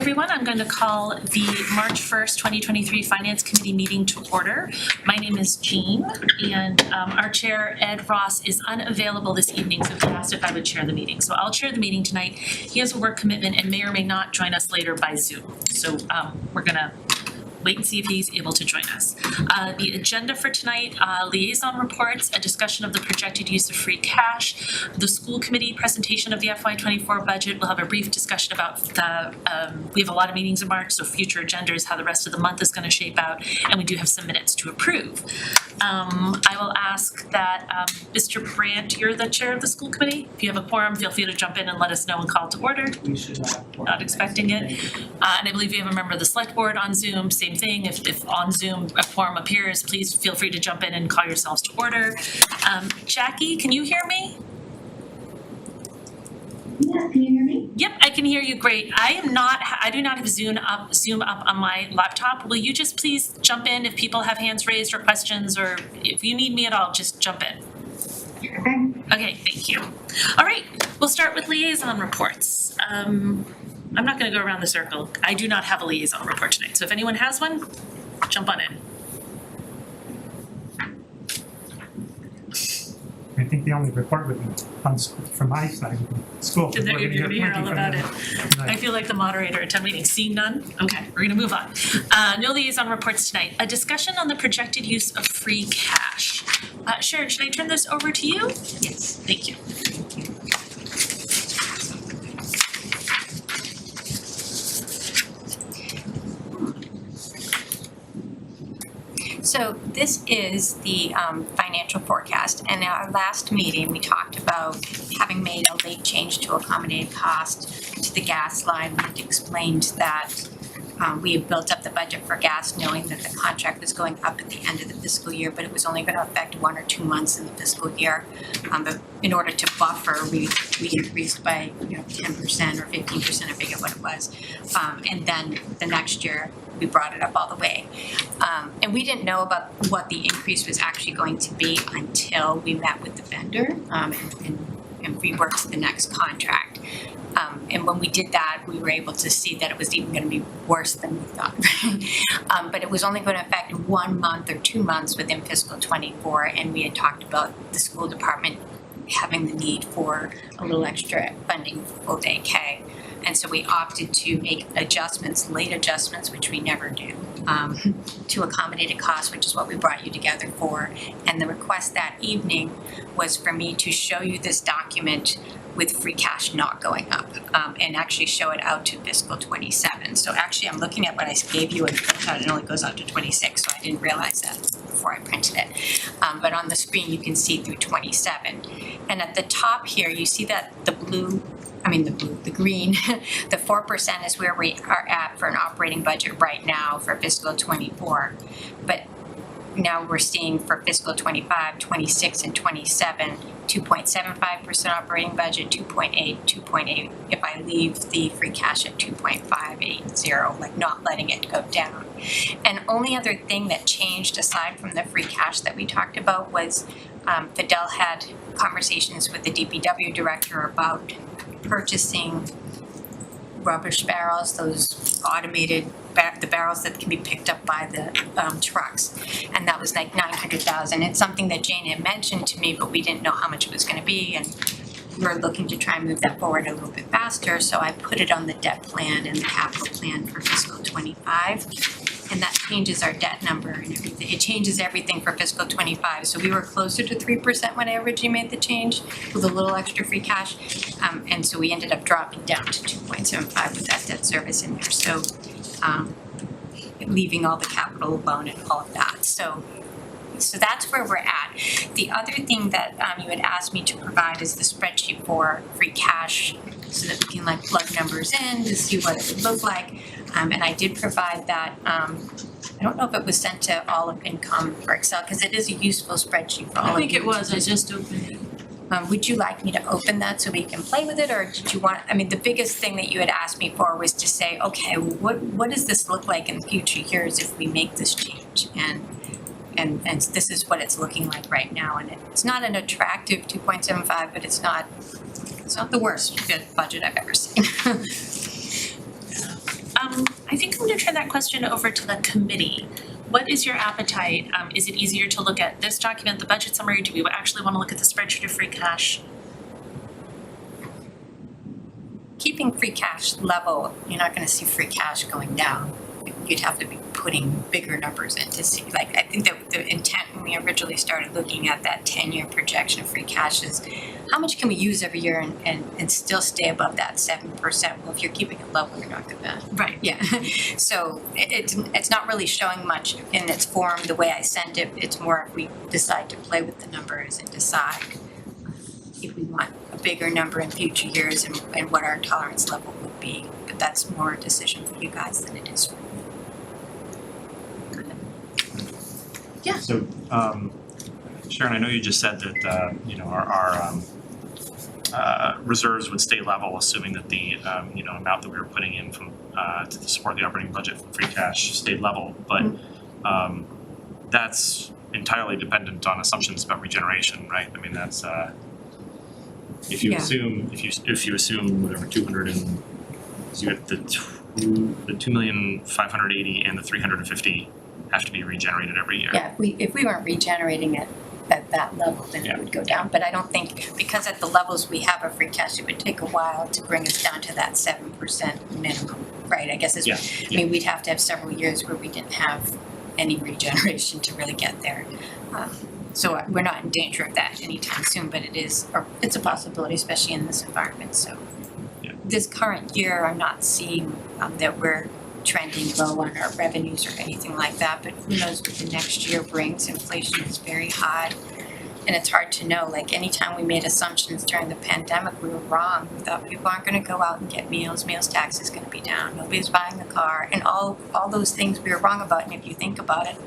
everyone. I'm going to call the March 1st, 2023 Finance Committee meeting to order. My name is Jean, and our chair, Ed Ross, is unavailable this evening, so he asked if I would chair the meeting. So I'll chair the meeting tonight. He has a work commitment and may or may not join us later by Zoom. So we're going to wait and see if he's able to join us. The agenda for tonight, liaison reports, a discussion of the projected use of free cash, the school committee presentation of the FY24 budget. We'll have a brief discussion about the, we have a lot of meetings in March, so future agenda is how the rest of the month is going to shape out, and we do have some minutes to approve. I will ask that Mr. Brandt, you're the chair of the school committee. If you have a quorum, feel free to jump in and let us know and call to order. We should have a quorum. Not expecting it. And I believe we have a member of the select board on Zoom, same thing. If on Zoom a quorum appears, please feel free to jump in and call yourselves to order. Jackie, can you hear me? Yes, can you hear me? Yep, I can hear you great. I do not have Zoom up on my laptop. Will you just please jump in if people have hands raised or questions, or if you need me at all, just jump in. Okay, thank you. All right, we'll start with liaison reports. I'm not going to go around the circle. I do not have a liaison report tonight, so if anyone has one, jump on in. I think the only report would be on from my side, school. You're going to hear all about it. I feel like the moderator at town meeting. Seeing none? Okay, we're going to move on. No liaison reports tonight. A discussion on the projected use of free cash. Sharon, should I turn this over to you? Yes. Thank you. So this is the financial forecast, and at our last meeting, we talked about having made a late change to accommodate cost to the gas line. We explained that we had built up the budget for gas knowing that the contract was going up at the end of the fiscal year, but it was only going to affect 1 or 2 months in the fiscal year. But in order to buffer, we increased by 10% or 15%, I forget what it was. And then the next year, we brought it up all the way. And we didn't know about what the increase was actually going to be until we met with the vendor and reworked the next contract. And when we did that, we were able to see that it was even going to be worse than we thought. But it was only going to affect 1 month or 2 months within fiscal 24, and we had talked about the school department having the need for a little extra funding for full day K. And so we opted to make adjustments, late adjustments, which we never do, to accommodated costs, which is what we brought you together for. And the request that evening was for me to show you this document with free cash not going up, and actually show it out to fiscal 27. So actually I'm looking at what I gave you and it only goes out to 26, so I didn't realize that before I printed it. But on the screen you can see through 27. And at the top here, you see that the green, the 4% is where we are at for an operating budget right now for fiscal 24. But now we're seeing for fiscal 25, 26, and 27, 2.75% operating budget, 2.8 if I leave the free cash at 2.580, like not letting it go down. And only other thing that changed aside from the free cash that we talked about was Fidel had conversations with the DPW director about purchasing rubbish barrels, those automated the barrels that can be picked up by the trucks, and that was like $900,000. It's something that Jane had mentioned to me, but we didn't know how much it was going to be, and we were looking to try and move that forward a little bit faster. So I put it on the debt plan and the capital plan for fiscal 25, and that changes our debt number and everything. It changes everything for fiscal 25. So we were closer to 3% when I originally made the change with a little extra free cash, and so we ended up dropping down to 2.75 with that debt service in there. So leaving all the capital alone and all of that. So that's where we're at. The other thing that you had asked me to provide is the spreadsheet for free cash so that we can like plug numbers in to see what it would look like. And I did provide that. I don't know if it was sent to all of income for Excel because it is a useful spreadsheet for all of you. I think it was. I just opened it. Would you like me to open that so we can play with it, or did you want? I mean, the biggest thing that you had asked me for was to say, okay, what does this look like in future years if we make this change? And this is what it's looking like right now. And it's not an attractive 2.75, but it's not the worst budget I've ever seen. I think I'm gonna turn that question over to the committee. What is your appetite? Is it easier to look at this document, the budget summary? Do we actually wanna look at the spreadsheet of free cash? Keeping free cash level, you're not gonna see free cash going down. You'd have to be putting bigger numbers in to see, like, I think that the intent when we originally started looking at that 10-year projection of free cash is how much can we use every year and still stay above that 7%? Well, if you're keeping it low, you're not gonna. Right. Yeah, so it's not really showing much in its form the way I sent it. It's more if we decide to play with the numbers and decide if we want a bigger number in future years and what our tolerance level would be. But that's more a decision for you guys than it is for me. So, Sharon, I know you just said that, our reserves would stay level, assuming that the, amount that we were putting in from, to support the operating budget from free cash stayed level, but, that's entirely dependent on assumptions about regeneration, right? I mean, that's, if you Yeah. assume, if you assume whatever, 200 and, so you have the 2,580,000 and the 350 have to be regenerated every year. Yeah, if we weren't regenerating it at that level, then it would go down. But I don't think, because at the levels we have of free cash, it would take a while to bring us down to that 7% minimum, right? I guess it's, I mean, we'd have to have several years where we didn't have any regeneration to really get there. So we're not in danger of that anytime soon, but it's a possibility, especially in this environment, so. Yeah. This current year, I'm not seeing that we're trending low on our revenues or anything like that, but who knows what the next year brings. Inflation is very high, and it's hard to know. Like, anytime we made assumptions during the pandemic, we were wrong. We thought people aren't gonna go out and get meals tax is gonna be down, nobody's buying a car, and all those things we were wrong about. And if you think about it,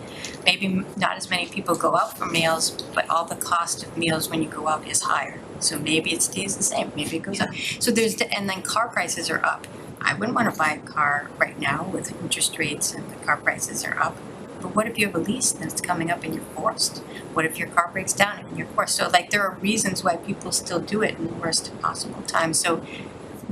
maybe not as many people go out for meals, but all the cost of meals when you go out is higher. So maybe it stays the same, maybe it goes up. So and then car prices are up. I wouldn't want to buy a car right now with interest rates and the car prices are up. But what if you have a lease and it's coming up and you're forced? What if your car breaks down and you're forced? So, like, there are reasons why people still do it in the worst possible time. So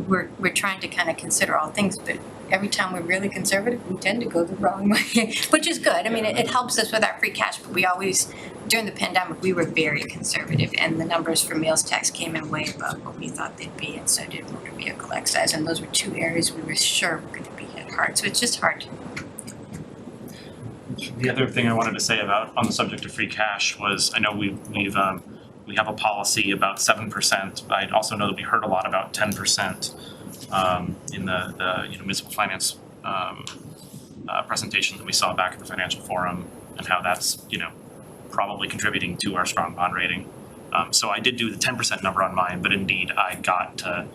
we're trying to kind of consider all things, but every time we're really conservative, we tend to go the wrong way, which is good. I mean, it helps us with our free cash, but we always, during the pandemic, we were very conservative, and the numbers for meals tax came in way above what we thought they'd be, and so did motor vehicle excise, and those were two areas we were sure were going to be hit hard. So it's just hard to know. The other thing I wanted to say about, on the subject of free cash was, I know we have a policy about 7%. I also know that we heard a lot about 10% in the municipal finance presentation that we saw back at the Financial Forum, and how that's, probably contributing to our strong bond rating. So I did do the 10% number on mine, but indeed I got to,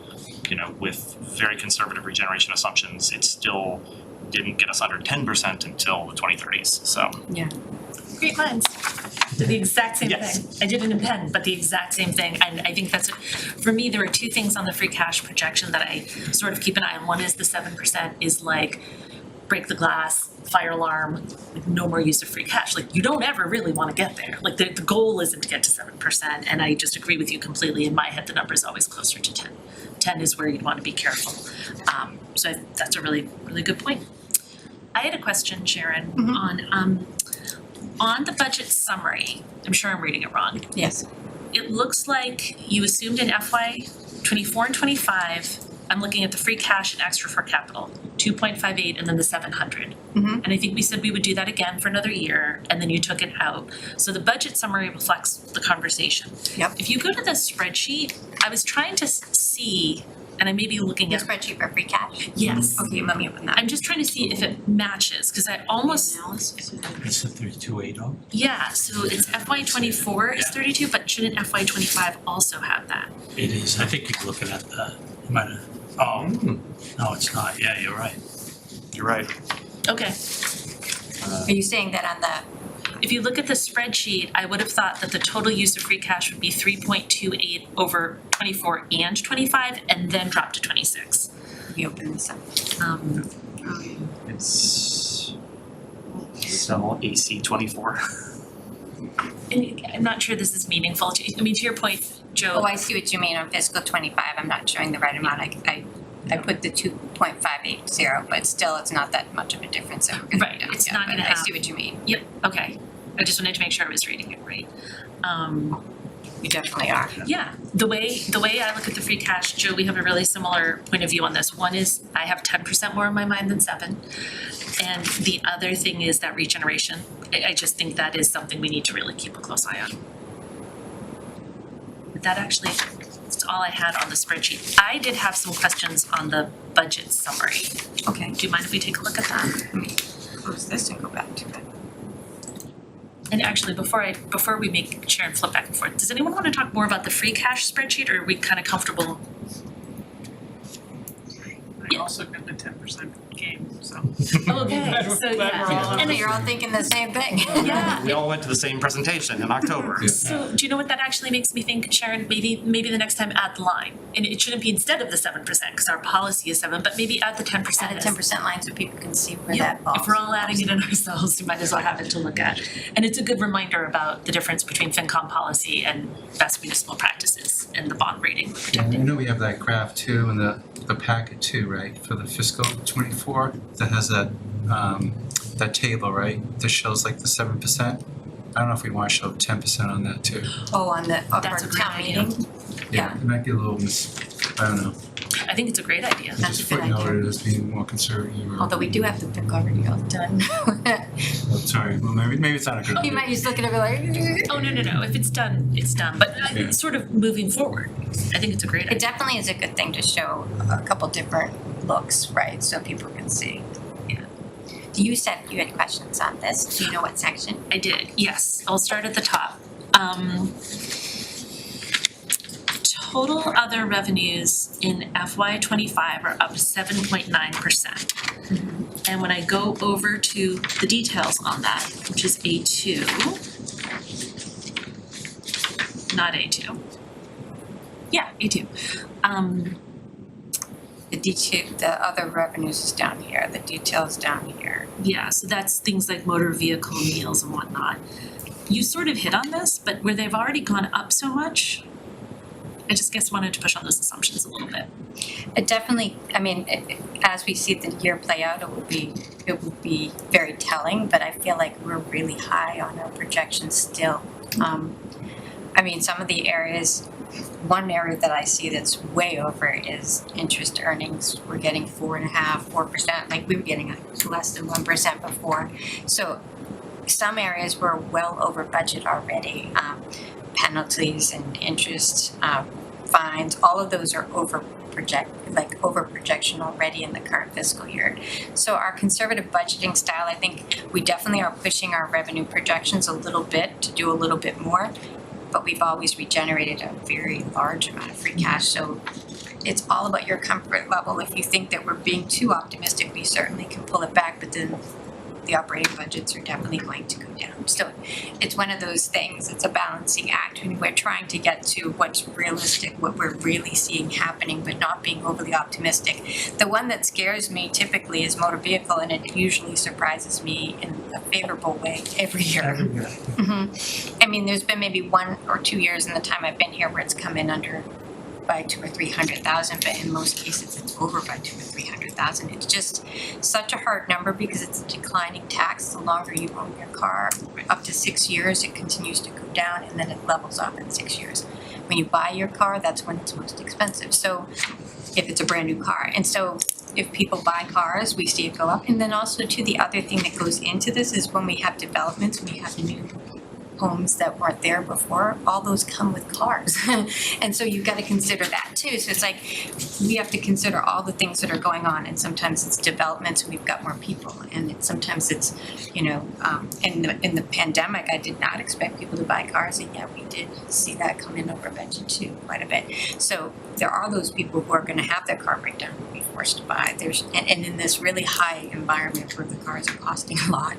with very conservative regeneration assumptions, it still didn't get us under 10% until the 2030s, so. Yeah. Great minds. Did the exact same Yes. thing. I did it in pen, but the exact same thing. And I think that's, for me, there are two things on the free cash projection that I sort of keep an eye on. One is the 7% is like break the glass, fire alarm, like no more use of free cash. Like, you don't ever really want to get there. Like, the goal isn't to get to 7%. And I just agree with you completely. In my head, the number is always closer to 10. 10 is where you'd want to be careful. So that's a really, really good point. I had a question, Sharon, on the budget summary. I'm sure I'm reading it wrong. Yes. It looks like you assumed in FY '24 and '25, I'm looking at the free cash and extra for capital, 2.58 and then the 700. And I think we said we would do that again for another year, and then you took it out. So the budget summary reflects the conversation. Yep. If you go to the spreadsheet, I was trying to see, and I may be looking The at, spreadsheet for free cash? yes. Okay, let me open that. I'm just trying to see if it matches, because I almost, It's the 3280. yeah, so it's FY '24 is 32, but shouldn't FY '25 also have that? It is, I think you're looking at the, you might have, oh, no, it's not, yeah, you're right. You're right. Okay. Are you saying that on the, If you look at the spreadsheet, I would have thought that the total use of free cash would be 3.28 over '24 and '25, and then drop to '26. you open this up? It's cell AC 24. And I'm not sure this is meaningful to, I mean, to your point, Joe. Oh, I see what you mean on fiscal '25, I'm not showing the right amount, I I put the 2.580, but still it's not that much of a difference that we're gonna Right, be down. it's Yeah, not but gonna I have- see what you mean. Yep, okay. I just wanted to make sure I was reading it right. You definitely are. Yeah, the way I look at the free cash, Joe, we have a really similar point of view on this. One is I have 10% more in my mind than 7. And the other thing is that regeneration. I just think that is something we need to really keep a close eye on. But that actually, that's all I had on the spreadsheet. I did have some questions on the budget summary. Okay, Do you mind if we take a look at that? let me close this and go back to it. And actually, before we make Sharon flip back and forth, does anyone want to talk more about the free cash spreadsheet, or are we kind of comfortable? I also got the 10% game, so. Okay, so yeah. And you're all thinking the same thing. Yeah. We all went to the same presentation in October. So do you know what that actually makes me think, Sharon? Maybe the next time add the line. And it shouldn't be instead of the 7%, because our policy is 7, but maybe add the 10%. Add a 10% line so people can see where Yeah, that falls. if we're all adding it in ourselves, we might as well have it to look at. And it's a good reminder about the difference between FinCom policy and best municipal practices and the bond rating we're I protecting. know we have that graph too in the packet too, right, for the fiscal '24 that has that table, right, that shows like the 7%. I don't know if we want to show 10% on that too. Oh, on the That's upper a great town idea. meeting? Yeah. It might be a little I don't know, I think it's a great idea. That's just a good footnote idea. it as being more conservative or. Although we do have the book already all done. Oh, sorry, well, maybe it's not a good idea. You might just look at it and be like. Oh, no, if it's done, it's done, but Yeah. it's sort of moving forward. I think it's a great It idea. definitely is a good thing to show a couple different looks, right, so people can see. Yeah. You said you had questions on this, do you know what section? I did, yes. I'll start at the top. Total other revenues in FY '25 are up 7.9%. And when I go over to the details on that, which is A2, not A2. Yeah, A2. The other revenues is down here, the details down here. Yeah, so that's things like motor vehicle meals and whatnot. You sort of hit on this, but where they've already gone up so much, I just guess wanted to push on those assumptions a little bit. It definitely, I mean, as we see the year play out, it will be very telling, but I feel like we're really high on our projections still. I mean, some of the areas, one area that I see that's way over is interest earnings. We're getting 4.5%, like we were getting less than 1% before. So some areas were well over budget already. Penalties and interest, fines, all of those are over projection already in the current fiscal year. So our conservative budgeting style, I think we definitely are pushing our revenue projections a little bit to do a little bit more, but we've always regenerated a very large amount of free cash. So it's all about your comfort level. If you think that we're being too optimistic, we certainly can pull it back, but then the operating budgets are definitely going to go down. So it's one of those things, it's a balancing act when we're trying to get to what's realistic, what we're really seeing happening, but not being overly optimistic. The one that scares me typically is motor vehicle, and it usually surprises me in a favorable way every year. Every year. I mean, there's been maybe 1 or 2 years in the time I've been here where it's come in under by 200,000 or 300,000, but in most cases it's over by 200,000 or 300,000. It's just such a hard number because it's a declining tax. The longer you own your car, up to 6 years, it continues to go down and then it levels off in 6 years. When you buy your car, that's when it's most expensive. So if it's a brand new car. And so if people buy cars, we see it go up. And then also too, the other thing that goes into this is when we have developments, we have new homes that weren't there before, all those come with cars. And so you've got to consider that too. So it's like we have to consider all the things that are going on, and sometimes it's developments and we've got more people, and sometimes it's, you know, in the pandemic I did not expect people to buy cars, and yet we did see that come in over budget too quite a bit. So there are those people who are going to have their car breakdown and be forced to buy. And in this really high environment where the cars are costing a lot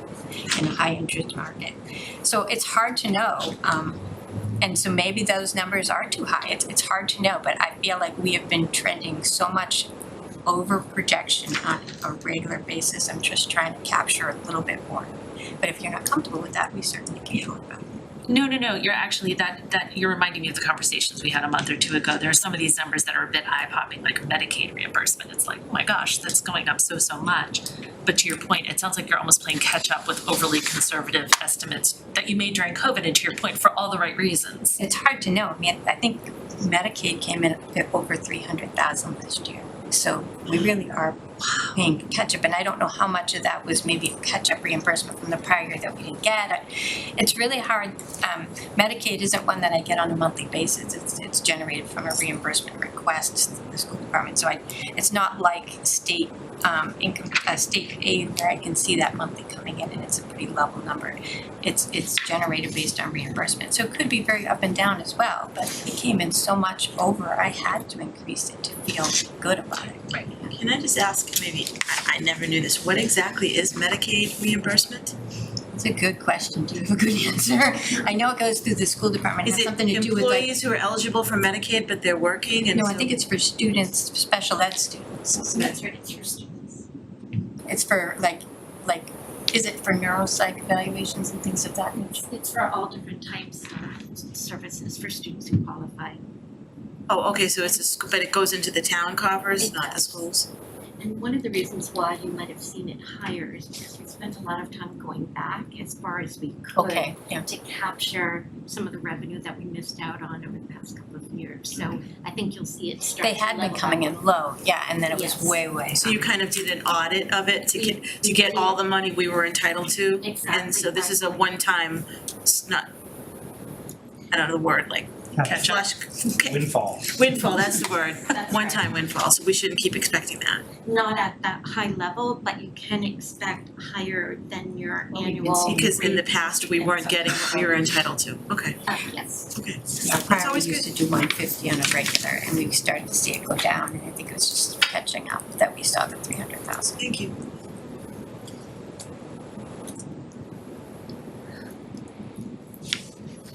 in a high interest market. So it's hard to know, and so maybe those numbers are too high. It's hard to know, but I feel like we have been trending so much over projection on a regular basis. I'm just trying to capture a little bit more. But if you're not comfortable with that, we certainly can talk about it. No, you're actually, you're reminding me of the conversations we had a month or two ago. There are some of these numbers that are a bit eye-popping, like Medicaid reimbursement. It's like, oh my gosh, that's going up so much. But to your point, it sounds like you're almost playing catch-up with overly conservative estimates that you made during COVID, and to your point, for all the right reasons. It's hard to know. I mean, I think Medicaid came in at over 300,000 last year. So we really are paying catch-up, and I don't know how much of that was maybe catch-up reimbursement from the prior year that we didn't get. It's really hard. Medicaid isn't one that I get on a monthly basis. It's generated from a reimbursement request to the school department. So it's not like state state aid where I can see that monthly coming in, and it's a pretty level number. It's generated based on reimbursement, so it could be very up and down as well. But it came in so much over, I had to increase it to feel good about it. Right. Can I just ask, maybe, I never knew this, what exactly is Medicaid reimbursement? It's a good question. Do you have a good answer? I know it goes through the school department. It Is has it something to do with like. employees who are eligible for Medicaid but they're working and No, I so- think it's for students, special ed students. That's right, it's for students. It's for like, is it for neuropsych evaluations and things of that nature? It's for all different types of services for students who qualify. Oh, okay, so it's but it goes into the town coffers, It not the does. schools? And one of the reasons why you might have seen it higher is because we spent a lot of time going back as far as we could Okay, yeah. to capture some of the revenue that we missed out on over the past couple of years. So I think you'll see it start They to had been level coming out. in low, yeah, and then it was Yes. way. So you kind of did an audit of it to We get did. all the money we were entitled to? Exactly. And so this is a one-time, not, I don't know the word, like Catch up. Windfall. Windfall, that's the word. That's One-time windfall, so we shouldn't keep expecting that. Not at that high level, but you can expect higher than your Well, you can annual see Because in the rate. past, we weren't getting what we were entitled to. Okay, Yes. okay. Yeah, prior we always used to do 150 on a regular, and we started to see it go down, and I think it was just catching up that we saw the 300,000. Thank you.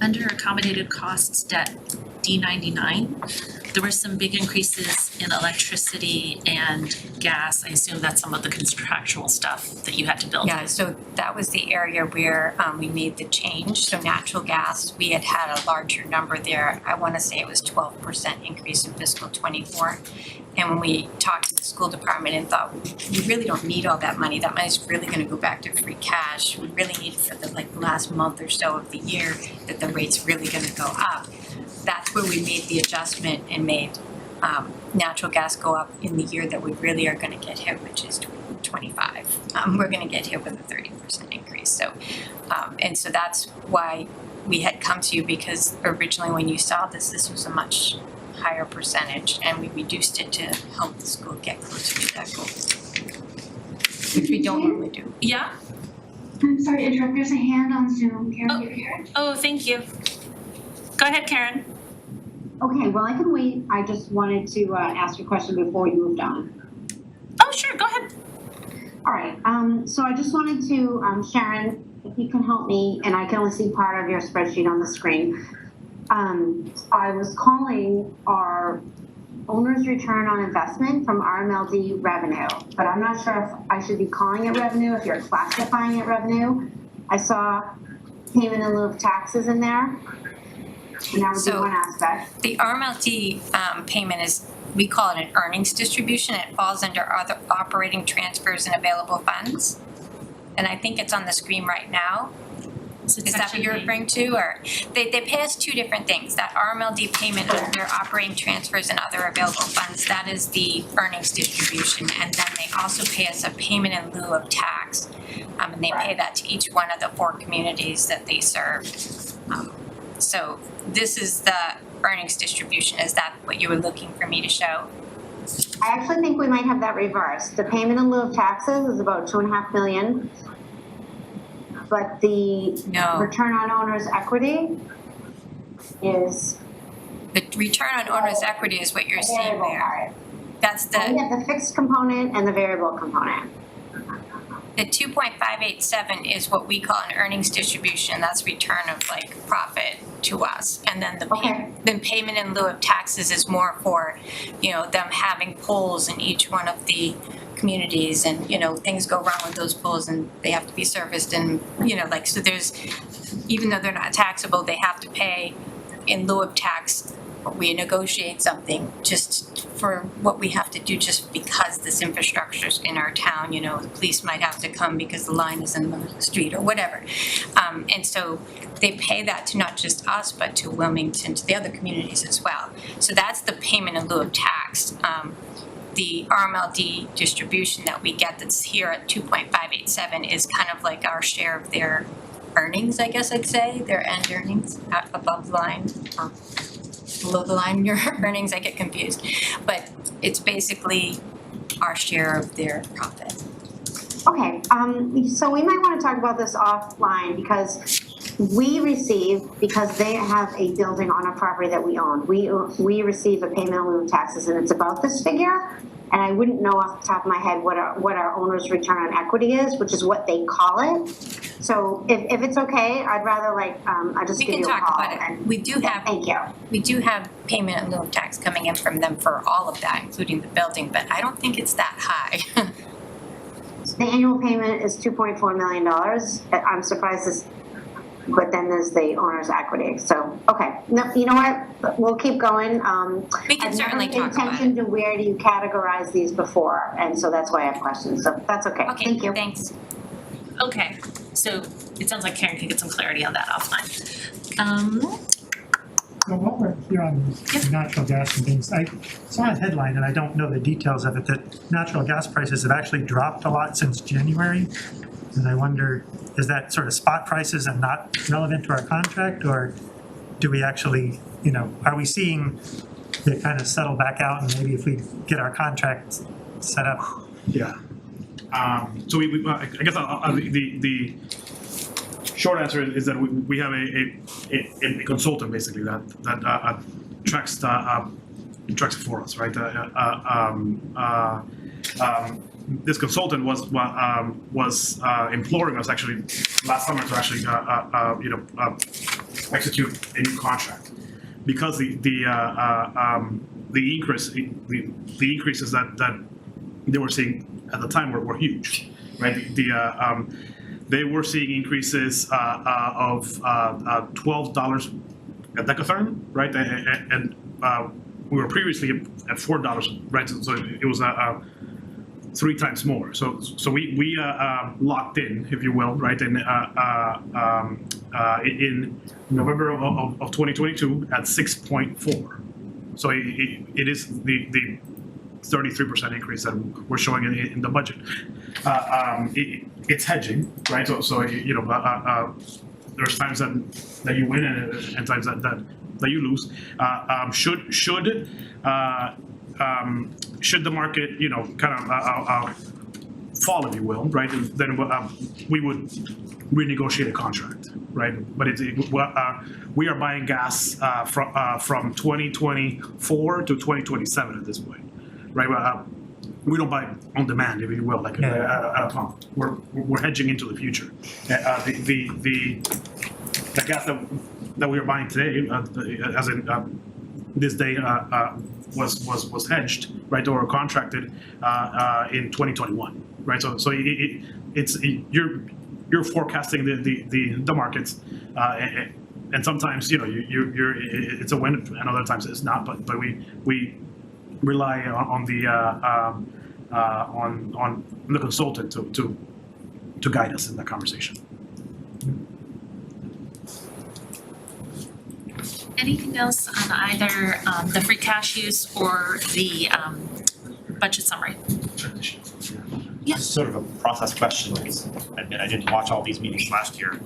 Under accommodated costs, debt D99, there were some big increases in electricity and gas. I assume that's some of the contractual stuff that you had to build. Yeah, so that was the area where we made the change. So natural gas, we had a larger number there. I want to say it was 12% increase in fiscal '24. And when we talked to the school department and thought, we really don't need all that money. That money's really going to go back to free cash. We really need it for the last month or so of the year that the rate's really going to go up. That's where we made the adjustment and made natural gas go up in the year that we really are going to get hit, which is 25. We're going to get hit with a 30% increase. So, and so that's why we had come to you, because originally when you saw this was a much higher percentage, and we reduced it to help the school get closer to that goal, which we don't normally do. Yeah? I'm sorry to interrupt, there's a hand on Zoom, Karen, you're here? Oh, thank you. Go ahead, Karen. Okay, well, I can wait, I just wanted to ask a question before you moved on. Oh, sure, go ahead. All right, so I just wanted to, Sharon, if you can help me, and I can only see part of your spreadsheet on the screen. I was calling our owner's return on investment from RMLD revenue, but I'm not sure if I should be calling it revenue, if you're classifying it revenue. I saw payment in lieu of taxes in there, and that would be So- one aspect. The RMLD payment is, we call it an earnings distribution. It falls under other operating transfers and available funds. And I think it's on the screen right now. Is that what you're referring to? Or they pay us two different things. That RMLD payment under operating transfers and other available funds, that is the earnings distribution. And then they also pay us a payment in lieu of tax. And they pay that to each one of the 4 communities that they serve. So this is the earnings distribution. Is that what you were looking for me to show? I actually think we might have that reversed. The payment in lieu of taxes is about 2.5 million. But the No. return on owner's equity is The return on owner's equity is what you're the seeing variable there. part. That's We the have the fixed component and the variable component. 2.587 is what we call an earnings distribution. That's return of profit to us. And then Okay. then payment in lieu of taxes is more for, them having polls in each one of the communities, and things go wrong with those polls and they have to be serviced, and so there's even though they're not taxable, they have to pay in lieu of tax, or we negotiate something just for what we have to do just because this infrastructure's in our town, you know, the police might have to come because the line is in the street or whatever. And so they pay that to not just us, but to Wilmington, to the other communities as well. So that's the payment in lieu of tax. The RMLD distribution that we get that's here at 2.587 is kind of like our share of their earnings, I guess I'd say, their end earnings above the line or below the line, your earnings, I get confused. But it's basically our share of their profit. Okay, so we might wanna talk about this offline because we receive, because they have a building on a property that we own, we receive a payment in lieu of taxes and it's about this figure. And I wouldn't know off the top of my head what our owner's return on equity is, which is what they call it. So if it's okay, I'd rather I just We give can you a talk call. about it. And- We do have, Thank you. we do have payment in lieu of tax coming in from them for all of that, including the building, but I don't think it's that high. The annual payment is $2.4 million. I'm surprised this, but then there's the owner's equity. So, okay, no, you know what? We'll keep going. We can certainly talk about Intention it. to where do you categorize these before, and so that's why I have questions. So that's okay. Okay, Thank you. thanks. Okay, so it sounds like Karen can get some clarity on that offline. So while we're here on the natural gas and things, I saw a headline, and I don't know the details of it, that natural gas prices have actually dropped a lot since January. And I wonder, is that sort of spot prices and not relevant to our contract, or do we actually, are we seeing it kind of settle back out, and maybe if we get our contract set up? Yeah. So I guess the short answer is that we have a consultant basically that tracks it for us, right? This consultant was imploring us actually last summer to actually execute a new contract because the increases that they were seeing at the time were huge, right? They were seeing increases of $12 a decatherm, right? And we were previously at $4, right? So it was 3 times more. So we locked in, if you will, right? In November of 2022 at 6.4. So it is the 33% increase that we're showing in the budget. It's hedging, right? So there's times that you win and times that you lose. Should the market kind of fall, if you will, right? Then we would renegotiate a contract, right? But we are buying gas from 2024 to 2027 at this point. Right, we don't buy on demand, if you will, like at a pump. We're hedging into the future. The gas that we are buying today, as in this day, was hedged, right, or contracted in 2021, right? So you're forecasting the markets, and sometimes you're it's a win, and other times it's not. But we rely on the consultant to guide us in that conversation. Anything else on either the free cash use or the budget summary? Yeah. Sort of a process question, because I admit I didn't watch all these meetings last year.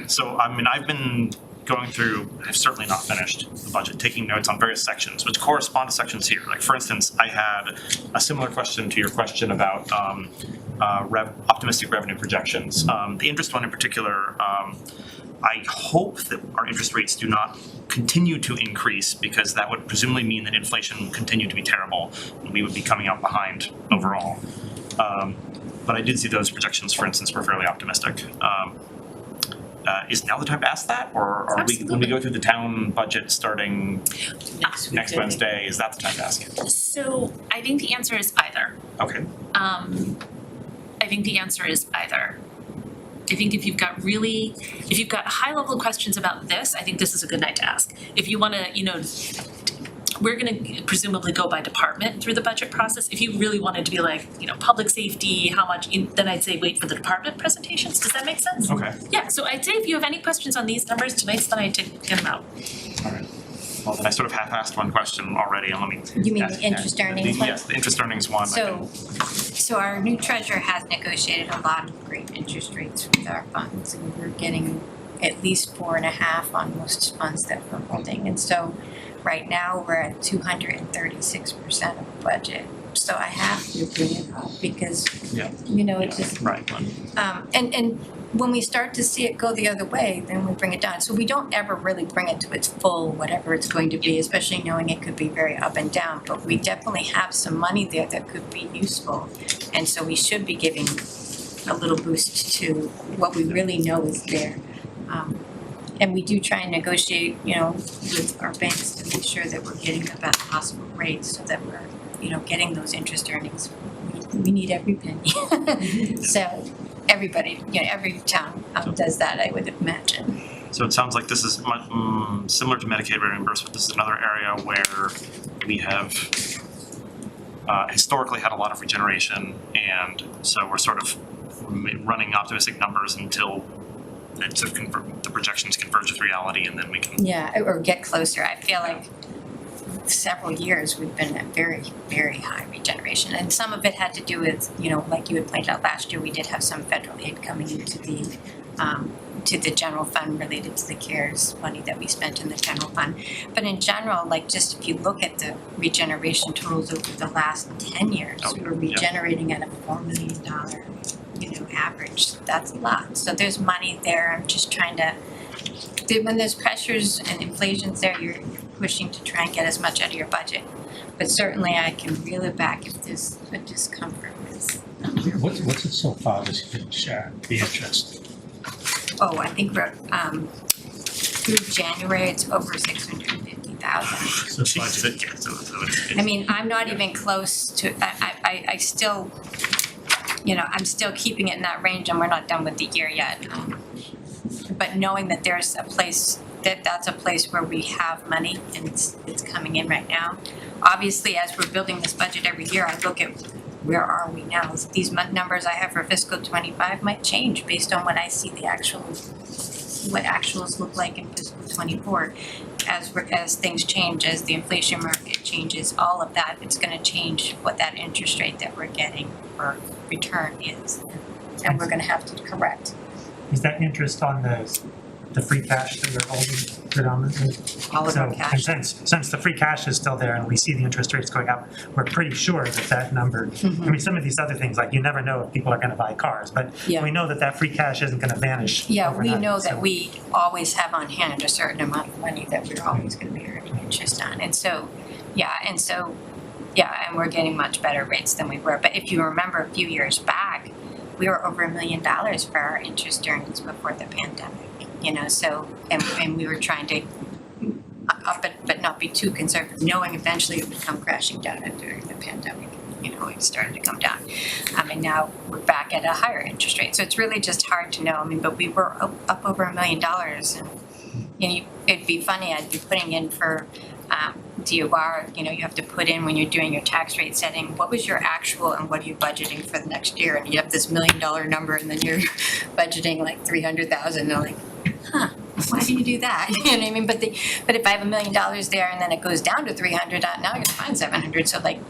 So I've been going through, I've certainly not finished the budget, taking notes on various sections, which correspond to sections here. Like for instance, I had a similar question to your question about optimistic revenue projections. The interest one in particular, I hope that our interest rates do not continue to increase, because that would presumably mean that inflation will continue to be terrible and we would be coming out behind overall. But I did see those projections, for instance, were fairly optimistic. Is now the time to ask that, or are we, when we go through the town budget starting next Wednesday, is that the time to ask it? So I think the answer is either. Okay. I think the answer is either. I think if you've got high level questions about this, I think this is a good night to ask. If you wanna, we're gonna presumably go by department through the budget process. If you really wanted to be like, public safety, how much, then I'd say wait for the department presentations. Does that make sense? Okay, Yeah, so I'd say if you have any questions on these numbers, tonight's the night to get them out. alright. Well, then I sort of half-assed one question already, and let me. You mean ask the interest earnings one? Yes, the interest earnings one. So our new treasurer has negotiated a lot of great interest rates with our funds, and we're getting at least 4.5 on most funds that we're holding. And so right now, we're at 236% of the budget. So I have to bring it up because, Yeah. it just, Right, and when we start to see it go the other way, then we bring it down. So we don't ever really bring it to its full, whatever it's going to be, especially knowing it could be very up and down. But we definitely have some money there that could be useful. And so we should be giving a little boost to what we really know is there. And we do try and negotiate, with our banks to make sure that we're getting the best possible rates so that we're, getting those interest earnings. We need every penny. So everybody, every town does that, I would imagine. So it sounds like this is similar to Medicaid reimbursement. This is another area where we have historically had a lot of regeneration, and so we're sort of running optimistic numbers until it sort of the projections converge with reality, and then we can. Yeah, or get closer. I feel like several years we've been at very, very high regeneration. And some of it had to do with, like you had pointed out last year, we did have some federal aid coming into the general fund related to the CARES money that we spent in the general fund. But in general, just if you look at the regeneration totals over the last 10 years, we were regenerating at a $4 million, average. That's a lot. So there's money there. I'm just trying to, when there's pressures and inflation's there, you're pushing to try and get as much out of your budget. But certainly I can reel it back if there's a discomfort with. What's it so far this year, Sharon, the interest? Oh, I think we're, through January, it's over 650,000. So budget. I mean, I'm not even close to, I still, I'm still keeping it in that range and we're not done with the year yet. But knowing that there's a place, that's a place where we have money and it's coming in right now. Obviously, as we're building this budget every year, I look at where are we now? These numbers I have for fiscal 25 might change based on what I see what actuals look like in fiscal 24. As things change, as the inflation market changes, all of that, it's gonna change what that interest rate that we're getting or return is. And we're gonna have to correct. Is that interest on the free cash that we're holding predominantly? All of our cash. And since the free cash is still there and we see the interest rates going up, we're pretty sure that number, I mean, some of these other things, like you never know if people are gonna buy cars, but Yeah. we know that free cash isn't gonna vanish Yeah, we overnight, know so- that we always have on hand a certain amount of money that we're always gonna be earning interest on. And so, and we're getting much better rates than we were. But if you remember a few years back, we were over $1 million for our interest earnings before the pandemic, so, and we were trying to up it, but not be too conservative, knowing eventually it would come crashing down during the pandemic. It started to come down. And now we're back at a higher interest rate. So it's really just hard to know. But we were up over $1 million. And, it'd be funny, I'd be putting in for DOR, you have to put in when you're doing your tax rate setting, what was your actual and what are you budgeting for the next year? And you have this $1 million number and then you're budgeting like 300,000. They're like, why do you do that? You know what I mean? But if I have $1 million there and then it goes down to 300, now I gotta find 700. So right.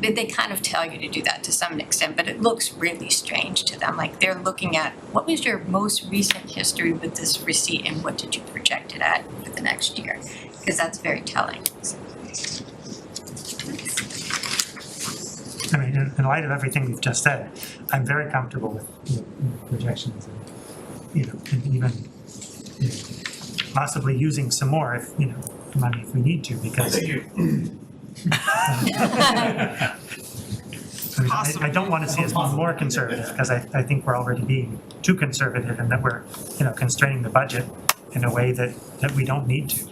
They kind of tell you to do that to some extent, but it looks really strange to them. Like they're looking at what was your most recent history with this receipt and what did you project it at for the next year? Because that's very telling. I mean, in light of everything we've just said, I'm very comfortable with projections and even possibly using some more if money if we need to, because I don't want to see us be more conservative, because I think we're already being too conservative and that we're constraining the budget in a way that we don't need to.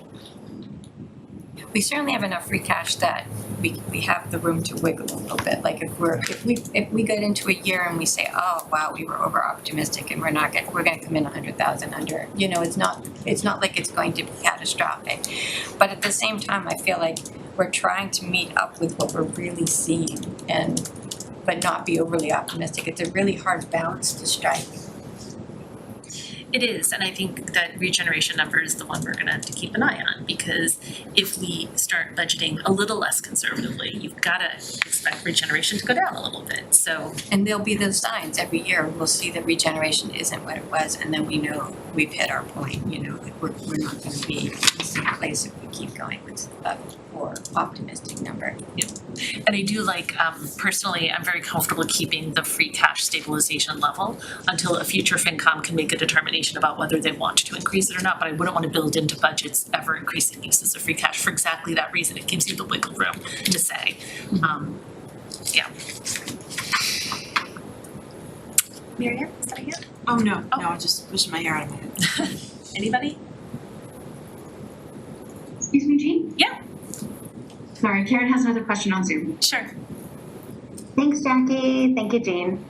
We certainly have enough free cash that we have the room to wiggle a little bit. Like if we get into a year and we say, oh, wow, we were over optimistic and we're gonna come in 100,000 under, you know, it's not like it's going to be catastrophic. But at the same time, I feel like we're trying to meet up with what we're really seeing but not be overly optimistic. It's a really hard balance to strike. It is, and I think that regeneration number is the one we're gonna have to keep an eye on, because if we start budgeting a little less conservatively, you've gotta expect regeneration to go down a little bit, so. And there'll be those signs every year. We'll see that regeneration isn't what it was, and then we know we've hit our point, you know, like we're not gonna be in the same place if we keep going with a more optimistic number. And I do like, personally, I'm very comfortable keeping the free cash stabilization level until a future FinCom can make a determination about whether they want to increase it or not, but I wouldn't want to build into budgets ever increasing uses of free cash for exactly that reason. It gives you the wiggle room to say, yeah. Mary Ann, is that a hand? Oh, no, I was just pushing my hair out of my head. Anybody? Excuse me, Jean? Yeah. Sorry, Karen has another question on Zoom. Sure. Thanks, Jackie. Thank you, Jean.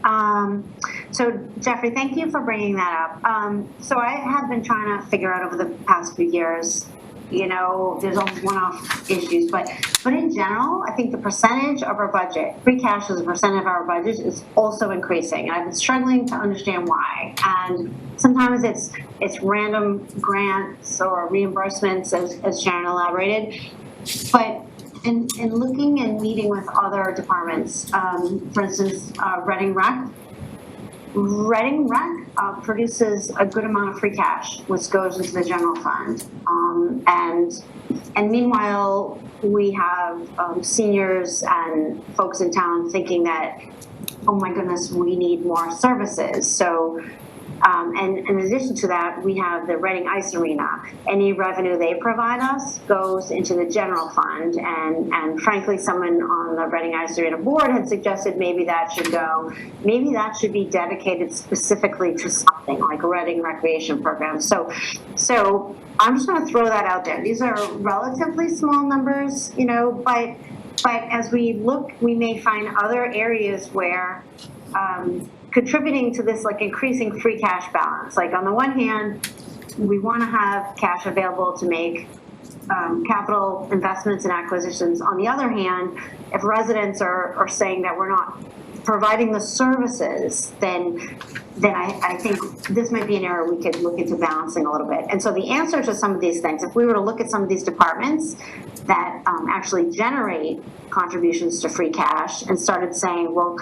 So Jeffrey, thank you for bringing that up. So I have been trying to figure out over the past few years, you know, there's always one-off issues, but in general, I think the percentage of our budget, free cash as a percent of our budget, is also increasing. And I've been struggling to understand why. And sometimes it's random grants or reimbursements, as Sharon elaborated. But in looking and meeting with other departments, for instance, Reading Rec produces a good amount of free cash, which goes into the general fund. And meanwhile, we have seniors and folks in town thinking that, oh my goodness, we need more services. So, and in addition to that, we have the Reading Ice Arena. Any revenue they provide us goes into the general fund. And frankly, someone on the Reading Ice Arena board had suggested maybe that should be dedicated specifically to something like a Reading recreation program. So I'm just going to throw that out there. These are relatively small numbers, you know, but as we look, we may find other areas where contributing to this, like increasing free cash balance. Like on the one hand, we want to have cash available to make capital investments and acquisitions. On the other hand, if residents are saying that we're not providing the services, then I think this might be an area we could look into balancing a little bit. And so the answer to some of these things, if we were to look at some of these departments that actually generate contributions to free cash and started saying, well,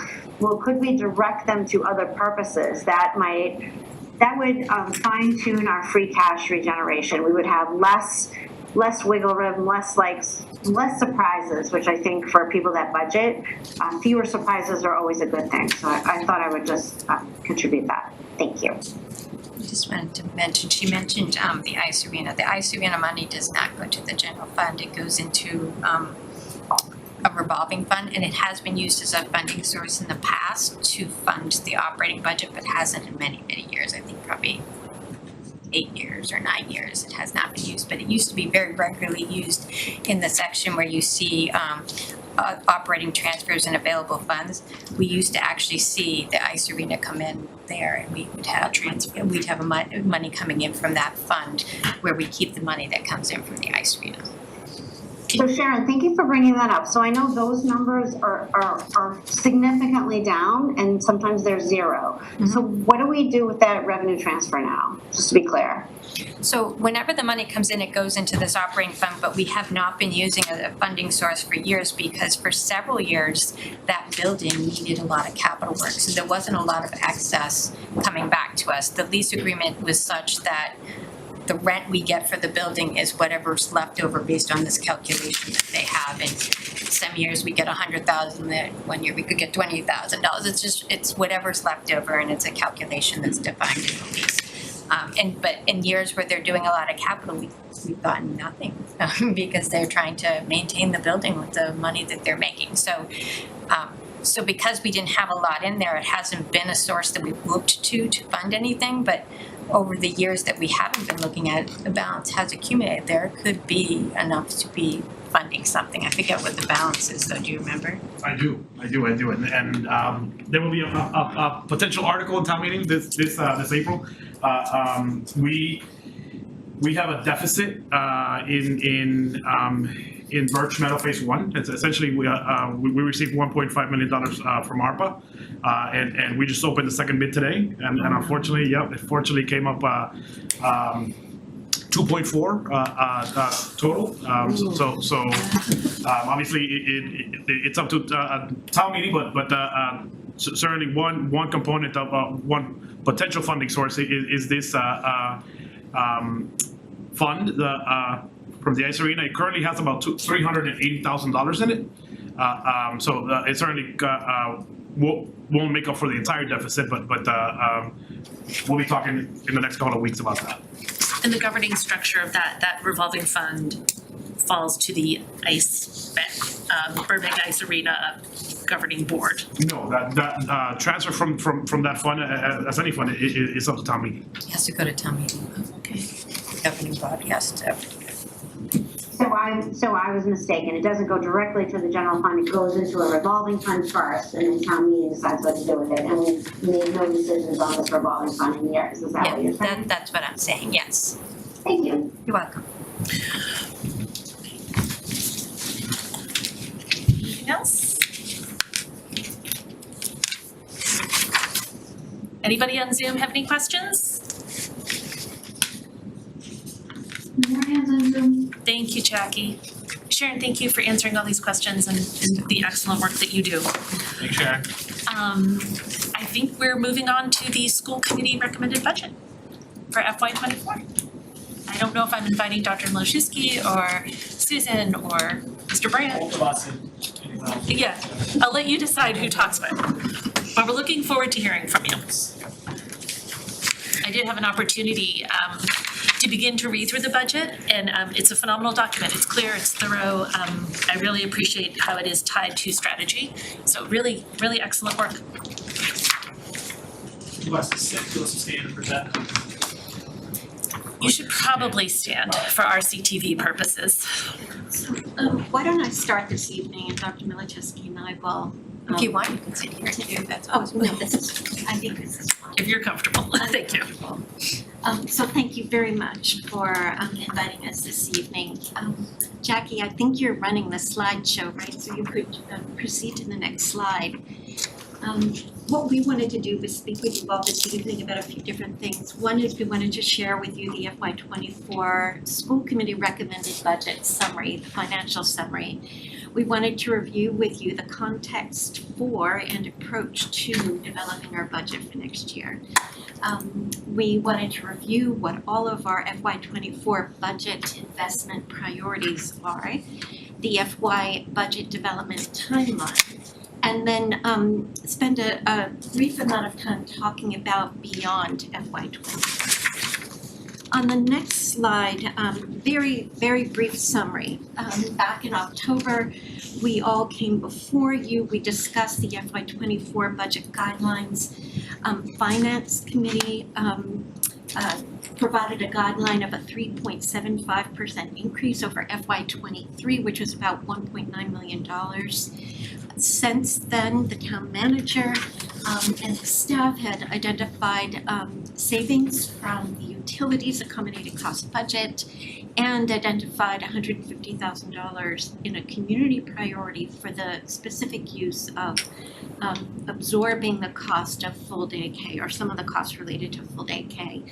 could we direct them to other purposes? That would fine tune our free cash regeneration. We would have less wiggle room, less surprises, which I think for people that budget, fewer surprises are always a good thing. So I thought I would just contribute that. Thank you. I just wanted to mention, she mentioned the ice arena. The ice arena money does not go to the general fund. It goes into a revolving fund, and it has been used as a funding source in the past to fund the operating budget, but hasn't in many, many years. I think probably 8 years or 9 years it has not been used, but it used to be very regularly used in the section where you see operating transfers and available funds. We used to actually see the ice arena come in there, and we would have money coming in from that fund where we keep the money that comes in from the ice arena. So Sharon, thank you for bringing that up. So I know those numbers are significantly down, and sometimes they're zero. Mm-hmm. So what do we do with that revenue transfer now, just to be clear? So whenever the money comes in, it goes into this operating fund, but we have not been using a funding source for years because for several years, that building needed a lot of capital work. So there wasn't a lot of excess coming back to us. The lease agreement was such that the rent we get for the building is whatever's left over based on this calculation that they have. And some years we get $100,000, then 1 year we could get $20,000. It's whatever's left over, and it's a calculation that's defined in the lease. But in years where they're doing a lot of capital, we've gotten nothing because they're trying to maintain the building with the money that they're making. So because we didn't have a lot in there, it hasn't been a source that we've looked to fund anything, but over the years that we haven't been looking at, the balance has accumulated. There could be enough to be funding something. I forget what the balance is, though. Do you remember? I do. And there will be a potential article in town meeting this April. We have a deficit in Birch Meadow Phase 1. It's essentially we received $1.5 million from ARPA, and we just opened the second bid today, and unfortunately, it fortunately came up 2.4 total. So obviously it's up to town meeting, but certainly one component of one potential funding source is this fund from the ice arena. It currently has about $380,000 in it. So it certainly won't make up for the entire deficit, but we'll be talking in the next couple of weeks about that. And the governing structure of that revolving fund falls to the Burbank Ice Arena governing board. No, that transfer from that fund, as any fund, is up to town meeting. It has to go to town meeting. Okay. The governing body has to. So I was mistaken. It doesn't go directly to the general fund. It goes into a revolving fund first, and then town meeting decides what to do with it. And we made no decisions on this revolving fund in years. Is that what you're saying? That's what I'm saying, yes. Thank you. You're welcome. Anything else? Anybody on Zoom have any questions? Thank you, Jackie. Sharon, thank you for answering all these questions and the excellent work that you do. Thanks, Sharon. I think we're moving on to the school committee recommended budget for FY24. I don't know if I'm inviting Dr. Mlodzinski or Susan or Mr. Brandt. Both of us. Yeah, I'll let you decide who talks with. But we're looking forward to hearing from you. I did have an opportunity to begin to read through the budget, and it's a phenomenal document. It's clear, it's thorough. I really appreciate how it is tied to strategy. So really, really excellent work. Who wants to sit, who wants to stand and present? You should probably stand for RCTV purposes. So, why don't I start this evening, and Dr. Mlodzinski and I will. If you want, you can sit here too, that's Oh, no, this is, I think this is fine. If you're comfortable, thank you. So thank you very much for inviting us this evening. Jackie, I think you're running the slideshow, right? So you could proceed to the next slide. What we wanted to do was speak with you all this evening about a few different things. One is we wanted to share with you the FY24 school committee recommended budget summary, the financial summary. We wanted to review with you the context for and approach to developing our budget for next year. We wanted to review what all of our FY24 budget investment priorities are, the FY budget development timeline, and then spend a brief amount of time talking about beyond FY24. On the next slide, very, very brief summary. Back in October, we all came before you. We discussed the FY24 budget guidelines. Finance Committee provided a guideline of a 3.75% increase over FY23, which was about $1.9 million. Since then, the town manager and the staff had identified savings from the utilities accommodated cost budget and identified $150,000 in a community priority for the specific use of absorbing the cost of full day K or some of the costs related to full day K.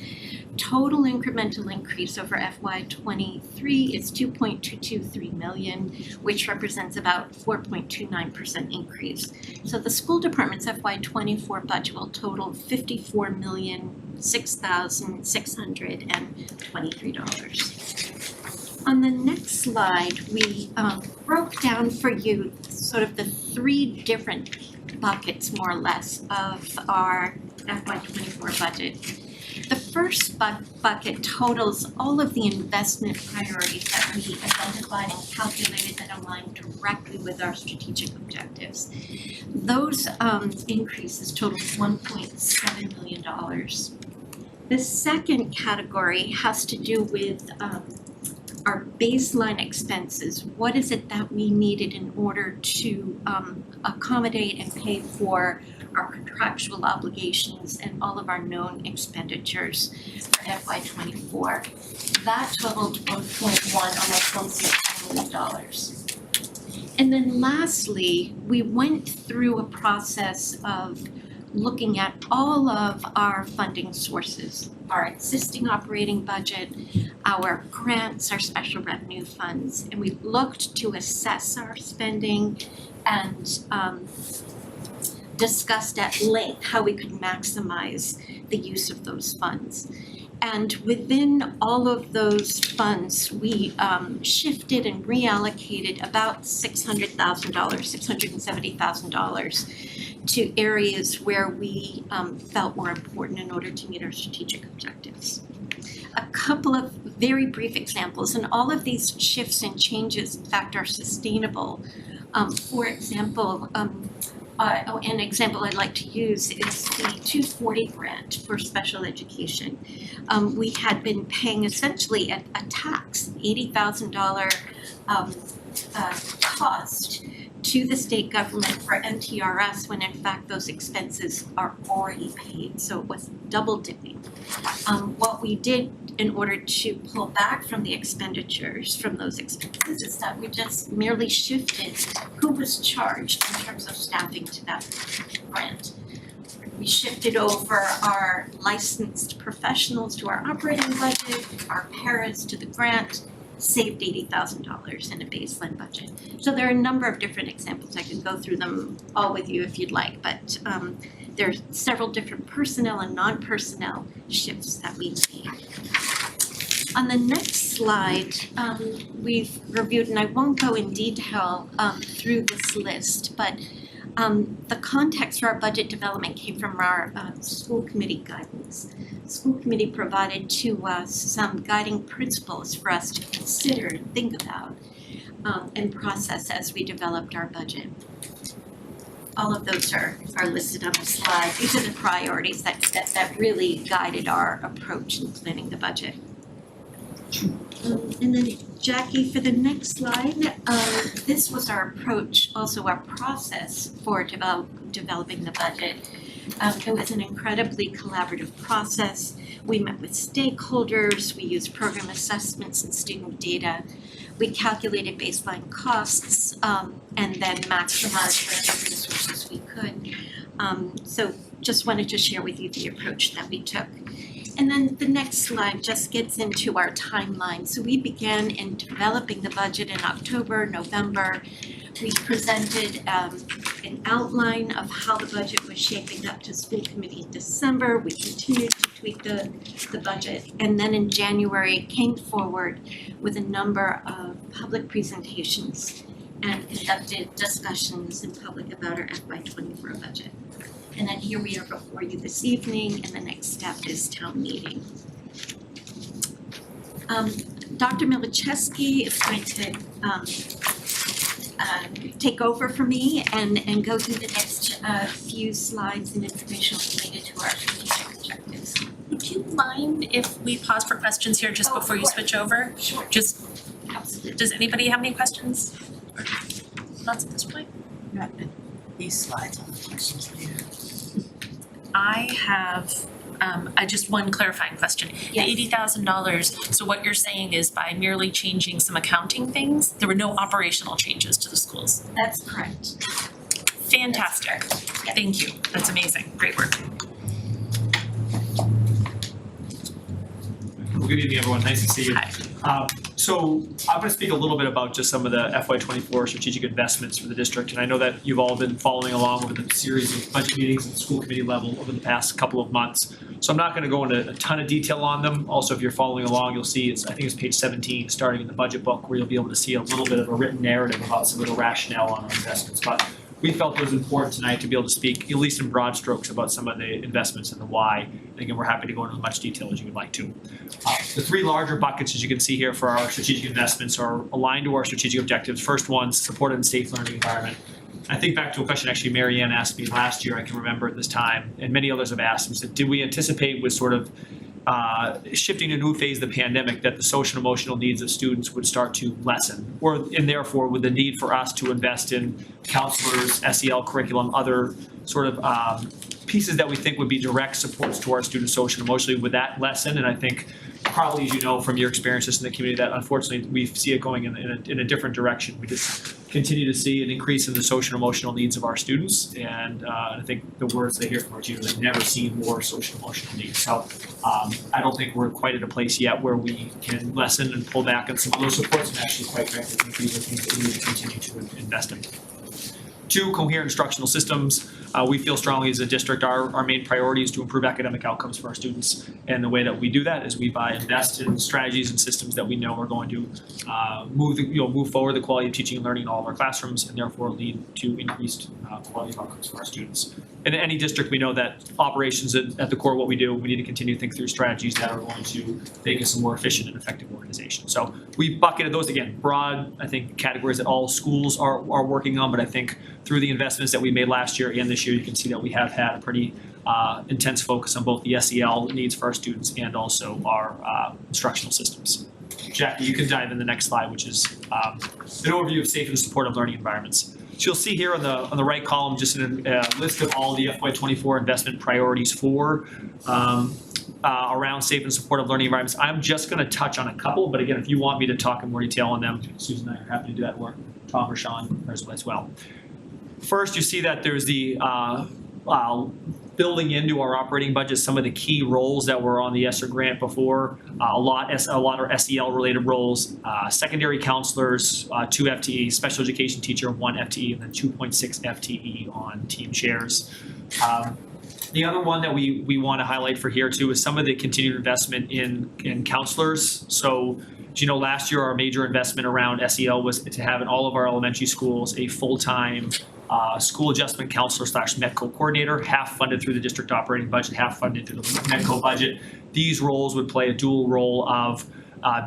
Total incremental increase over FY23 is $2.223 million, which represents about 4.29% increase. So the school department's FY24 budget will total $54,006,623. On the next slide, we broke down for you sort of the three different buckets, more or less, of our FY24 budget. The first bucket totals all of the investment priorities that we identified and calculated that align directly with our strategic objectives. Those increases total $1.7 million. The second category has to do with our baseline expenses. What is it that we needed in order to accommodate and pay for our contractual obligations and all of our known expenditures for FY '24? That totaled $1.1, almost $1.6 million. And then lastly, we went through a process of looking at all of our funding sources, our existing operating budget, our grants, our special revenue funds, and we looked to assess our spending and discussed at length how we could maximize the use of those funds. And within all of those funds, we shifted and reallocated about $600,000, $670,000 to areas where we felt were important in order to meet our strategic objectives. A couple of very brief examples, and all of these shifts and changes, in fact, are sustainable. For example, an example I'd like to use is the 240 grant for special education. We had been paying essentially a tax, $80,000 cost to the state government for MTRS when in fact those expenses are already paid, so it was double dipping. What we did in order to pull back from the expenditures from those expenses is that we just merely shifted who was charged in terms of staffing to that grant. We shifted over our licensed professionals to our operating budget, our paras to the grant, saved $80,000 in a baseline budget. So there are a number of different examples. I could go through them all with you if you'd like, but there are several different personnel and non-personnel shifts that we made. On the next slide, we've reviewed, and I won't go in detail through this list, but the context for our budget development came from our school committee guidance. The school committee provided to us some guiding principles for us to consider and think about and process as we developed our budget. All of those are listed on the slide. These are the priorities that really guided our approach in planning the budget. And then Jackie, for the next slide, this was our approach, also our process for developing the budget. It was an incredibly collaborative process. We met with stakeholders, we used program assessments and student data. We calculated baseline costs and then maximized whatever resources we could. So just wanted to share with you the approach that we took. And then the next slide just gets into our timeline. So we began in developing the budget in October, November. We presented an outline of how the budget was shaping up to school committee in December. We continued to tweak the budget. And then in January, came forward with a number of public presentations and conducted discussions in public about our FY24 budget. And then here we are before you this evening, and the next step is town meeting. Dr. Milichewski is going to take over for me and go through the next few slides and information related to our strategic objectives. Would you mind if we pause for questions here just before you switch over? Sure. Just, Absolutely. does anybody have any questions? Thoughts at this point? These slides on the questions later. I have just one clarifying question. Yes. The $80,000, so what you're saying is by merely changing some accounting things, there were no operational changes to the schools? That's correct. Fantastic. Yeah. Thank you. That's amazing. Great work. Well, good evening, everyone. Nice to see you. Hi. So I'm going to speak a little bit about just some of the FY24 strategic investments for the district. And I know that you've all been following along with the series of budget meetings at the school committee level over the past couple of months. So I'm not going to go into a ton of detail on them. Also, if you're following along, you'll see I think it's page 17, starting in the budget book, where you'll be able to see a little bit of a written narrative about some of the rationale on our investments. But we felt it was important tonight to be able to speak, at least in broad strokes, about some of the investments and the why. And again, we're happy to go into as much detail as you would like to. The three larger buckets, as you can see here, for our strategic investments are aligned to our strategic objectives. First one, supportive and safe learning environment. I think back to a question actually Mary Ann asked me last year, I can remember at this time, and many others have asked, and said, did we anticipate with sort of shifting to a new phase of the pandemic, that the social and emotional needs of students would start to lessen, and therefore with the need for us to invest in counselors, SEL curriculum, other sort of pieces that we think would be direct supports to our students socially and emotionally, would that lessen? And I think probably, as you know from your experiences in the community, that unfortunately we see it going in a different direction. We just continue to see an increase in the social and emotional needs of our students, and I think the words they hear from our teachers, they've never seen more social and emotional needs. So I don't think we're quite at a place yet where we can lessen and pull back on some of those supports, and actually, quite frankly, I think these are things that we need to continue to invest in. 2, coherent instructional systems. We feel strongly as a district our main priority is to improve academic outcomes for our students. And the way that we do that is we invest in strategies and systems that we know are going to move forward the quality of teaching and learning in all of our classrooms, and therefore lead to increased quality of outcomes for our students. In any district, we know that operations at the core of what we do, we need to continue to think through strategies that are going to make us a more efficient and effective organization. So we bucketed those, again, broad, I think, categories that all schools are working on, but I think through the investments that we made last year and this year, you can see that we have had a pretty intense focus on both the SEL needs for our students and also our instructional systems. Jackie, you can dive in the next slide, which is an overview of safe and supportive learning environments. So you'll see here on the right column just a list of all the FY24 investment priorities for around safe and supportive learning environments. I'm just going to touch on a couple, but again, if you want me to talk in more detail on them, Susan and I are happy to do that, or Tom or Sean as well. First, you see that there's the building into our operating budget some of the key roles that were on the ESSER grant before. A lot are SEL related roles, secondary counselors, 2 FTE, special education teacher, 1 FTE, and then 2.6 FTE on team chairs. The other one that we want to highlight for here too is some of the continued investment in counselors. So, as you know, last year our major investment around SEL was to have in all of our elementary schools a full-time school adjustment counselor / MEDCO coordinator, half funded through the district operating budget, half funded through the MEDCO budget. These roles would play a dual role of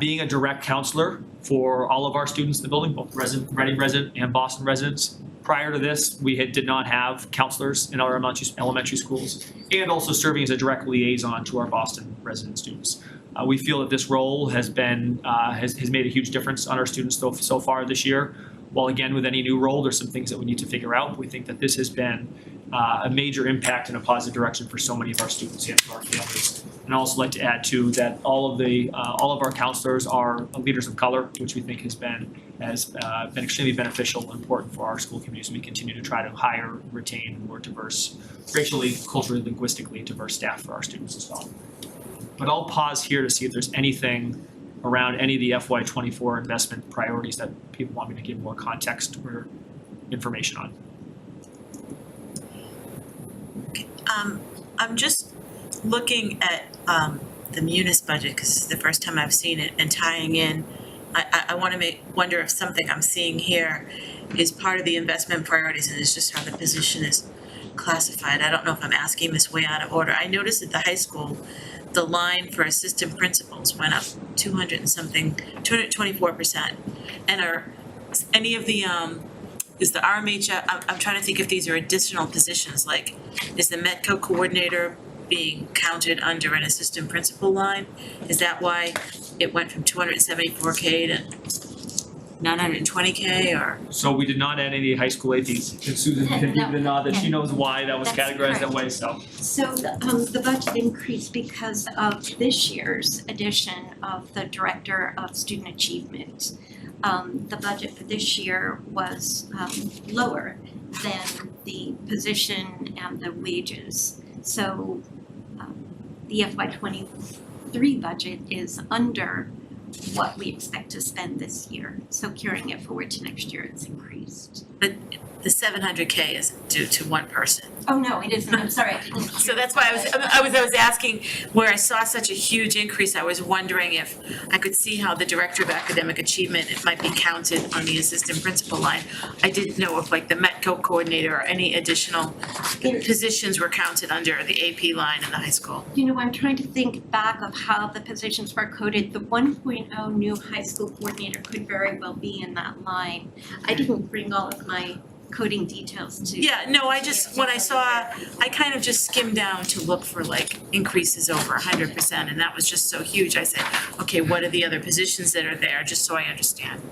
being a direct counselor for all of our students in the building, both Reading resident and Boston residents. Prior to this, we did not have counselors in our elementary schools, and also serving as a direct liaison to our Boston resident students. We feel that this role has made a huge difference on our students so far this year. While again, with any new role, there's some things that we need to figure out. We think that this has been a major impact in a positive direction for so many of our students and for our families. And I'd also like to add too that all of our counselors are leaders of color, which we think has been extremely beneficial and important for our school communities. We continue to try to hire, retain more diverse, racially, culturally, linguistically diverse staff for our students as well. But I'll pause here to see if there's anything around any of the FY24 investment priorities that people want me to give more context or information on. I'm just looking at the Munis budget because this is the first time I've seen it, and tying in, I want to wonder if something I'm seeing here is part of the investment priorities and it's just how the position is classified. I don't know if I'm asking this way out of order. I noticed at the high school, the line for assistant principals went up 224%. And are any of the, is the RMH, I'm trying to think if these are additional positions, like is the MEDCO coordinator being counted under an assistant principal line? Is that why it went from 274K to 920K or? So we did not add any high school APs. And Susan can give the nod that she knows why that was That's categorized that correct. way, so. So the budget increased because of this year's addition of the Director of Student Achievement. The budget for this year was lower than the position and the wages. So the FY23 budget is under what we expect to spend this year. So carrying it forward to next year, it's increased. But the 700K is due to one person. Oh, no, it isn't. I'm sorry. So that's why I was asking, where I saw such a huge increase, I was wondering if I could see how the Director of Academic Achievement, it might be counted on the assistant principal line. I didn't know if like the MEDCO coordinator or any additional positions were counted under the AP line in the high school. You know, I'm trying to think back of how the positions were coded. The 1.0 new high school coordinator could very well be in that line. I didn't bring all of my coding details to. Yeah, no, when I saw, I kind of just skimmed down to look for like increases over 100%, and that was just so huge. I said, okay, what are the other positions that are there, just so I understand.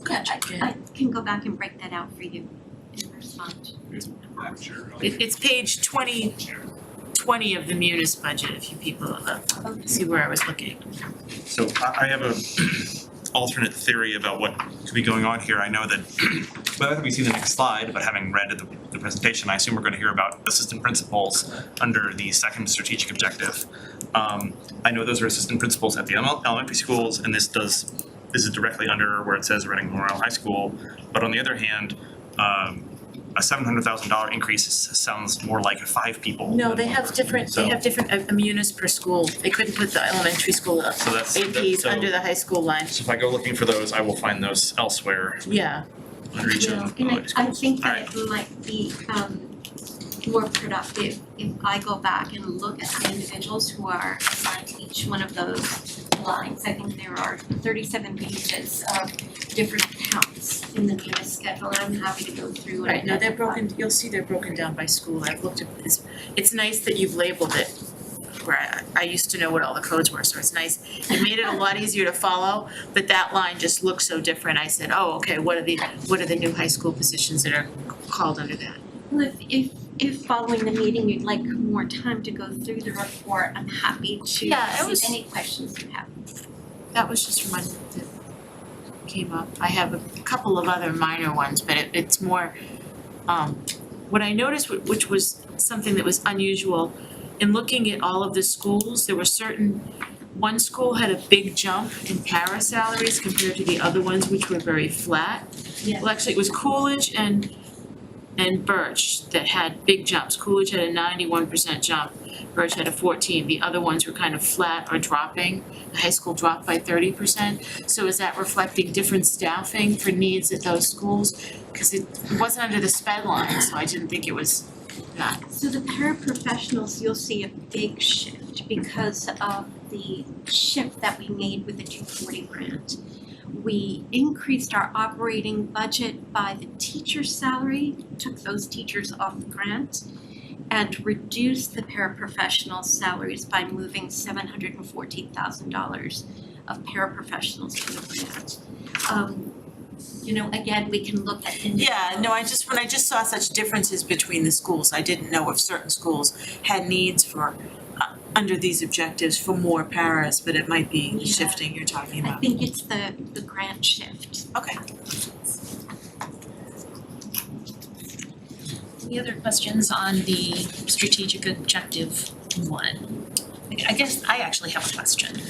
Yeah, I can go back and break that out for you and respond. It's page 20 of the Munis budget, if you people see where I was looking. So I have a alternate theory about what could be going on here. I know that, well, after we see the next slide, but having read the presentation, I assume we're gonna hear about assistant principals under the second strategic objective. I know those are assistant principals at the elementary schools, and this is directly under where it says Reading Memorial High School. But on the other hand, a $700,000 increase sounds more like 5 people. No, they have different, a munis per school. They couldn't put the elementary school So that's APs so under the high school line. if I go looking for those, I will find those elsewhere Yeah, under each Well, of the and elementary I schools. think Alright. that it might be more productive if I go back and look at the individuals who are assigned to each one of those lines. I think there are 37 pages of different accounts in the Munis schedule, and I'm happy to go through and right, no, they're identify. broken, you'll see they're broken down by school. I've looked at this. It's nice that you've labeled it, where I used to know what all the codes were, so it's nice. It made it a lot easier to follow, but that line just looks so different. I said, oh, okay, what are the new high school positions that are called under that? Well, if following the meeting you'd like more time to go through the report, I'm happy to Yeah, it see was- any questions you have. That was just one that came up. I have a couple of other minor ones, but it's more, what I noticed, which was something that was unusual, in looking at all of the schools, there were one school had a big jump in para salaries compared to the other ones, which were very flat. Yeah. Well, actually, it was Coolidge and Birch that had big jumps. Coolidge had a 91% jump, Birch had a 14. The other ones were kind of flat or dropping. The high school dropped by 30%. So is that reflecting different staffing for needs at those schools? Because it wasn't under the sped line, so I didn't think it was that. So the paraprofessionals, you'll see a big shift because of the shift that we made with the 240 grant. We increased our operating budget by the teacher's salary, took those teachers off the grant, and reduced the paraprofessional salaries by moving $714,000 of paraprofessionals to the grant. Again, we can look at Yeah, no, when I just saw such differences between the schools, I didn't know if certain schools had needs for, under these objectives for more paras, but it might be the Yeah. shifting you're talking I about. think it's the grant shift. Okay. Any other questions on the strategic objective 1? I guess I actually have a question.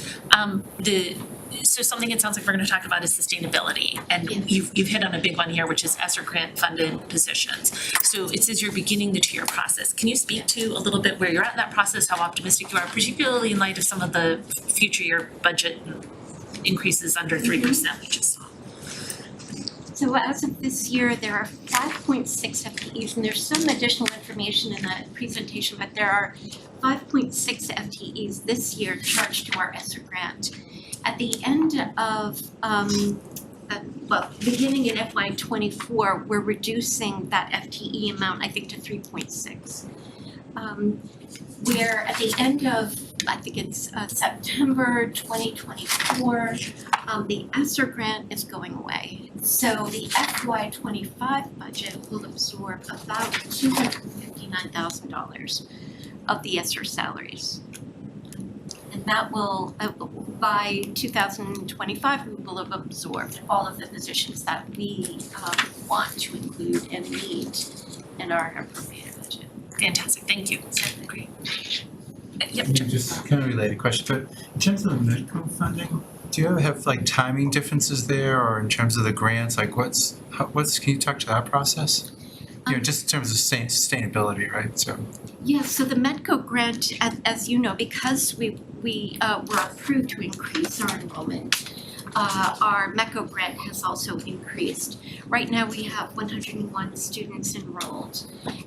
So something it sounds like we're gonna talk about is sustainability, and Yes. you've hit on a big one here, which is ESSER grant funded positions. So it says you're beginning the tier process. Can you speak to a little bit where you're at in that process, how optimistic you are, particularly in light of some of the future year budget increases under 3%, we just saw? So as of this year, there are 5.6 FTEs, and there's some additional information in the presentation, but there are 5.6 FTEs this year charged to our ESSER grant. At the end of, beginning in FY '24, we're reducing that FTE amount, I think, to 3.6. Where at the end of, I think it's September 2024, the ESSER grant is going away. So the FY '25 budget will absorb about $259,000 of the ESSER salaries. And that will, by 2025, we will have absorbed all of the positions that we want to include and need in our appropriated budget. Fantastic, thank you. Great. Yep, Just kind of related question, but in terms of the medical funding, do you ever have like timing differences there, or in terms of the grants, like can you talk to that process? Just in terms of sustainability, right, so. Yeah, so the Medco grant, as you know, because we were approved to increase our enrollment, our MECO grant has also increased. Right now, we have 101 students enrolled,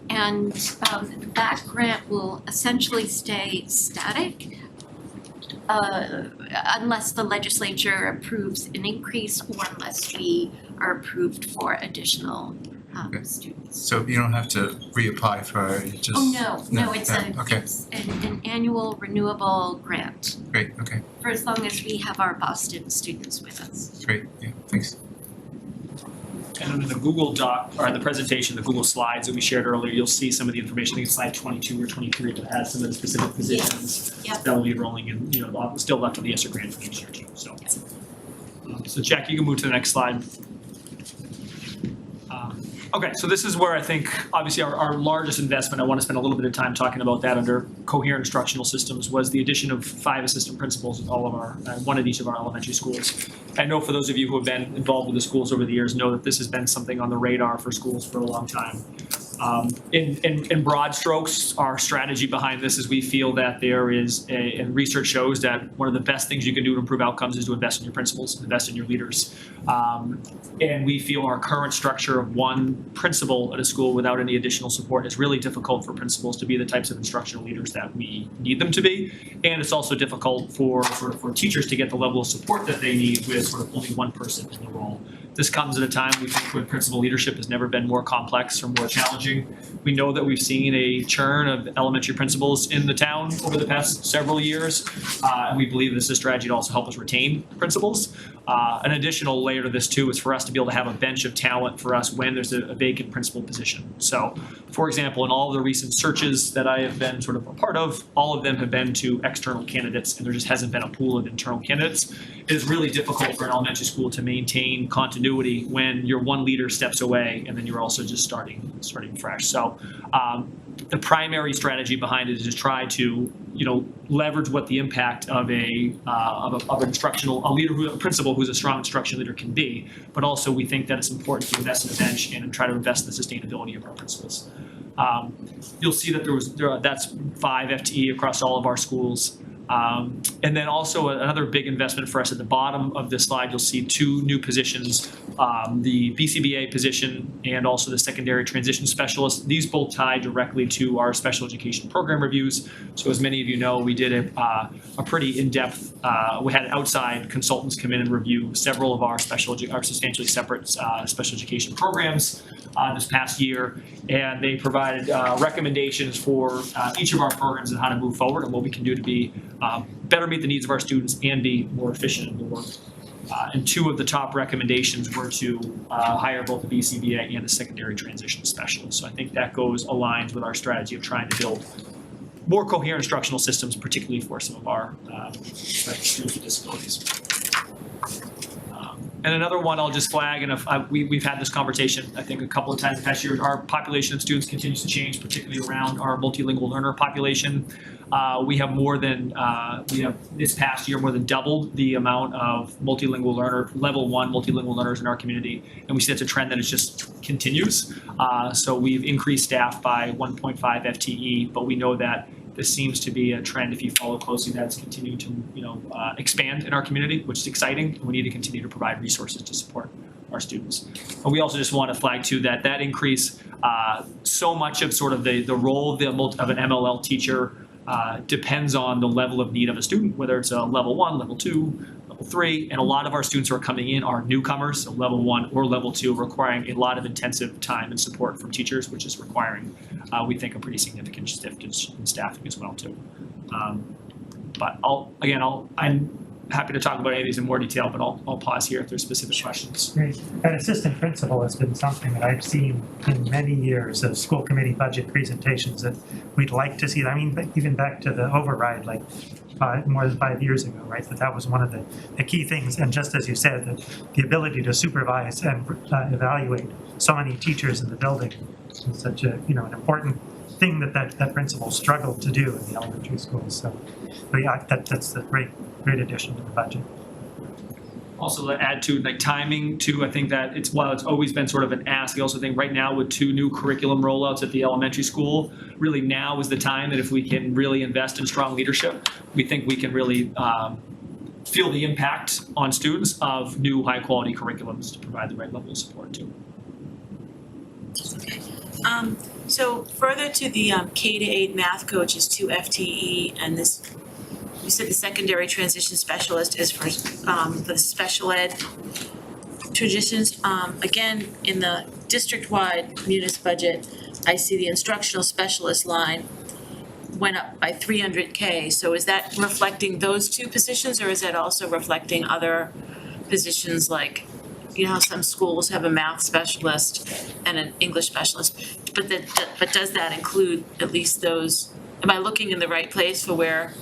and that grant will essentially stay static unless the legislature approves an increase or unless we are approved for additional Okay. students. So you don't have to reapply for it, you just. Oh, no, it's okay, it's an annual renewable grant great, okay, for as long as we have our Boston students with us. great, yeah, thanks. And under the Google Doc, or the presentation, the Google Slides that we shared earlier, you'll see some of the information, I think it's slide 22 or 23, that has some of the specific positions Yep. that will be enrolling in, still left on the ESSER grant for next year too, so. So Jack, you can move to the next slide. Okay, so this is where I think, obviously, our largest investment, I want to spend a little bit of time talking about that under coherent instructional systems, was the addition of 5 assistant principals at all of our, one at each of our elementary schools. I know for those of you who have been involved with the schools over the years know that this has been something on the radar for schools for a long time. In broad strokes, our strategy behind this is we feel that there is and research shows that one of the best things you can do to improve outcomes is to invest in your principals, invest in your leaders. And we feel our current structure of one principal at a school without any additional support is really difficult for principals to be the types of instructional leaders that we need them to be. And it's also difficult for teachers to get the level of support that they need with sort of only one person in the role. This comes at a time we think when principal leadership has never been more complex or more challenging. We know that we've seen a churn of elementary principals in the town over the past several years, and we believe this is a strategy to also help us retain principals. An additional layer to this too is for us to be able to have a bench of talent for us when there's a vacant principal position. So, for example, in all of the recent searches that I have been sort of a part of, all of them have been to external candidates, and there just hasn't been a pool of internal candidates. It is really difficult for an elementary school to maintain continuity when your one leader steps away and then you're also just starting fresh. So the primary strategy behind it is to try to leverage what the impact of an a principal who's a strong instruction leader can be, but also we think that it's important to invest in a bench and try to invest in the sustainability of our principals. You'll see that that's 5 FTE across all of our schools. And then also another big investment for us at the bottom of this slide, you'll see 2 new positions, the BCBA position and also the secondary transition specialist. These both tie directly to our special education program reviews. So as many of you know, we did a pretty in-depth, we had outside consultants come in and review several of our substantially separate special education programs this past year. And they provided recommendations for each of our programs and how to move forward and what we can do to be better meet the needs of our students and be more efficient in the work. And 2 of the top recommendations were to hire both the BCBA and the secondary transition specialist. So I think that aligns with our strategy of trying to build more coherent instructional systems, particularly for some of our students with disabilities. And another one I'll just flag, and we've had this conversation, I think, a couple of times the past year, our population of students continues to change, particularly around our multilingual learner population. We have this past year more than doubled the amount of level 1 multilingual learners in our community, and we see that's a trend that just continues. So we've increased staff by 1.5 FTE, but we know that this seems to be a trend, if you follow closely, that's continuing to expand in our community, which is exciting. We need to continue to provide resources to support our students. And we also just want to flag too that increase, so much of sort of the role of an MLL teacher depends on the level of need of a student, whether it's a level 1, level 2, level 3, and a lot of our students who are coming in are newcomers, so level 1 or level 2, requiring a lot of intensive time and support from teachers, which is requiring, we think, a pretty significant shift in staffing as well too. But I'm happy to talk about any of these in more detail, but I'll pause here if there's specific questions. Great. That assistant principal has been something that I've seen in many years of school committee budget presentations that we'd like to see. I mean, even back to the override, like more than 5 years ago, right? That was one of the key things. And just as you said, the ability to supervise and evaluate so many teachers in the building is such an important thing that principal struggled to do in the elementary schools. So yeah, that's a great addition to the budget. Also to add to timing too, I think that while it's always been sort of an ask, I also think right now with 2 new curriculum rollouts at the elementary school, really now is the time that if we can really invest in strong leadership, we think we can really feel the impact on students of new high quality curriculums to provide the right level of support too. So further to the K-8 math coach is 2 FTE, and this, you said the secondary transition specialist is for the special ed traditions. Again, in the district-wide munis budget, I see the instructional specialist line went up by 300K. So is that reflecting those two positions, or is that also reflecting other positions like, you know how some schools have a math specialist and an English specialist? But does that include at least those? Am I looking in the right place for where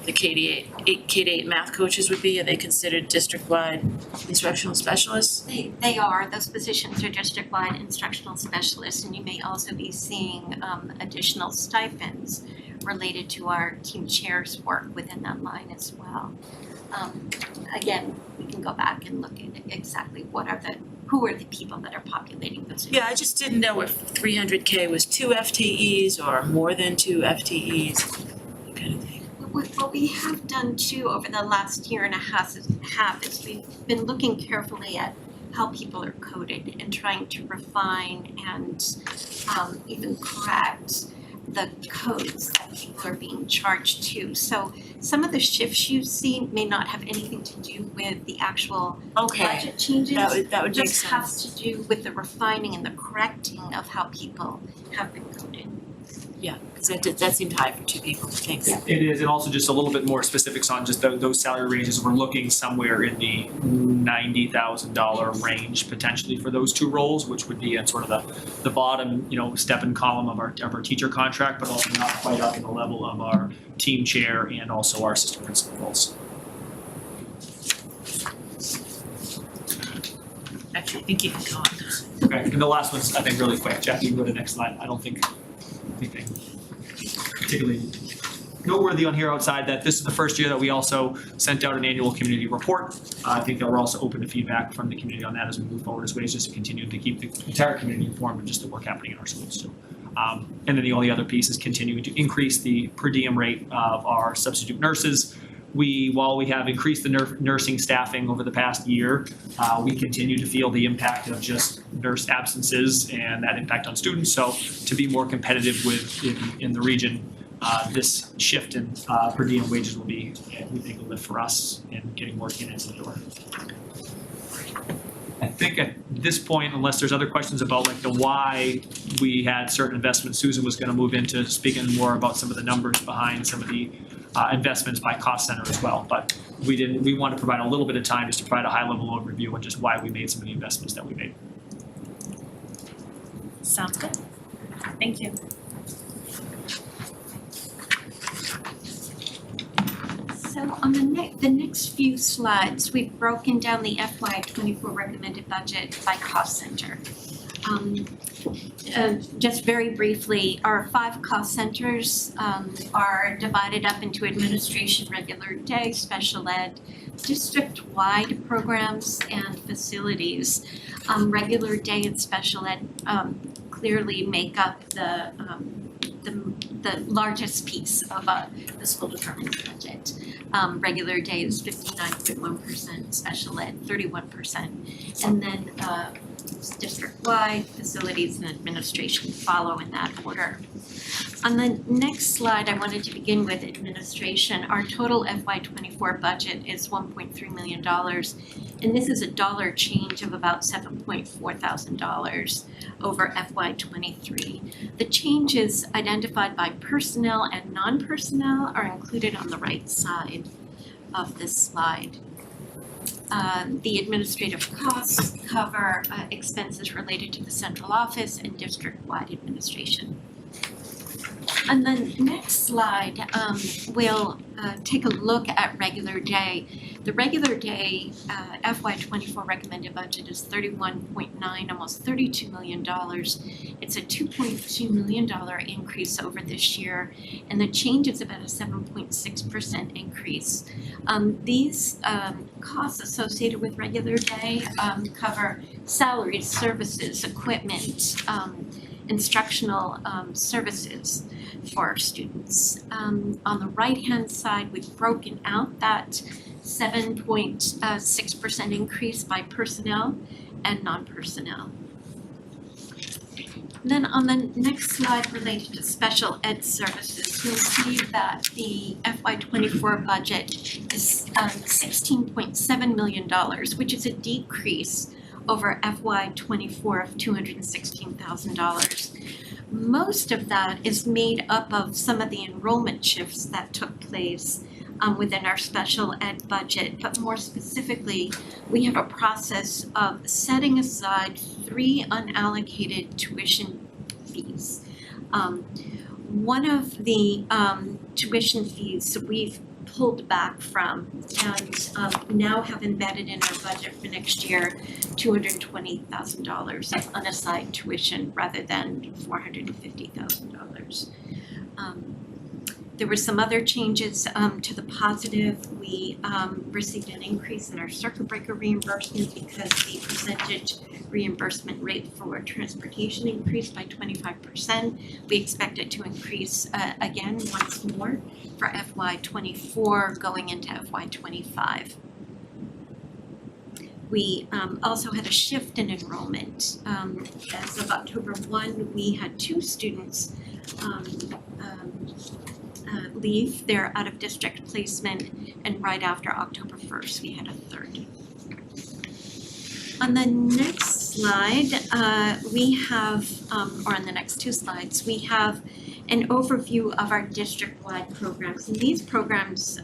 the K-8 math coaches would be? Are they considered district-wide instructional specialists? They are, those positions are district-wide instructional specialists, and you may also be seeing additional stipends related to our team chair's work within that line as well. Again, we can go back and look at exactly who are the people that are populating those. Yeah, I just didn't know if 300K was 2 FTEs or more than 2 FTEs, that kind of thing. What we have done too over the last year and a half is we've been looking carefully at how people are coded and trying to refine and even correct the codes that people are being charged to. So some of the shifts you see may not have anything to do with the actual budget changes. That would make sense. Just has to do with the refining and the correcting of how people have been coded. Yeah, because that seemed high for 2 people, thanks. It is, and also just a little bit more specifics on just those salary ranges. We're looking somewhere in the $90,000 range potentially for those 2 roles, which would be at sort of the bottom, step and column of our teacher contract, but also not quite up in the level of our team chair and also our assistant principal roles. Actually, I think you can go on. Okay, and the last one's, I think, really quick. Jackie, you can go to the next slide. I don't think anything particularly noteworthy on here outside that this is the first year that we also sent out an annual community report. I think that we're also open to feedback from the community on that as we move forward as ways just to continue to keep the entire community informed of just the work happening in our schools too. And then the only other piece is continuing to increase the per diem rate of our substitute nurses. While we have increased the nursing staffing over the past year, we continue to feel the impact of just nurse absences and that impact on students. So to be more competitive in the region, this shift in per diem wages will be, we think, a lift for us in getting more candidates in the door. I think at this point, unless there's other questions about like the why we had certain investments, Susan was going to move into speaking more about some of the numbers behind some of the investments by cost center as well, but we want to provide a little bit of time just to provide a high level overview on just why we made some of the investments that we made. Sounds good. Thank you. So on the next few slides, we've broken down the FY24 recommended budget by cost center. Just very briefly, our 5 cost centers are divided up into administration, regular day, special ed, district-wide programs, and facilities. Regular day and special ed clearly make up the largest piece of the school department budget. Regular day is 59.1%, special ed 31%, and then district-wide, facilities and administration follow in that order. On the next slide, I wanted to begin with administration. Our total FY24 budget is $1.3 million, and this is a dollar change of about $7.4 thousand over FY23. The changes identified by personnel and non-personnel are included on the right side of this slide. The administrative costs cover expenses related to the central office and district-wide administration. On the next slide, we'll take a look at regular day. The regular day FY24 recommended budget is $31.9, almost $32 million. It's a $2.2 million increase over this year, and the change is about a 7.6% increase. These costs associated with regular day cover salaries, services, equipment, instructional services for our students. On the right-hand side, we've broken out that 7.6% increase by personnel and non-personnel. Then on the next slide related to special ed services, you'll see that the FY24 budget is $16.7 million, which is a decrease over FY '24 of $216,000. Most of that is made up of some of the enrollment shifts that took place within our special ed budget, but more specifically, we have a process of setting aside 3 unallocated tuition fees. One of the tuition fees that we've pulled back from and now have embedded in our budget for next year $220,000 of unassigned tuition rather than $450,000. There were some other changes to the positive. We received an increase in our circuit breaker reimbursement because the percentage reimbursement rate for transportation increased by 25%. We expect it to increase again once more for FY '24 going into FY '25. We also had a shift in enrollment. As of October 1, we had 2 students leave their out-of-district placement, and right after October 1st, we had a 3rd. On the next slide, we have, or on the next 2 slides, we have an overview of our district-wide programs. And these programs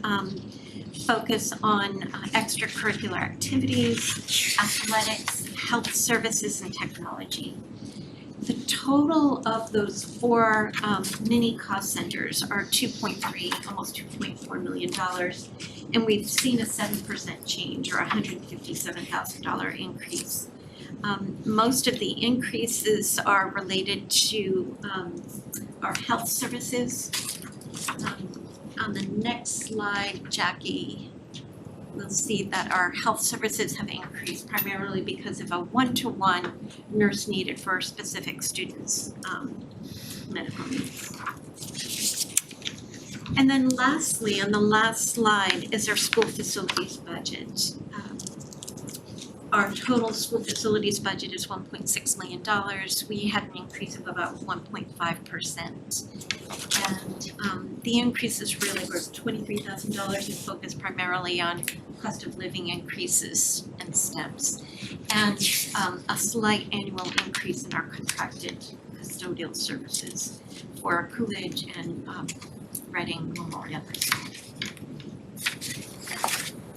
focus on extracurricular activities, athletics, health services, and technology. The total of those 4 mini cost centers are almost $2.4 million. And we've seen a 7% change or $157,000 increase. Most of the increases are related to our health services. On the next slide, Jackie, we'll see that our health services have increased primarily because of a 1-to-1 nurse needed for specific students' medical needs. And then lastly, on the last slide is our school facilities budget. Our total school facilities budget is $1.6 million. We had an increase of about 1.5%. And the increases really were $23,000 and focused primarily on cost of living increases and steps. And a slight annual increase in our contracted custodial services for Coolidge and Reading Memorial High School.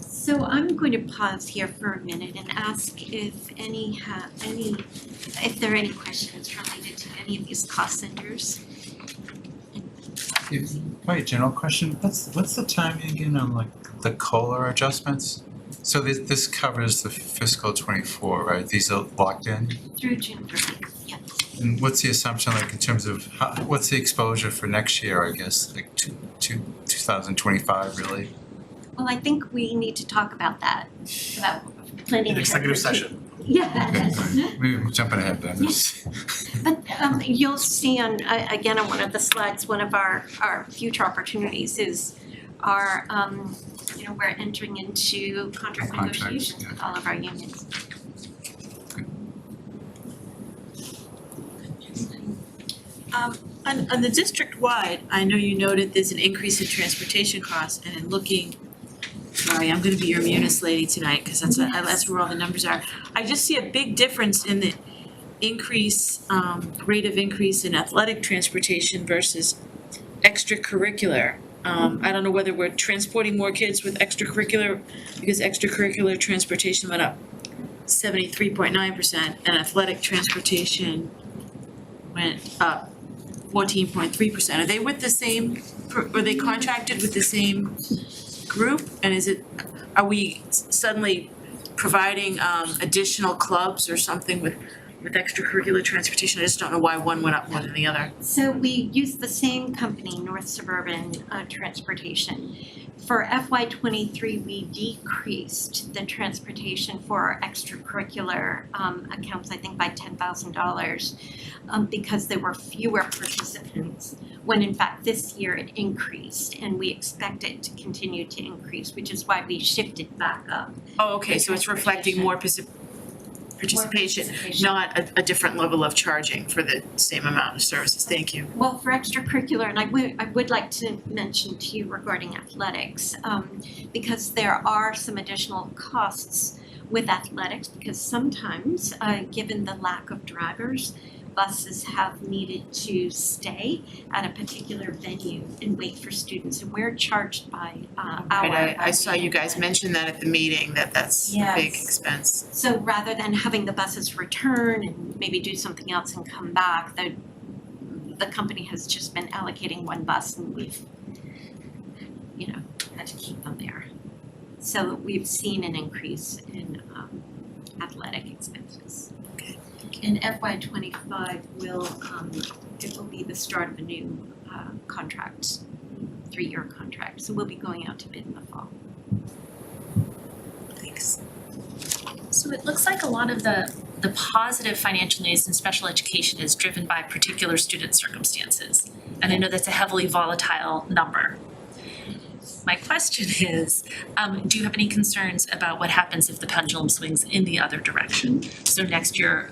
So I'm going to pause here for a minute and ask if there are any questions related to any of these cost centers. Probably a general question, what's the timing again on like the COLA adjustments? So this covers the fiscal '24, right? These are locked in? Through June 30th, yes. And what's the assumption like in terms of what's the exposure for next year, I guess, like 2025 really? Well, I think we need to talk about that, about planning. Executive session. Yeah. Maybe I'm jumping ahead then. But you'll see on, again, on one of the slides, one of our future opportunities is our, we're entering into contract negotiations with all of our unions. On the district-wide, I know you noted there's an increase in transportation costs, and in looking, sorry, I'm gonna be your munis lady tonight, cause that's where all the numbers are. I just see a big difference in the rate of increase in athletic transportation versus extracurricular. I don't know whether we're transporting more kids with extracurricular, because extracurricular transportation went up 73.9%, and athletic transportation went up 14.3%. Are they with the same, are they contracted with the same group? And are we suddenly providing additional clubs or something with extracurricular transportation? I just don't know why one went up more than the other. So we use the same company, North Suburban Transportation. For FY '23, we decreased the transportation for our extracurricular accounts, I think by $10,000, because there were fewer participants, when in fact this year it increased, and we expect it to continue to increase, which is why we shifted back up. Oh, okay, so it's reflecting more participation, not a different level of charging for the same amount of services. Thank you. Well, for extracurricular, and I would like to mention to you regarding athletics, because there are some additional costs with athletics, because sometimes, given the lack of drivers, buses have needed to stay at a particular venue and wait for students, and we're charged by hour. Right, I by saw the you guys event. mention that at the meeting, that's a big Yes. expense. So rather than having the buses return and maybe do something else and come back, the company has just been allocating one bus, and we've, had to keep them there. So we've seen an increase in athletic expenses. Okay. In FY '25 it will be the start of a new contract, 3-year contract, so we'll be going out to bid in the fall. Thanks. So it looks like a lot of the positive financial news in special education is driven by particular student circumstances. And I know that's a heavily volatile number. My question is, do you have any concerns about what happens if the pendulum swings in the other direction? So next year,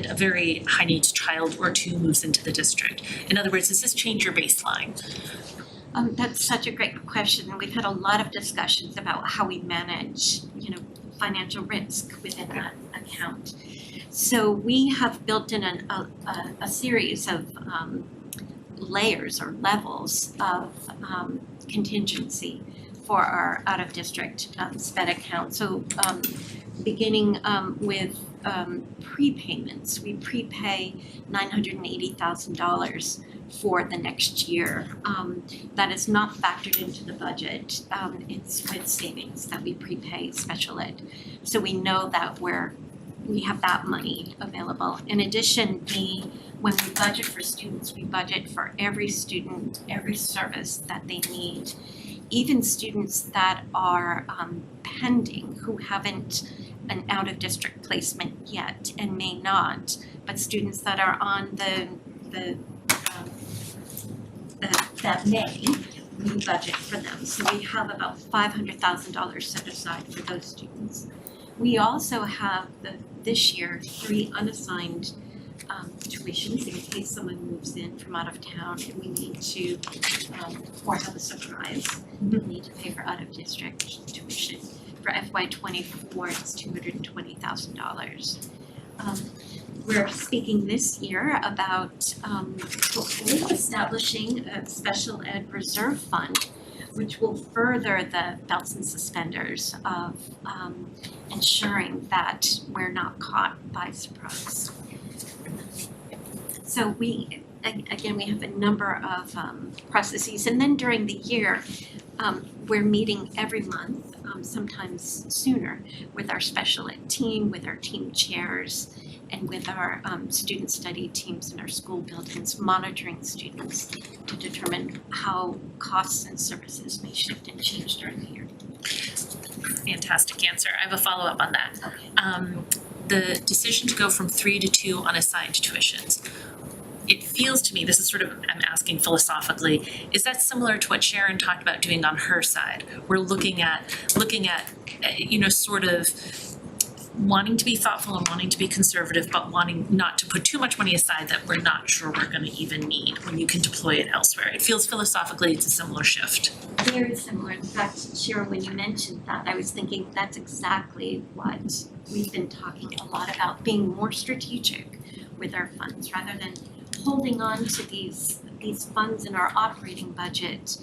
a very high needs child or two moves into the district. In other words, does this change your baseline? That's such a great question, and we've had a lot of discussions about how we manage, financial risk within that account. So we have built in a series of layers or levels of contingency for our out-of-district sped account. So beginning with prepayments, we prepay $980,000 for the next year. That is not factored into the budget. It's with savings that we prepay special ed. So we know that we have that money available. In addition, when we budget for students, we budget for every student, every service that they need. Even students that are pending, who haven't an out-of-district placement yet and may not, but students that are on that may, we budget for them. So we have about $500,000 set aside for those students. We also have this year 3 unassigned tuitions in case someone moves in from out of town and we need to, or have a surprise, we need to pay for out of district tuition. For FY '24, it's $220,000. We're speaking this year about hopefully establishing a special ed reserve fund, which will further the belts and suspenders of ensuring that we're not caught by surprise. So we have a number of processes, and then during the year, we're meeting every month, sometimes sooner, with our special ed team, with our team chairs, and with our student study teams in our school buildings, monitoring students to determine how costs and services may shift and change during the year. Fantastic answer. I have a follow-up on that. Okay. The decision to go from 3 to 2 unassigned tuitions, it feels to me, this is sort of, I'm asking philosophically, is that similar to what Sharon talked about doing on her side? We're looking at, sort of wanting to be thoughtful and wanting to be conservative, but wanting not to put too much money aside that we're not sure we're gonna even need when you can deploy it elsewhere. It feels philosophically it's a similar shift. Very similar. In fact, Sharon, when you mentioned that, I was thinking that's exactly what we've been talking a lot about, being more strategic with our funds rather than holding on to these funds in our operating budget,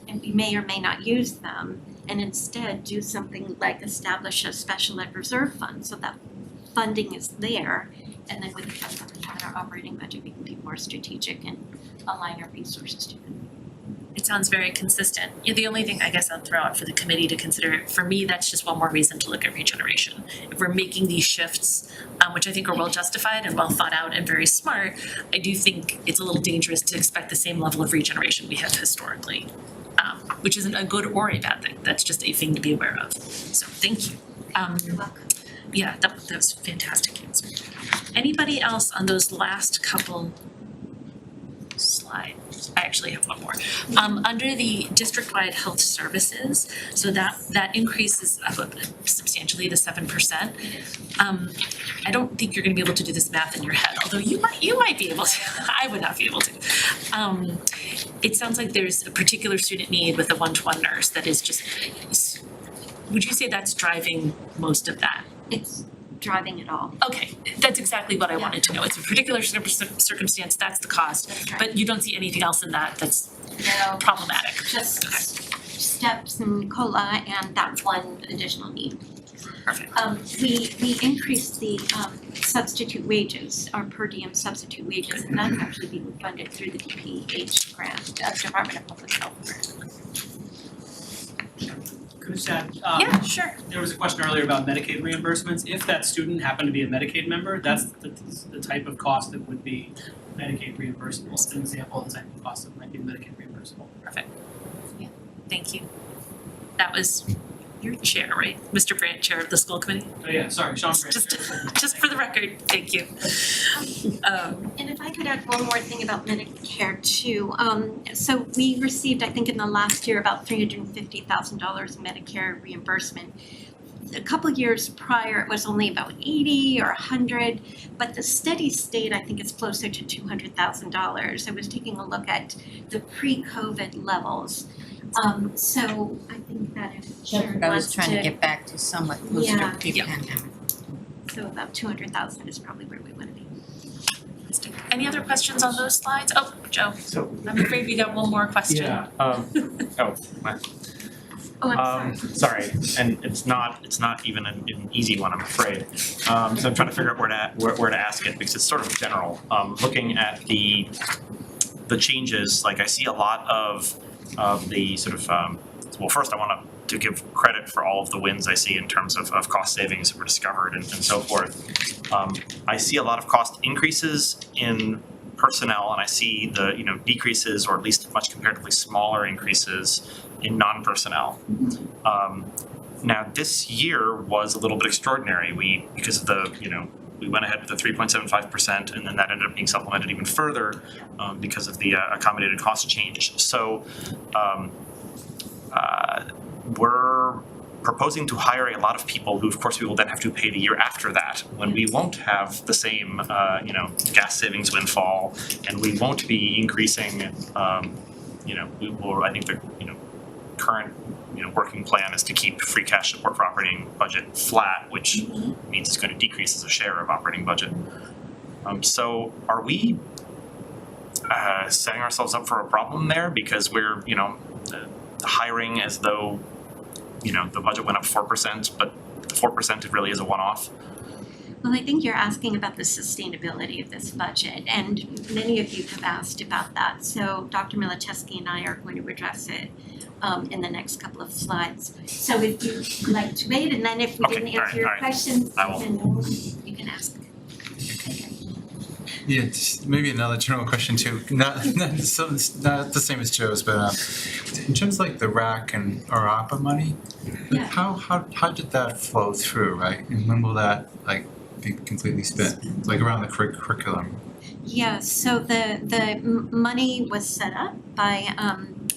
and we may or may not use them, and instead do something like establish a special ed reserve fund so that funding is there, and then with the funds that we have in our operating budget, we can be more strategic and align our resources to them. It sounds very consistent. The only thing I guess I'll throw out for the committee to consider, for me, that's just one more reason to look at regeneration. If we're making these shifts, which I think are well justified and well thought out and very smart, I do think it's a little dangerous to expect the same level of regeneration we have historically, which isn't a good or a bad thing. That's just a thing to be aware of. So thank you. You're welcome. Yeah, that was a fantastic answer. Anybody else on those last couple slides? I actually have one more. Under the district-wide health services, so that increases substantially to 7%. I don't think you're gonna be able to do this math in your head, although you might be able to. I would not be able to. It sounds like there's a particular student need with a one-to-one nurse that is just would you say that's driving most of that? It's driving it all. Okay, that's exactly what I Yeah. wanted to know. It's a particular circumstance, that's the cost, That's right. but you don't see anything else in that that's No, problematic. just steps and COLA and that one additional need. Perfect. We increased the substitute wages, our per diem substitute wages, and that's actually being funded through the DPH grant, Department of Public Health. Could I just add, Yeah, sure. there was a question earlier about Medicaid reimbursements. If that student happened to be a Medicaid member, that's the type of cost that would be Medicaid reimbursable. It's an example of the type of cost that might be Medicaid reimbursable. Perfect. Yeah, thank you. That was your chair, right? Mr. Brandt, chair of the school committee? Oh yeah, sorry, Sean Grant. Just for the record, thank you. And if I could add one more thing about Medicare too, so we received, I think in the last year, about $350,000 in Medicare reimbursement. A couple years prior, it was only about 80 or 100, but the steady state, I think, is closer to $200,000. I was taking a look at the pre-COVID levels. So I think that if Sharon I wants was trying to get back to somewhat closer Yeah. to pre-pandemic. So about 200,000 is probably where we wanna be. Any other questions on those slides? Oh, Joe, So, I'm afraid we got one more question. Oh, I'm sorry. sorry, and it's not even an easy one, I'm afraid. So I'm trying to figure out where to ask it because it's sort of general. Looking at the changes, like I see a lot of the sort of well, first I want to give credit for all of the wins I see in terms of cost savings that were discovered and so forth. I see a lot of cost increases in personnel, and I see the decreases, or at least much comparatively smaller increases in non-personnel. Now this year was a little bit extraordinary. Because of the we went ahead with the 3.75%, and then that ended up being supplemented even further because of the accommodated cost change. So we're proposing to hire a lot of people who, of course, we will then have to pay the year after that, when we won't have the same, gas savings windfall, and we won't be increasing, we will, I think the, current, working plan is to keep free cash support for operating budget flat, which means it's going to decrease as a share of operating budget. So are we setting ourselves up for a problem there because we're, hiring as though the budget went up 4%, but the 4% it really is a one-off? Well, I think you're asking about the sustainability of this budget, and many of you have asked about that. So Dr. Milachevsky and I are going to address it in the next couple of slides. So if you'd like to wait, and then if we Okay, didn't all answer right, your all right. questions, I will. then you can ask. Yeah, just maybe another general question too. Not the same as Joe's, but in terms of like the RAC and our ARPA money, like Yeah. how did that flow through, right? And when will that like be completely spent? Like around the curriculum? Yeah, so the money was set up by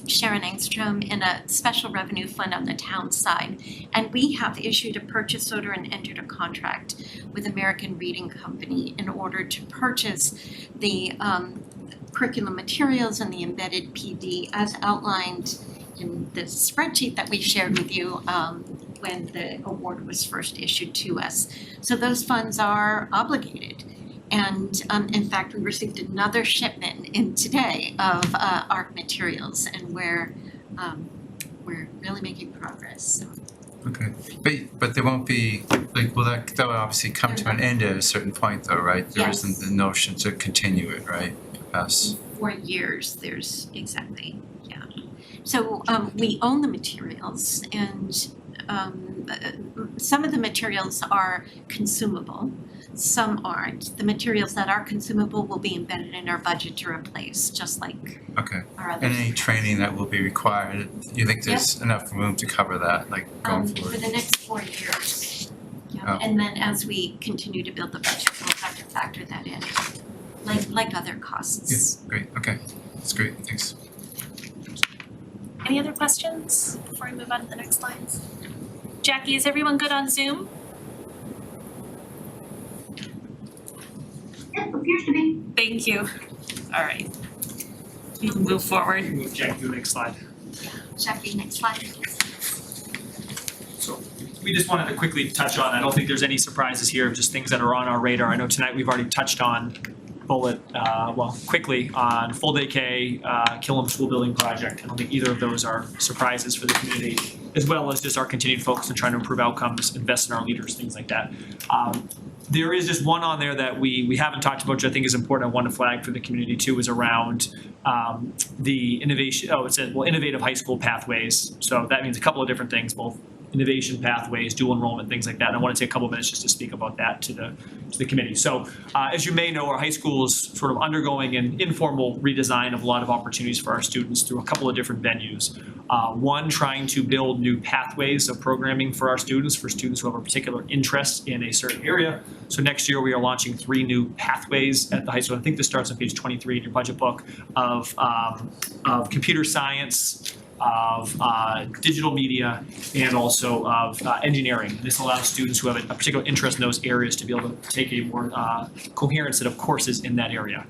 Sharon Engstrom in a special revenue fund on the town side. And we have issued a purchase order and entered a contract with American Reading Company in order to purchase the curriculum materials and the embedded PD as outlined in the spreadsheet that we shared with you when the award was first issued to us. So those funds are obligated. And in fact, we received another shipment in today of ARC materials, and we're really making progress. So. Okay, but there won't be like that will obviously come to an end at a certain point though, right? There Yes. isn't the notion to continue it, right? Past. For years, there's exactly, yeah. So we own the materials, and some of the materials are consumable. Some aren't. The materials that are consumable will be embedded in our budget to replace, just like Okay. our other. And any training that will be required, you think there's enough room to cover that, like going For forward? the next 4 years. Yeah, Oh. and then as we continue to build the budget, we'll have to factor that in, like other costs. Yeah, great, okay, that's great, thanks. Any other questions before we move on to the next slides? Jackie, is everyone good on Zoom? Yep, appears to be. Thank you. All right. We can move forward. Move Jack to the next slide. Jackie, next slide. So So we just wanted to quickly touch on, I don't think there's any surprises here, just things that are on our radar. I know tonight we've already touched on quickly on full day K, Killam School Building Project. I don't think either of those are surprises for the community, as well as just our continued focus on trying to improve outcomes, invest in our leaders, things like that. There is just one on there that we haven't talked about, which I think is important. I want to flag for the community too, is around the innovative high school pathways. So that means a couple of different things, both innovation pathways, dual enrollment, things like that. And I want to take a couple of minutes just to speak about that to the committee. So as you may know, our high school is sort of undergoing an informal redesign of a lot of opportunities for our students through a couple of different venues. One, trying to build new pathways of programming for our students, for students who have a particular interest in a certain area. So next year we are launching 3 new pathways at the high school. I think this starts on page 23 in your budget book of computer science, of digital media, and also of engineering. This allows students who have a particular interest in those areas to be able to take a more coherent set of courses in that area.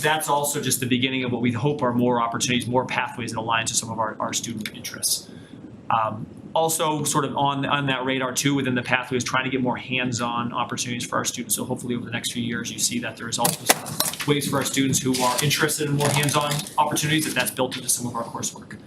That's also just the beginning of what we hope are more opportunities, more pathways that align to some of our student interests. Also sort of on that radar too, within the pathways, trying to get more hands-on opportunities for our students. So hopefully over the next few years, you see that there is also some ways for our students who are interested in more hands-on opportunities, that's built into some of our coursework.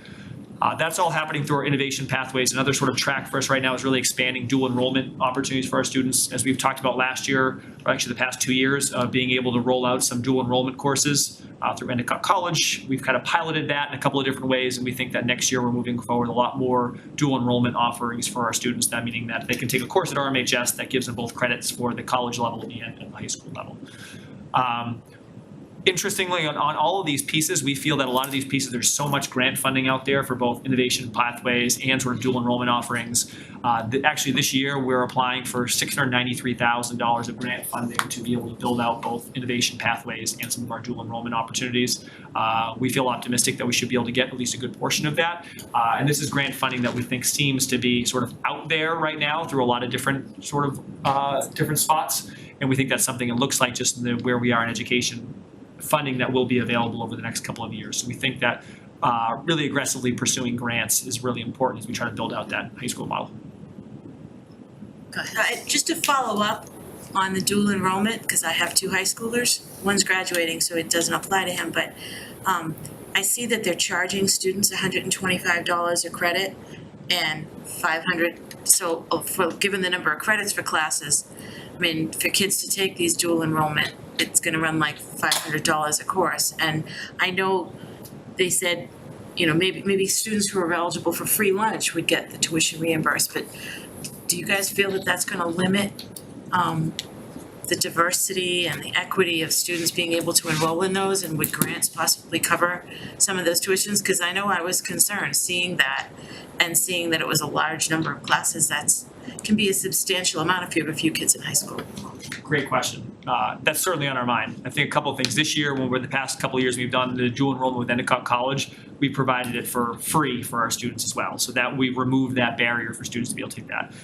That's all happening through our innovation pathways. Another sort of track for us right now is really expanding dual enrollment opportunities for our students. As we've talked about last year, or actually the past 2 years, being able to roll out some dual enrollment courses through Endicott College. We've kind of piloted that in a couple of different ways, and we think that next year we're moving forward a lot more dual enrollment offerings for our students. That meaning that they can take a course at RMHS that gives them both credits for the college level and at the high school level. Interestingly, on all of these pieces, we feel that a lot of these pieces, there's so much grant funding out there for both innovation pathways and sort of dual enrollment offerings. Actually, this year, we're applying for $693,000 of grant funding to be able to build out both innovation pathways and some of our dual enrollment opportunities. We feel optimistic that we should be able to get at least a good portion of that. And this is grant funding that we think seems to be sort of out there right now through a lot of different sort of different spots. And we think that's something it looks like just where we are in education funding that will be available over the next couple of years. So we think that really aggressively pursuing grants is really important as we try to build out that high school model. Just to follow up on the dual enrollment, because I have 2 high schoolers. One's graduating, so it doesn't apply to him, but I see that they're charging students $125 a credit and $500. So for given the number of credits for classes, I mean, for kids to take these dual enrollment, it's gonna run like $500 a course. And I know they said, you know, maybe students who are eligible for free lunch would get the tuition reimbursed, but do you guys feel that that's gonna limit the diversity and the equity of students being able to enroll in those, and would grants possibly cover some of those tuitions? Because I know I was concerned seeing that and seeing that it was a large number of classes. That's can be a substantial amount if you have a few kids in high school. Great question. That's certainly on our mind. I think a couple of things. This year, when we're the past couple of years, we've done the dual enrollment with Endicott College. We provided it for free for our students as well. So that we removed that barrier for students to be able to take that.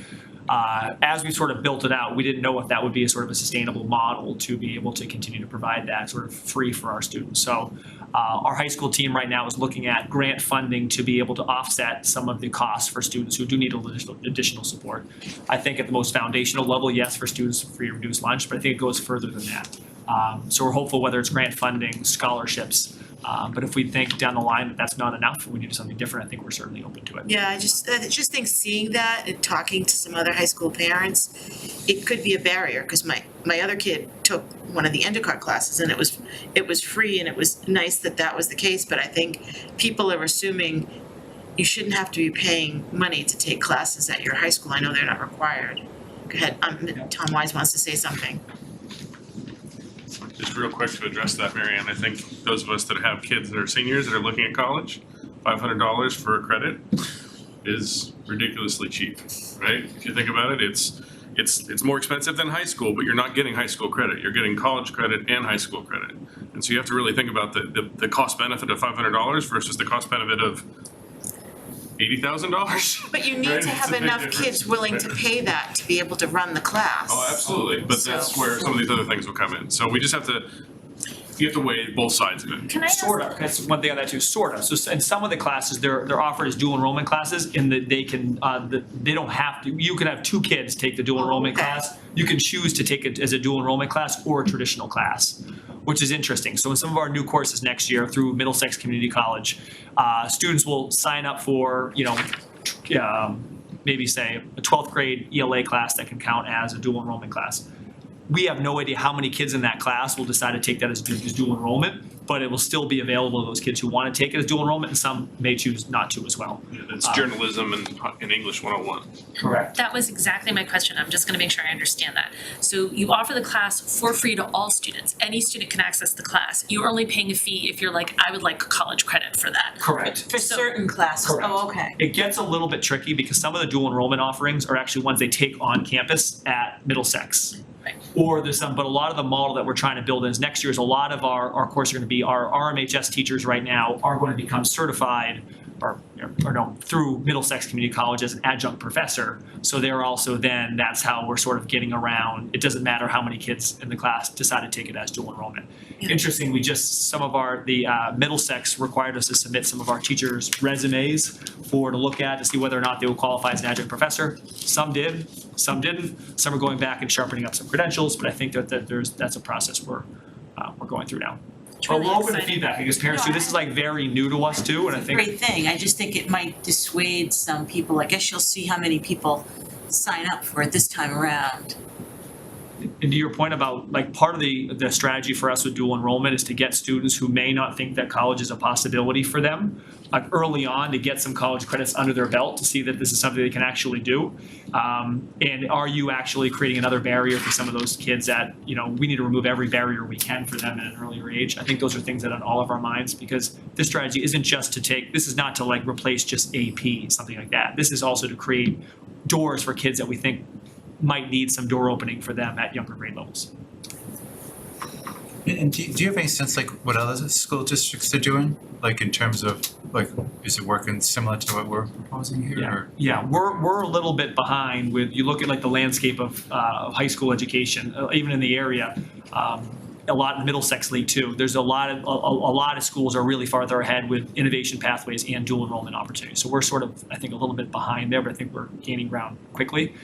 As we sort of built it out, we didn't know if that would be a sort of a sustainable model to be able to continue to provide that sort of free for our students. So our high school team right now is looking at grant funding to be able to offset some of the costs for students who do need additional support. I think at the most foundational level, yes, for students, free to reduce lunch, but I think it goes further than that. So we're hopeful, whether it's grant funding, scholarships, but if we think down the line that that's not enough, we need something different, I think we're certainly open to it. Yeah, I just think seeing that and talking to some other high school parents, it could be a barrier, because my other kid took one of the Endicott classes and it was free, and it was nice that was the case, but I think people are assuming you shouldn't have to be paying money to take classes at your high school. I know they're not required. Go ahead, Tom Wise wants to say something. Just real quick to address that, Marianne, I think those of us that have kids that are seniors that are looking at college, $500 for a credit is ridiculously cheap, right? If you think about it, it's more expensive than high school, but you're not getting high school credit. You're getting college credit and high school credit. And so you have to really think about the cost benefit of $500 versus the cost benefit of $80,000. But you need right? to have enough kids willing to pay that to be able to run the class. Oh, absolutely. But that's where some of these other things will come in. So we just have to You have to weigh both sides of it. Can I ask? Sort of, that's one thing on that too, sort of. So in some of the classes, they're offered as dual enrollment classes in that they can, they don't have to, you can have two kids take the dual enrollment class. You can choose to take it as a dual enrollment class or a traditional class, which is interesting. So in some of our new courses next year through Middlesex Community College, students will sign up for, maybe say a 12th grade ELA class that can count as a dual enrollment class. We have no idea how many kids in that class will decide to take that as dual enrollment, but it will still be available to those kids who want to take it as dual enrollment, and some may choose not to as well. Yeah, that's journalism and English 101. Correct. That was exactly my question. I'm just gonna make sure I understand that. So you offer the class for free to all students. Any student can access the class. You're only paying a fee if you're like, I would like college credit for that. Correct. For certain classes, Correct. oh, okay. It gets a little bit tricky because some of the dual enrollment offerings are actually ones they take on campus at Middlesex. Right. Or there's some, but a lot of the model that we're trying to build is next year is a lot of our courses are going to be, our RMHS teachers right now are going to become certified or no, through Middlesex Community College as an adjunct professor. So they're also then, that's how we're sort of getting around, it doesn't matter how many kids in the class decide to take it as dual enrollment. Yeah. Interesting, some of the Middlesex required us to submit some of our teachers' resumes to look at to see whether or not they would qualify as an adjunct professor. Some did, some didn't. Some are going back and sharpening up some credentials, but I think that that's a process we're going through now. But we're open to feedback because parents too, this is like very new to us too, and I think. Great thing, I just think it might dissuade some people, I guess you'll see how many people sign up for it this time around. And to your point about like part of the strategy for us with dual enrollment is to get students who may not think that college is a possibility for them, like early on to get some college credits under their belt to see that this is something they can actually do. And are you actually creating another barrier for some of those kids that, we need to remove every barrier we can for them at an earlier age? I think those are things that are on all of our minds because this strategy isn't just this is not to like replace just AP, something like that. This is also to create doors for kids that we think might need some door opening for them at younger grade levels. And do you have any sense like what other school districts are doing? Like in terms of like, is it working similar to what we're proposing here? Yeah, Or? yeah, we're a little bit behind with, you look at like the landscape of high school education, even in the area, a lot in Middlesex League too. There's a lot of schools are really farther ahead with innovation pathways and dual enrollment opportunities. So we're sort of, I think, a little bit behind there, but I think we're gaining ground quickly.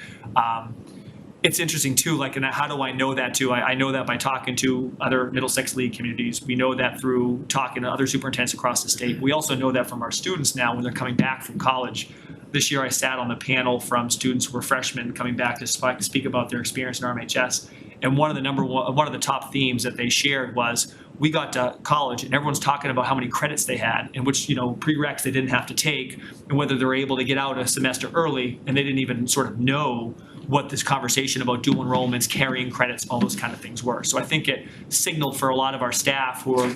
It's interesting too, like, and how do I know that too? I know that by talking to other Middlesex League communities. We know that through talking to other superintendents across the state. We also know that from our students now when they're coming back from college. This year I sat on the panel from students who were freshmen coming back to speak about their experience in RMHS. And one of the top themes that they shared was, we got to college and everyone's talking about how many credits they had and which, prereqs they didn't have to take and whether they're able to get out a semester early, and they didn't even sort of know what this conversation about dual enrollments, carrying credits, all those kind of things were. So I think it signaled for a lot of our staff who are,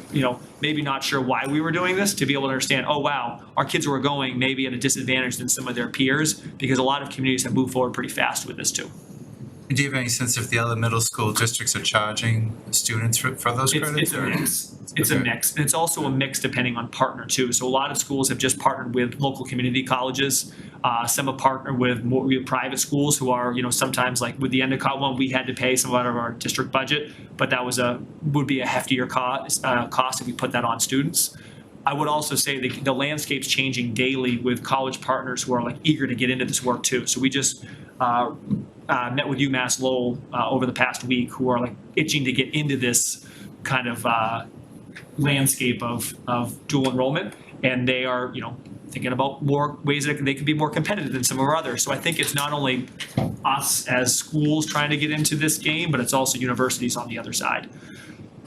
maybe not sure why we were doing this to be able to understand, oh wow, our kids were going maybe at a disadvantage than some of their peers because a lot of communities have moved forward pretty fast with this too. Do you have any sense if the other middle school districts are charging students for those credits? It's a mix. It's a mix. And it's also a mix depending on partner too. So a lot of schools have just partnered with local community colleges. Some have partnered with more private schools who are, sometimes like with the Endicott one, we had to pay some out of our district budget, but that would be a heftier cost if we put that on students. I would also say the landscape's changing daily with college partners who are like eager to get into this work too. So we just met with UMass Lowell over the past week who are like itching to get into this kind of landscape of dual enrollment, and they are thinking about more ways that they could be more competitive than some of our others. So I think it's not only us as schools trying to get into this game, but it's also universities on the other side.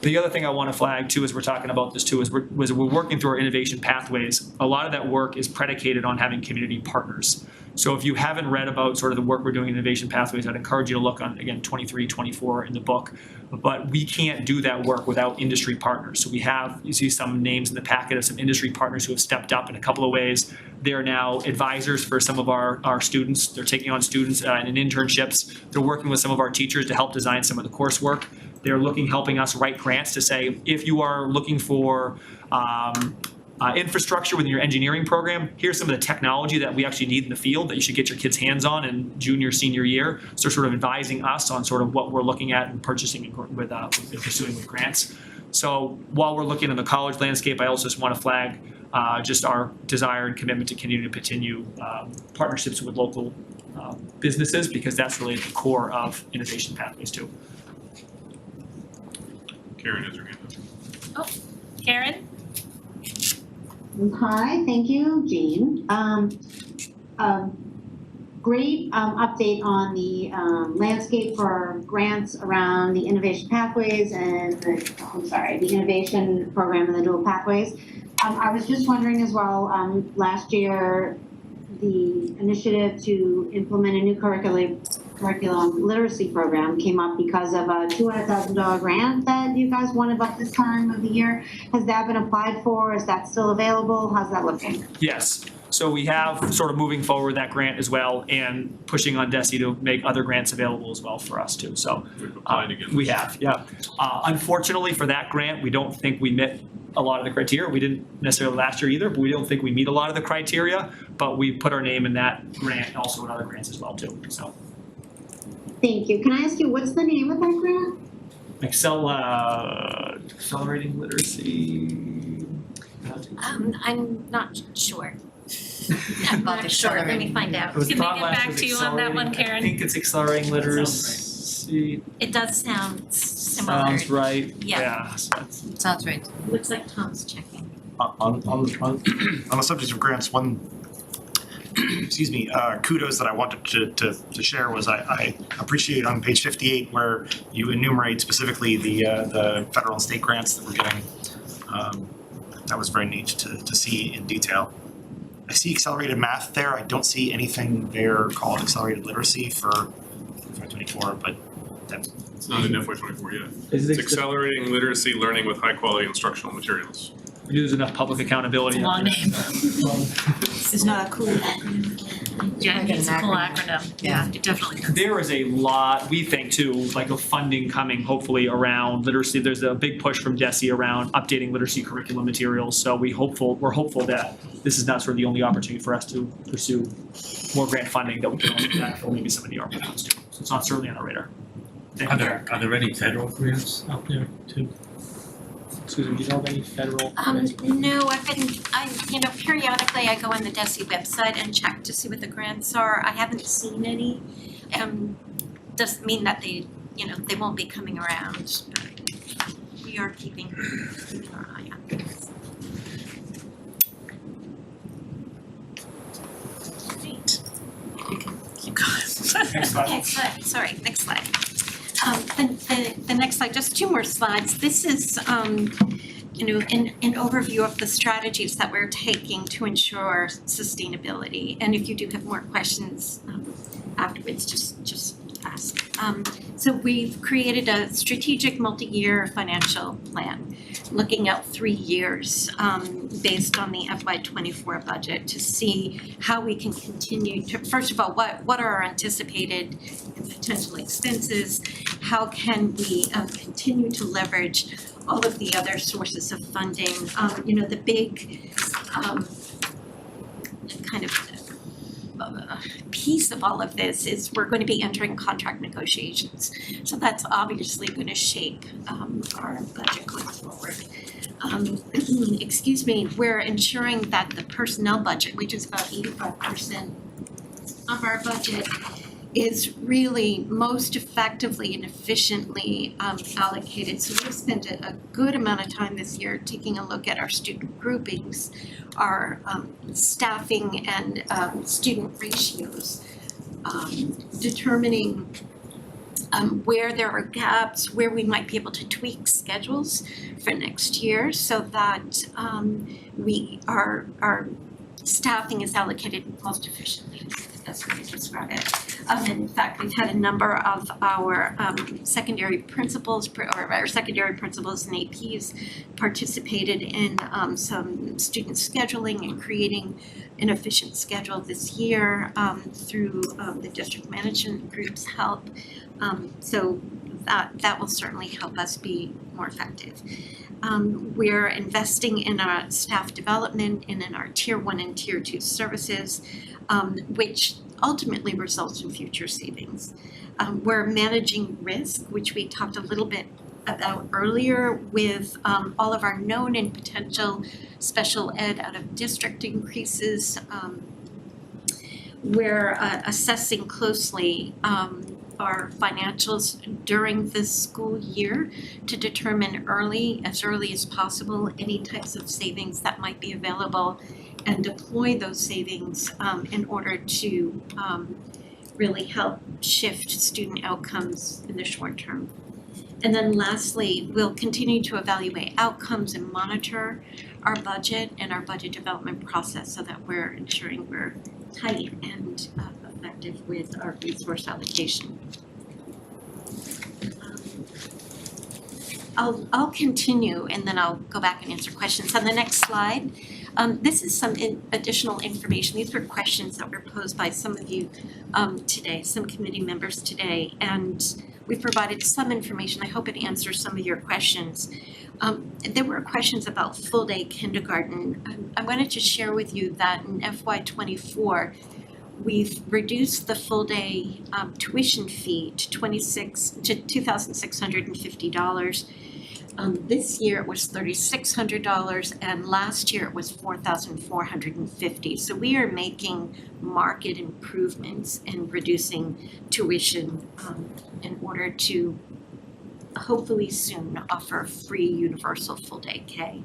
The other thing I want to flag too, as we're talking about this too, is we're working through our innovation pathways. A lot of that work is predicated on having community partners. So if you haven't read about sort of the work we're doing in innovation pathways, I'd encourage you to look on, again, 23, 24 in the book. But we can't do that work without industry partners. So you see some names in the packet of some industry partners who have stepped up in a couple of ways. They're now advisors for some of our students. They're taking on students in internships. They're working with some of our teachers to help design some of the coursework. They're helping us write grants to say, if you are looking for infrastructure within your engineering program, here's some of the technology that we actually need in the field that you should get your kids' hands on in junior, senior year. So sort of advising us on sort of what we're looking at and purchasing with pursuing with grants. So while we're looking in the college landscape, I also just want to flag just our desire and commitment to continue partnerships with local businesses, because that's really at the core of innovation pathways too. Karen has her hand up. Karen? Hi, thank you, Jean. Great update on the landscape for grants around the innovation pathways and the innovation program and the dual pathways. I was just wondering as well, last year, the initiative to implement a new curriculum literacy program came up because of a $200,000 grant that you guys won about this time of the year. Has that been applied for? Is that still available? How's that looking? Yes. So we have sort of moving forward that grant as well, and pushing on DESE to make other grants available as well for us too. So We've applied again. we have, yeah. Unfortunately for that grant, we don't think we met a lot of the criteria. We didn't necessarily last year either, but we don't think we meet a lot of the criteria. But we put our name in that grant and also in other grants as well too. So Thank you. Can I ask you, what's the name of that grant? accelerating literacy. I'm not sure. I'm not sure, let me find out. It was Can they thought get last back was to you on that one, accelerating- Karen? I think it's accelerating literacy. It does sound similar. Sounds right. Yeah. So that's- Sounds right. Looks like Tom's checking. On the subject of grants, one excuse me, kudos that I wanted to share was I appreciate on page 58 where you enumerate specifically the federal and state grants that we're getting. That was very neat to see in detail. I see accelerated math there. I don't see anything there called accelerated literacy for 2024, but that's It's not in FY '24 yet. Is It's it- accelerating literacy learning with high quality instructional materials. We do use enough public accountability. It's a long name. It's not a cool acronym. Yeah, Like it's an a cool acronym. acronym. Yeah. It definitely does. There is a lot, we think too, like of funding coming hopefully around literacy. There's a big push from DESE around updating literacy curriculum materials. So we're hopeful that this is not sort of the only opportunity for us to pursue more grant funding that we can only get for maybe some of the ARPA funds too. So it's not certainly on our radar. Thank you. Are there any federal grants out there too? Susan, do you know of any federal? No, periodically I go on the DESE website and check to see what the grants are. I haven't seen any. Doesn't mean that they won't be coming around. We are keeping our eye on this. Great. You can keep going. Okay, sorry, next slide. The next slide, just two more slides. This is, an overview of the strategies that we're taking to ensure sustainability. And if you do have more questions afterwards, just ask. So we've created a strategic multi-year financial plan, looking out 3 years based on the FY '24 budget to see how we can continue to, first of all, what are our anticipated potential expenses? How can we continue to leverage all of the other sources of funding? The big kind of piece of all of this is we're going to be entering contract negotiations. So that's obviously going to shape our budget going forward. We're ensuring that the personnel budget, which is about 85% of our budget, is really most effectively and efficiently allocated. So we've spent a good amount of time this year taking a look at our student groupings, our staffing and student ratios, determining where there are gaps, where we might be able to tweak schedules for next year so that our staffing is allocated most efficiently. That's what I describe it. And in fact, we've had a number of our secondary principals and APs participated in some student scheduling and creating an efficient schedule this year through the district management group's help. So that will certainly help us be more effective. We're investing in our staff development and in our Tier 1 and Tier 2 services, which ultimately results in future savings. We're managing risk, which we talked a little bit about earlier with all of our known and potential special ed out of district increases. We're assessing closely our financials during this school year to determine as early as possible, any types of savings that might be available and deploy those savings in order to really help shift student outcomes in the short term. And then lastly, we'll continue to evaluate outcomes and monitor our budget and our budget development process so that we're ensuring we're tight and effective with our resource allocation. I'll continue and then I'll go back and answer questions. On the next slide, this is some additional information. These were questions that were posed by some of you today, some committee members today, and we provided some information. I hope it answers some of your questions. There were questions about full-day kindergarten. I wanted to share with you that in FY24, we've reduced the full-day tuition fee to $2,650. This year it was $3,600 and last year it was $4,450. So we are making market improvements in reducing tuition in order to hopefully soon offer free universal full-day K.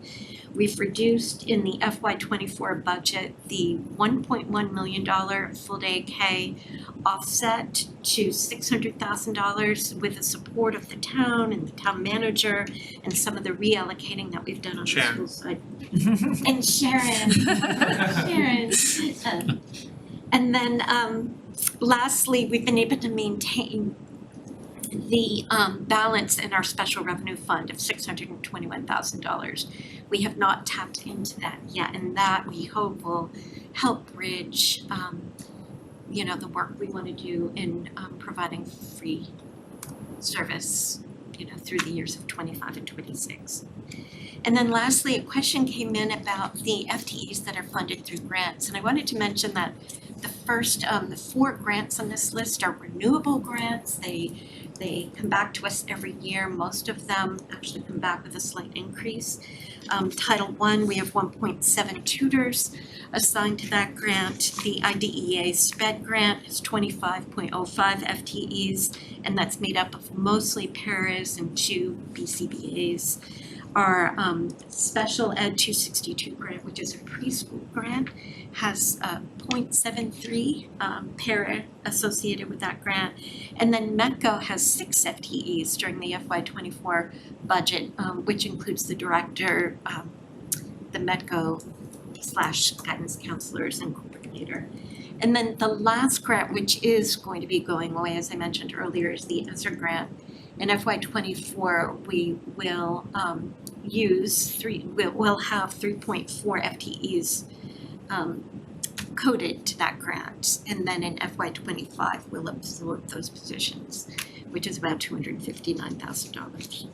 We've reduced in the FY24 budget the $1.1 million full-day K offset to $600,000 with the support of the town and the town manager and some of the reallocating that we've done on the school side. And Sharon. And then lastly, we've been able to maintain the balance in our special revenue fund of $621,000. We have not tapped into that yet, and that we hope will help bridge the work we want to do in providing free service through the years of 25 and 26. And then lastly, a question came in about the FTEs that are funded through grants, and I wanted to mention that the 4 grants on this list are renewable grants. They come back to us every year. Most of them actually come back with a slight increase. Title I, we have 1.7 tutors assigned to that grant. The IDEA SPED grant is 25.05 FTEs, and that's made up of mostly paras and 2 BCBAs. Our Special Ed 262 grant, which is a preschool grant, has 0.73 para associated with that grant. And then METCO has 6 FTEs during the FY24 budget, which includes the director, the METCO / guidance counselors and coordinator. And then the last grant, which is going to be going away, as I mentioned earlier, is the ESSER grant. In FY24, we will we'll have 3.4 FTEs coded to that grant, and then in FY25 we'll absorb those positions, which is about $259,000.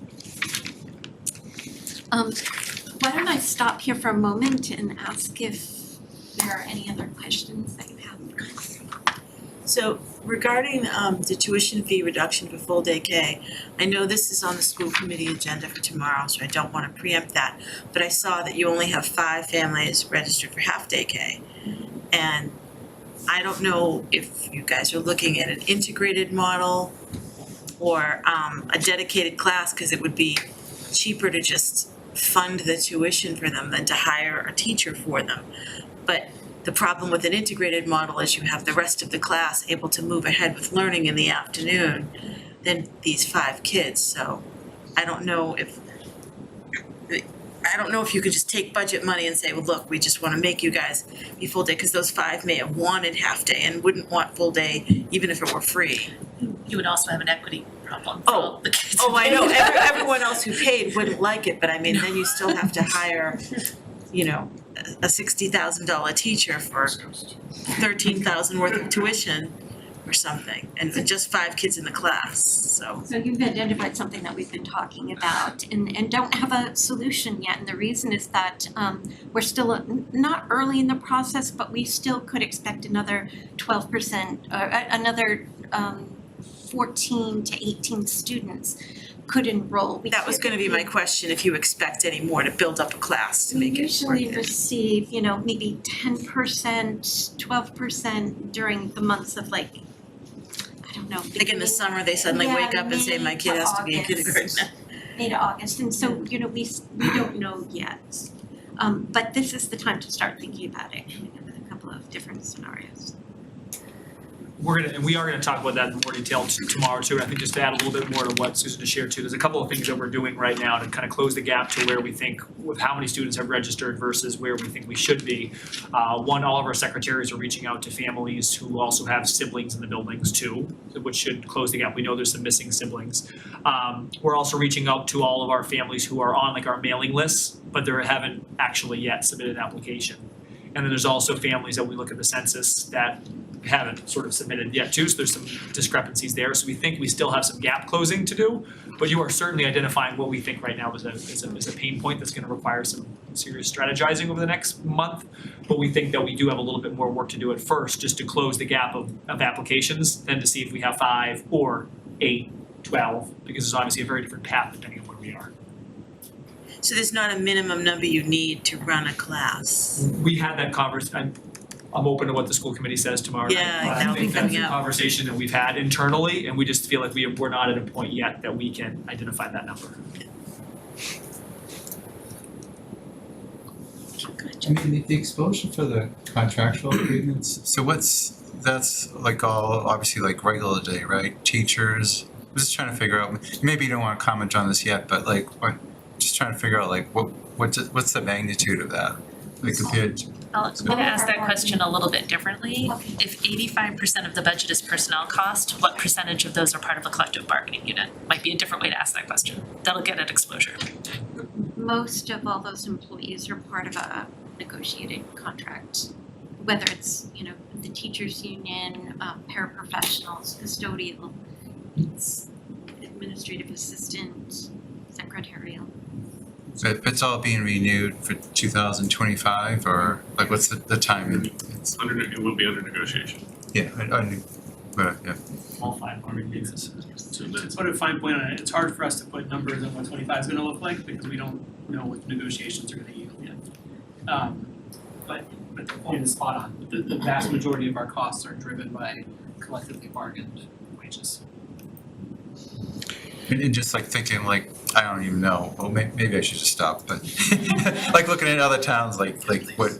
Why don't I stop here for a moment and ask if there are any other questions that you have? So regarding the tuition fee reduction for full day K, I know this is on the school committee agenda for tomorrow, so I don't want to preempt that. But I saw that you only have 5 families registered for half day K. And I don't know if you guys are looking at an integrated model or a dedicated class, because it would be cheaper to just fund the tuition for them than to hire a teacher for them. But the problem with an integrated model is you have the rest of the class able to move ahead with learning in the afternoon than these 5 kids. So I don't know if you could just take budget money and say, well, look, we just want to make you guys be full day, because those 5 may have wanted half day and wouldn't want full day even if it were free. You would also have an equity problem for all the kids. Oh, I know. Everyone else who paid wouldn't like it, but I mean, then you still have to hire, a $60,000 teacher for $13,000 worth of tuition or something, and just 5 kids in the class, so. So you've identified something that we've been talking about and don't have a solution yet, and the reason is that we're still not early in the process, but we still could expect another 12% or another 14 to 18 students could enroll. That was gonna be my question, if you expect any more to build up a class to We make it work. usually receive, maybe 10%, 12% during the months of like, I don't know. Like in the summer, they suddenly Yeah, wake up and say, my May kid to has to be in August. kindergarten. May to August, and so, we don't know yet. But this is the time to start thinking about it, with a couple of different scenarios. We are gonna talk about that in more detail tomorrow too, and I think just to add a little bit more to what Susan just shared too, there's a couple of things that we're doing right now to kind of close the gap to where we think with how many students have registered versus where we think we should be. One, all of our secretaries are reaching out to families who also have siblings in the buildings too, which should close the gap. We know there's some missing siblings. We're also reaching out to all of our families who are on like our mailing lists, but they haven't actually yet submitted an application. And then there's also families that we look at the census that haven't sort of submitted yet too, so there's some discrepancies there. So we think we still have some gap closing to do, but you are certainly identifying what we think right now is a pain point that's gonna require some serious strategizing over the next month. But we think that we do have a little bit more work to do at first, just to close the gap of applications, then to see if we have 5 or 8, 12, because it's obviously a very different path depending on where we are. So there's not a minimum number you need to run a class? We had that conversation. I'm open to what the school committee says tomorrow night. Yeah, But that'll I be think that's coming a out. conversation that we've had internally, and we just feel like we're not at a point yet that we can identify that number. I mean, the exposure for the contractual agreements, so that's like all, obviously like regular day, right? Teachers, I'm just trying to figure out, maybe you don't wanna comment on this yet, but like, just trying to figure out like, what's the magnitude of that? Like compared to, I'm gonna ask that question a little bit differently. If 85% of the budget is personnel cost, what percentage of those are part of a collective bargaining unit? Might be a different way to ask that question. That'll get at exposure. Most of all those employees are part of a negotiated contract, whether it's, the teachers union, paraprofessionals, custodial, it's administrative assistant, secretarial. so it's all being renewed for 2025, or like what's the timing? It's, It will be under negotiation. yeah, I knew, but yeah. All 5 are reviews. So to put a fine point on it, it's hard for us to put numbers on what 25 is gonna look like because we don't know what negotiations are gonna yield yet. But the point is spot on. The vast majority of our costs are driven by collectively bargained wages. And just like thinking like, I don't even know, well, maybe I should just stop, but like looking at other towns, like what,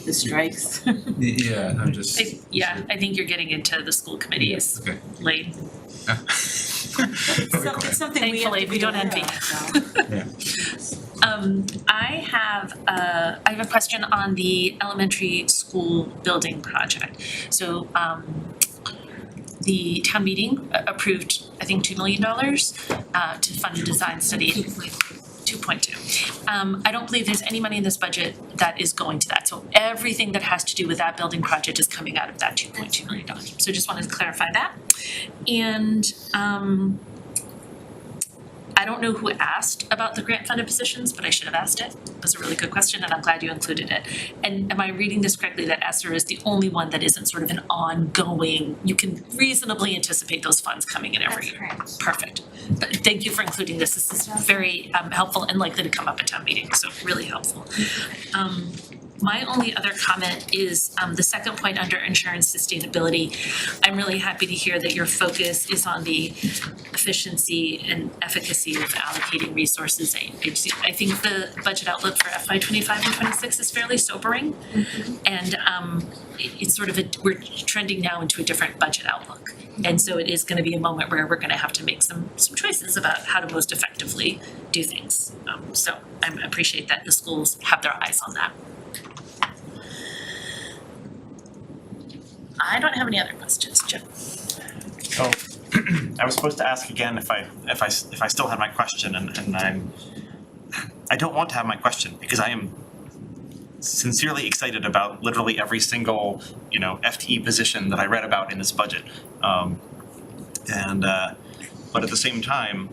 The strikes. yeah, I'm just. I think you're getting into the school committee's Okay. lane. It's something we have Thankfully, to we be don't aware envy. of, so. I have a question on the elementary school building project. So, the town meeting approved, I think, $2 million to fund a design study. 2.2. I don't believe there's any money in this budget that is going to that. So everything that has to do with that building project is coming out of that $2.2 million. So just wanted to clarify that. And I don't know who asked about the grant funded positions, but I should have asked it. It was a really good question and I'm glad you included it. And am I reading this correctly that ESSER is the only one that isn't sort of an ongoing, you can reasonably anticipate those funds coming in every year? That's correct. Perfect. But thank you for including this. This is very helpful and likely to come up at town meeting, so really helpful. My only other comment is the second point under insurance sustainability. I'm really happy to hear that your focus is on the efficiency and efficacy of allocating resources. I think the budget outlook for FY 25 and 26 is fairly sobering. And it's sort of we're trending now into a different budget outlook. And so it is gonna be a moment where we're gonna have to make some choices about how to most effectively do things. So I appreciate that the schools have their eyes on that. I don't have any other questions, Jim. So I was supposed to ask again if I still had my question, and I don't want to have my question because I am sincerely excited about literally every single FTE position that I read about in this budget, but at the same time,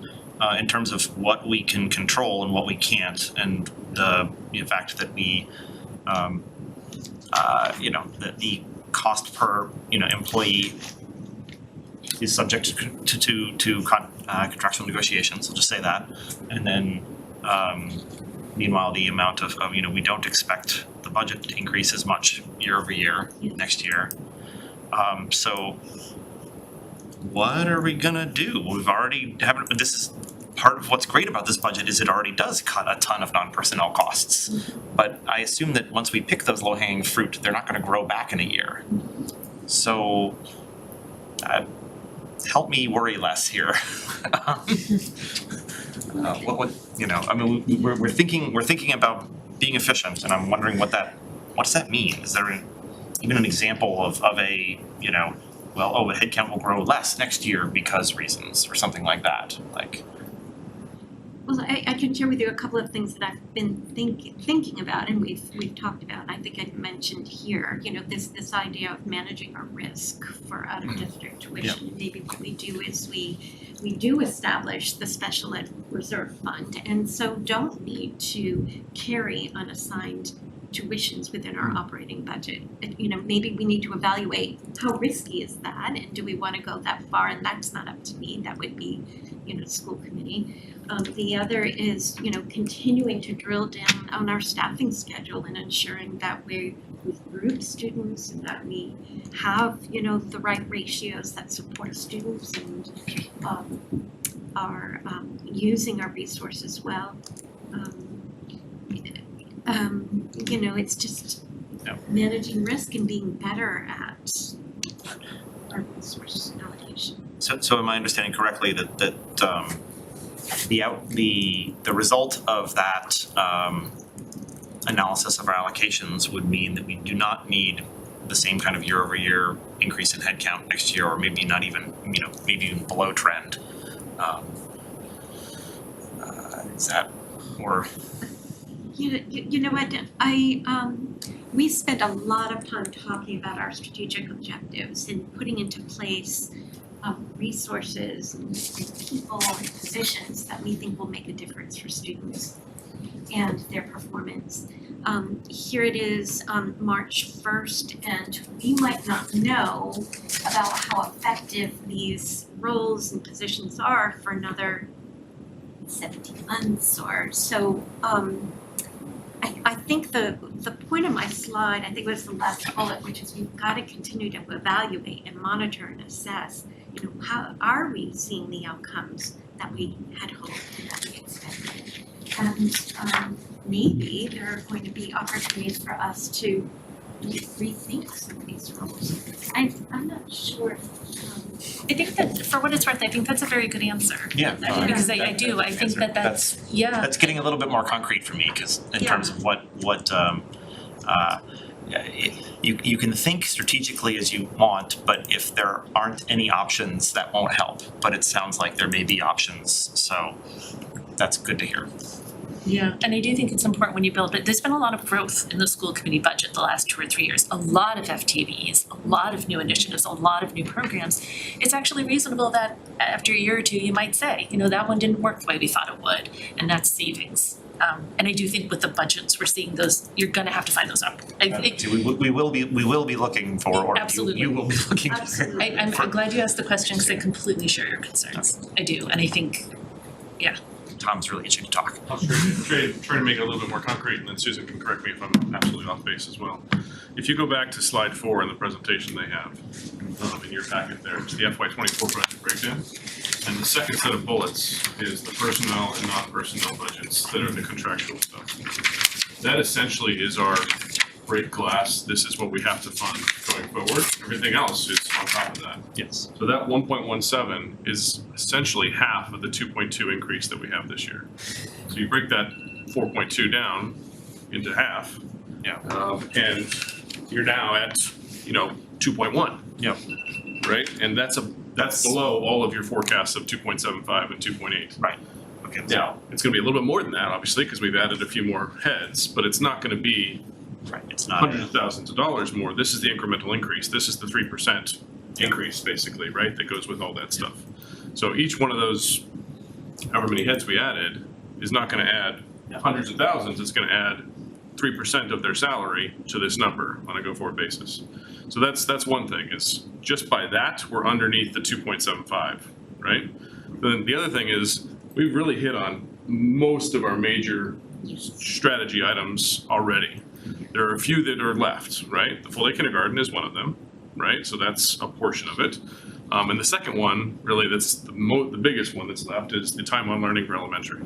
in terms of what we can control and what we can't, and the fact that we the cost per employee is subject to contractual negotiations, I'll just say that. And then, meanwhile, the amount of, we don't expect the budget to increase as much year over year next year. So what are we gonna do? We've already this is part of what's great about this budget is it already does cut a ton of non-personnel costs. But I assume that once we pick those low-hanging fruit, they're not gonna grow back in a year. So help me worry less here. We're thinking about being efficient, and I'm wondering what does that mean? Is there even an example of a, a headcount will grow less next year because reasons, or something like that, like. Well, I can share with you a couple of things that I've been thinking about, and we've talked about. I think I mentioned here, this idea of managing our risk for out of district tuition. Maybe what we do is we do establish the special ed reserve fund, and so don't need to carry unassigned tuitions within our operating budget. Maybe we need to evaluate how risky is that, and do we want to go that far? And that's not up to me. That would be, school committee. The other is, continuing to drill down on our staffing schedule and ensuring that we've grouped students and that we have, the right ratios that support students and are using our resources well. It's just managing risk and being better at our resource allocation. So am I understanding correctly that the result of that analysis of our allocations would mean that we do not need the same kind of year over year increase in headcount next year, or maybe not even, maybe even below trend? Is that or? You know what, we spent a lot of time talking about our strategic objectives and putting into place resources and people and positions that we think will make a difference for students and their performance. Here it is, March 1st, and we might not know about how effective these roles and positions are for another 17 months or so. I think the point of my slide, I think it was the last bullet, which is we've got to continue to evaluate and monitor and assess, how are we seeing the outcomes that we had hoped and that we expected? And maybe there are going to be opportunities for us to rethink some of these roles. I'm not sure. I think that, for what it's worth, I think that's a very good answer. Yeah. Because I do, I think that's That's getting a little bit more concrete for me, because in terms of what you can think strategically as you want, but if there aren't any options, that won't help. But it sounds like there may be options, so that's good to hear. Yeah, and I do think it's important when you build it. There's been a lot of growth in the school committee budget the last 2 or 3 years. A lot of FTEs, a lot of new initiatives, a lot of new programs. It's actually reasonable that after a year or two, you might say, that one didn't work the way we thought it would, and that's savings. And I do think with the budgets, we're seeing those. You're going to have to find those out. We will be looking for, or Absolutely. you will be looking. Absolutely. I'm glad you asked the question because I completely share your concerns. I do, and I think, Tom's really itching to talk. I'll try to make it a little bit more concrete, and then Susan can correct me if I'm absolutely off base as well. If you go back to slide 4 in the presentation they have in your packet there, it's the FY24 budget breakdown. And the second set of bullets is the personnel and non-personnel budgets that are the contractual stuff. That essentially is our break glass. This is what we have to fund going forward. Everything else is on top of that. Yes. So that 1.17 is essentially half of the 2.2 increase that we have this year. So you break that 4.2 down into half. Yeah. And you're now at, 2.1. Yeah. Right? And that's below all of your forecasts of 2.75 and 2.8. Right. Okay. Now, it's gonna be a little bit more than that, obviously, because we've added a few more heads, but it's not gonna be Right. It's not hundreds of thousands of dollars more. This is the incremental increase. This is the 3% increase, basically, right? That goes with all that stuff. So each one of those, however many heads we added, is not gonna add hundreds of thousands. It's gonna add 3% of their salary to this number on a go-forward basis. So that's one thing, is just by that, we're underneath the 2.75, right? Then the other thing is, we've really hit on most of our major strategy items already. There are a few that are left, right? The full day kindergarten is one of them, right? So that's a portion of it. And the second one, really, that's the biggest one that's left, is the time on learning for elementary,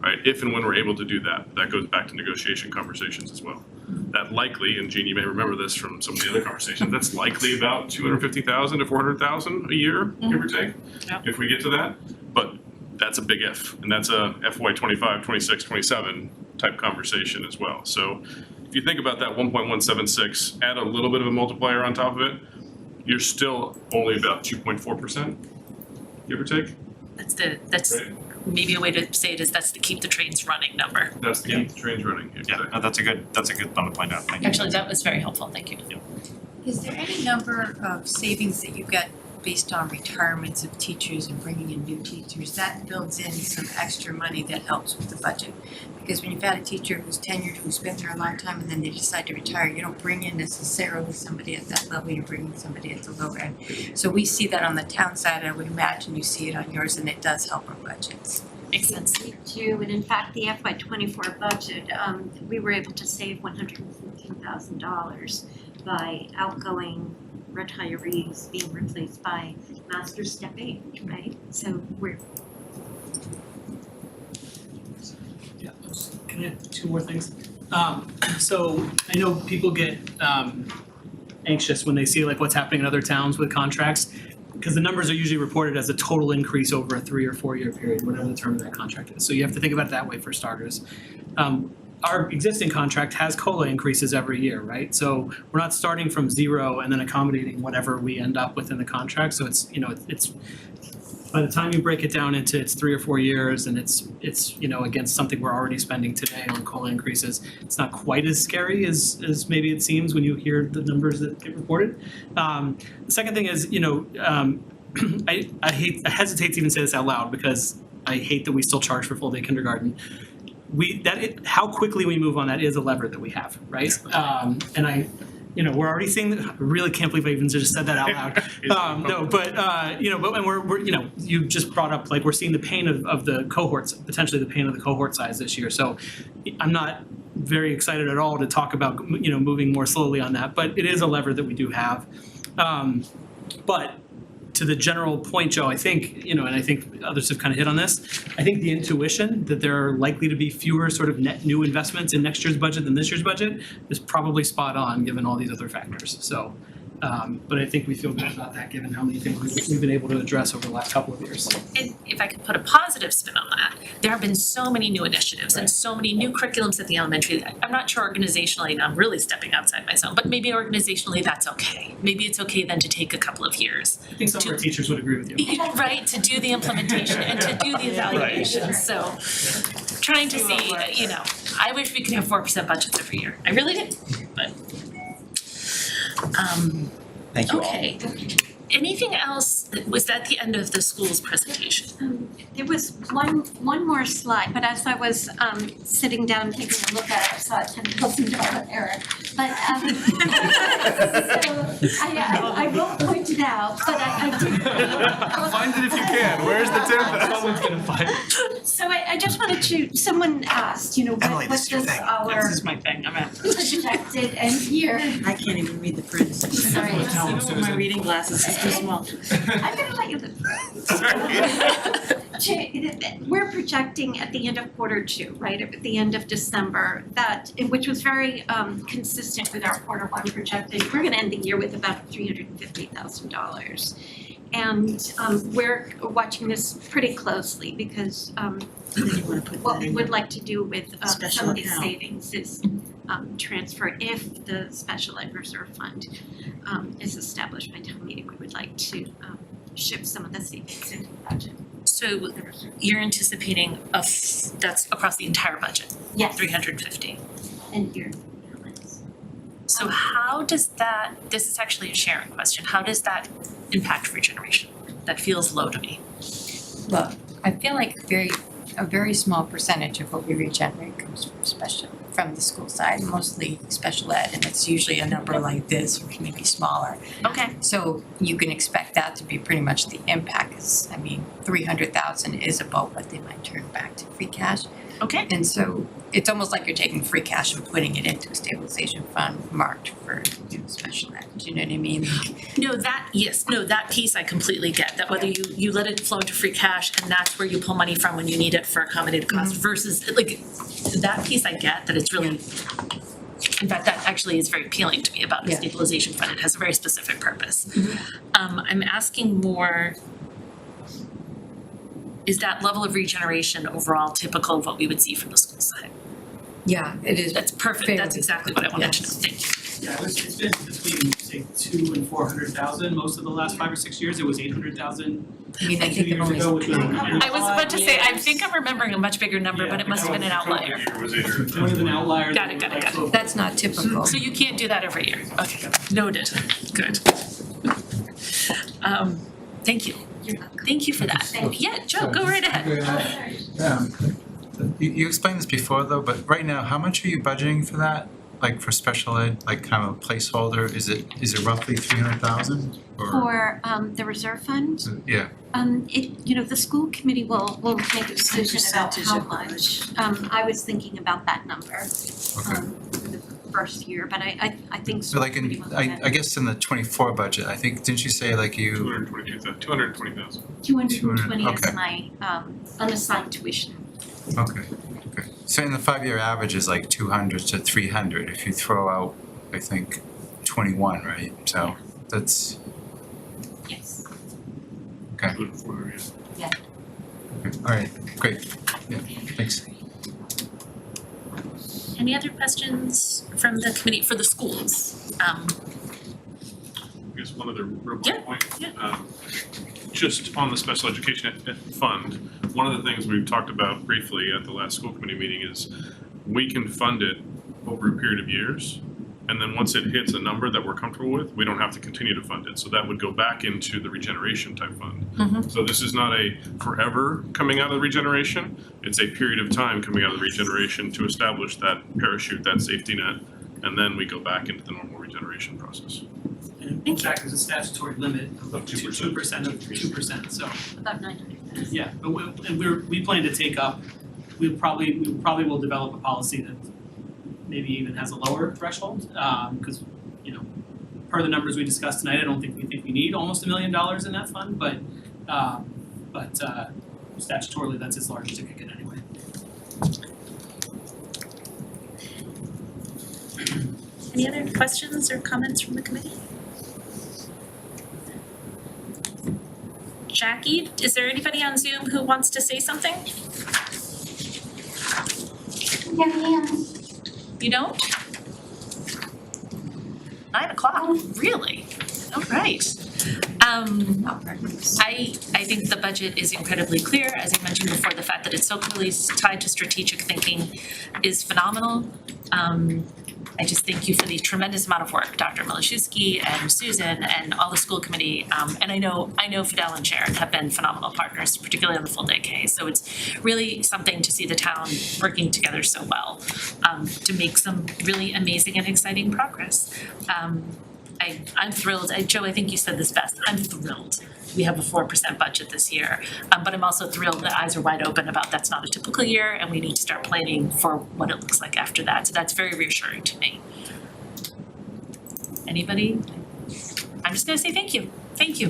right? If and when we're able to do that, that goes back to negotiation conversations as well. That likely, and Jean, you may remember this from some of the other conversations, that's likely about 250,000 to 400,000 a year, give or take, if we get to that. But that's a big if, and that's a FY 25, 26, 27 type conversation as well. So if you think about that 1.176, add a little bit of a multiplier on top of it, you're still only about 2.4%, give or take. That's Right. maybe a way to say it is that's the keep the trains running number. That's the keep the trains running, exactly. Yeah, no, that's a good one to point out, thank you. Actually, that was very helpful, thank you. Is there any number of savings that you get based on retirements of teachers and bringing in new teachers? That builds in some extra money that helps with the budget. Because when you've had a teacher who's tenured, who's been there a long time, and then they decide to retire, you don't bring in necessarily somebody at that level, you're bringing somebody at the lower end. So we see that on the town side, I would imagine you see it on yours, and it does help our budgets. Makes sense. We do, and in fact, the FY '24 budget, we were able to save $115,000 by outgoing retirees being replaced by master step 8, right? So we're Can I add two more things? So I know people get anxious when they see like what's happening in other towns with contracts, because the numbers are usually reported as a total increase over a 3 or 4 year period, whatever the term of that contract is. So you have to think about it that way for starters. Our existing contract has COLA increases every year, right? So we're not starting from zero and then accommodating whatever we end up with in the contract. So it's, it's by the time you break it down into its 3 or 4 years and it's against something we're already spending today on COLA increases, it's not quite as scary as maybe it seems when you hear the numbers that get reported. The second thing is, I hesitate to even say this out loud because I hate that we still charge for full day kindergarten. How quickly we move on that is a lever that we have, right? And we're already seeing that. I really can't believe I even just said that out loud. And we're you just brought up like we're seeing the pain of the cohorts, potentially the pain of the cohort size this year. So I'm not very excited at all to talk about moving more slowly on that, but it is a lever that we do have. But to the general point, Joe, I think, and I think others have kind of hit on this, I think the intuition that there are likely to be fewer sort of net new investments in next year's budget than this year's budget is probably spot on given all these other factors. So, but I think we feel good about that given how many things we've been able to address over the last couple of years. And if I could put a positive spin on that, there have been so many new initiatives and so many new curriculums at the elementary. I'm not sure organizationally, and I'm really stepping outside my zone, but maybe organizationally that's okay. Maybe it's okay then to take a couple of years. I think some of our teachers would agree with you. Right, to do the implementation and to do the evaluation, so trying to see, I wish we could have 4% budgets every year. I really do, but Thank you all. okay. Anything else, was that the end of the school's presentation? There was one more slide, but as I was sitting down taking a look at it, I saw a $10,000 error. But so I won't point it out, but I did. Find it if you can. Where's the 10,000? Someone's gonna find it. So I just wanted to. Someone asked, Emily, what this is your does thing. our This is my thing, I'm at. projected end year? I can't even read the print. Sorry, Even with my reading glasses, it's too small. I'm gonna let you live. We're projecting at the end of Q2, right, at the end of December, which was very consistent with our Q1 projecting. We're gonna end the year with about $350,000. And we're watching this pretty closely because what we would like to do with some of these savings is transfer if the special ed reserve fund is established by town meeting. We would like to shift some of the savings into the budget. So you're anticipating that's across the entire budget? Yes. 350. And here. So how does that, this is actually a Sharon question, how does that impact regeneration? That feels low to me. Well, I feel like a very small percentage of what we regenerate comes from special from the school side, mostly special ed, and it's usually a number like this, or maybe smaller. Okay. So you can expect that to be pretty much the impact, 'cause, I mean, 300,000 is about what they might turn back to free cash. Okay. And so it's almost like you're taking free cash and putting it into a stabilization fund marked for, special ed, do you know what I mean? No, that piece I completely get, that whether you let it flow into free cash and that's where you pull money from when you need it for accommodated costs versus, like, that piece I get, that it's really, in fact, that actually is very appealing to me about the Yeah. stabilization fund, it has a very specific purpose. I'm asking more, is that level of regeneration overall typical of what we would see from the school side? Yeah, it is. That's perfect, that's exactly what I wanted to know, thank you. Yeah, it's been between, say, 200 and 400,000 most of the last 5 or 6 years. It was 800,000 I mean, I 2 think years I've only. ago, which was I was about to say, I think I'm remembering a much bigger number, but it must have been an outlier. It was 800. One of an outlier. Got it. That's not typical. So you can't do that every year, okay, noted, good. Thank you, thank you for that. Yeah, Joe, go right ahead. You explained this before though, but right now, how much are you budgeting for that? Like for special ed, like kind of a placeholder, is it roughly 300,000 or? For the reserve fund, Yeah, the school committee will make a decision about Percentage how of the much. I was thinking about that number okay. for the first year, but I think So school like committee in, will I guess in the 24 budget, I think, didn't you say like you, 220,000. 220 okay. is my unassigned tuition. okay. So in the 5-year average is like 200 to 300 if you throw out, I think, 21, right? So that's, Yes. okay, Good for you. okay, all right, great, yeah, thanks. Any other questions from the committee for the schools? I guess one other real Yeah, quick point. yeah. Just on the special education fund, one of the things we've talked about briefly at the last school committee meeting is we can fund it over a period of years. And then once it hits a number that we're comfortable with, we don't have to continue to fund it. So that would go back into the regeneration type fund. So this is not a forever coming out of the regeneration. It's a period of time coming out of the regeneration to establish that parachute, that safety net. And then we go back into the normal regeneration process. And in fact, there's a statutory limit of Of 2%. 2% of 2%, so. About 900,000. Yeah, but we plan to take up, we probably will develop a policy that maybe even has a lower threshold, because, per the numbers we discussed tonight, I don't think we need almost $1 million in that fund, but statutorily, that's as large as it could get anyway. Any other questions or comments from the committee? Jackie, is there anybody on Zoom who wants to say something? You don't? 9 o'clock, really? All right. I think the budget is incredibly clear. As I mentioned before, the fact that it's so clearly tied to strategic thinking is phenomenal. I just thank you for the tremendous amount of work, Dr. Milashewski and Susan and all the school committee. And I know Fidel and Sharon have been phenomenal partners, particularly on the full day K. So it's really something to see the town working together so well to make some really amazing and exciting progress. I'm thrilled. Joe, I think you said this best. I'm thrilled. We have a 4% budget this year, but I'm also thrilled that eyes are wide open about that's not a typical year and we need to start planning for what it looks like after that. So that's very reassuring to me. Anybody? I'm just gonna say thank you. Thank you.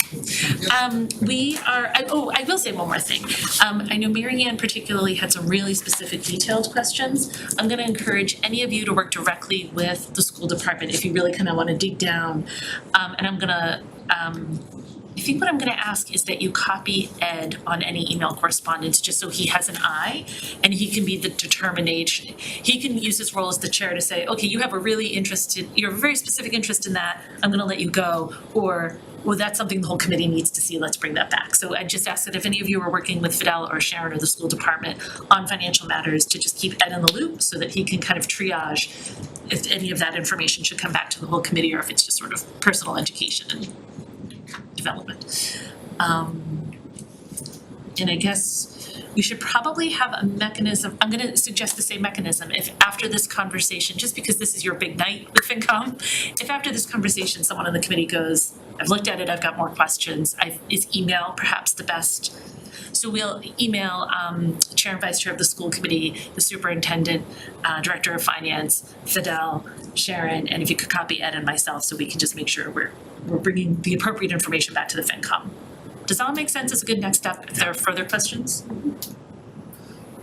I will say one more thing. I know Mary Ann particularly had some really specific detailed questions. I'm gonna encourage any of you to work directly with the school department if you really kind of wanna dig down. And I'm gonna, I think what I'm gonna ask is that you copy Ed on any email correspondence, just so he has an eye and he can be the determination. He can use his role as the chair to say, okay, you have a very specific interest in that, I'm gonna let you go, or, well, that's something the whole committee needs to see, let's bring that back. So I just ask that if any of you are working with Fidel or Sharon or the school department on financial matters, to just keep Ed in the loop so that he can kind of triage if any of that information should come back to the whole committee or if it's just sort of personal education and development. And I guess we should probably have a mechanism, I'm gonna suggest the same mechanism, if after this conversation, just because this is your big night with FinCom, if after this conversation, someone on the committee goes, I've looked at it, I've got more questions, is email perhaps the best? So we'll email Chair and Vice Chair of the school committee, the superintendent, Director of Finance, Fidel, Sharon, and if you could copy Ed and myself so we can just make sure we're bringing the appropriate information back to the FinCom. Does that all make sense? It's a good next step if there are further questions?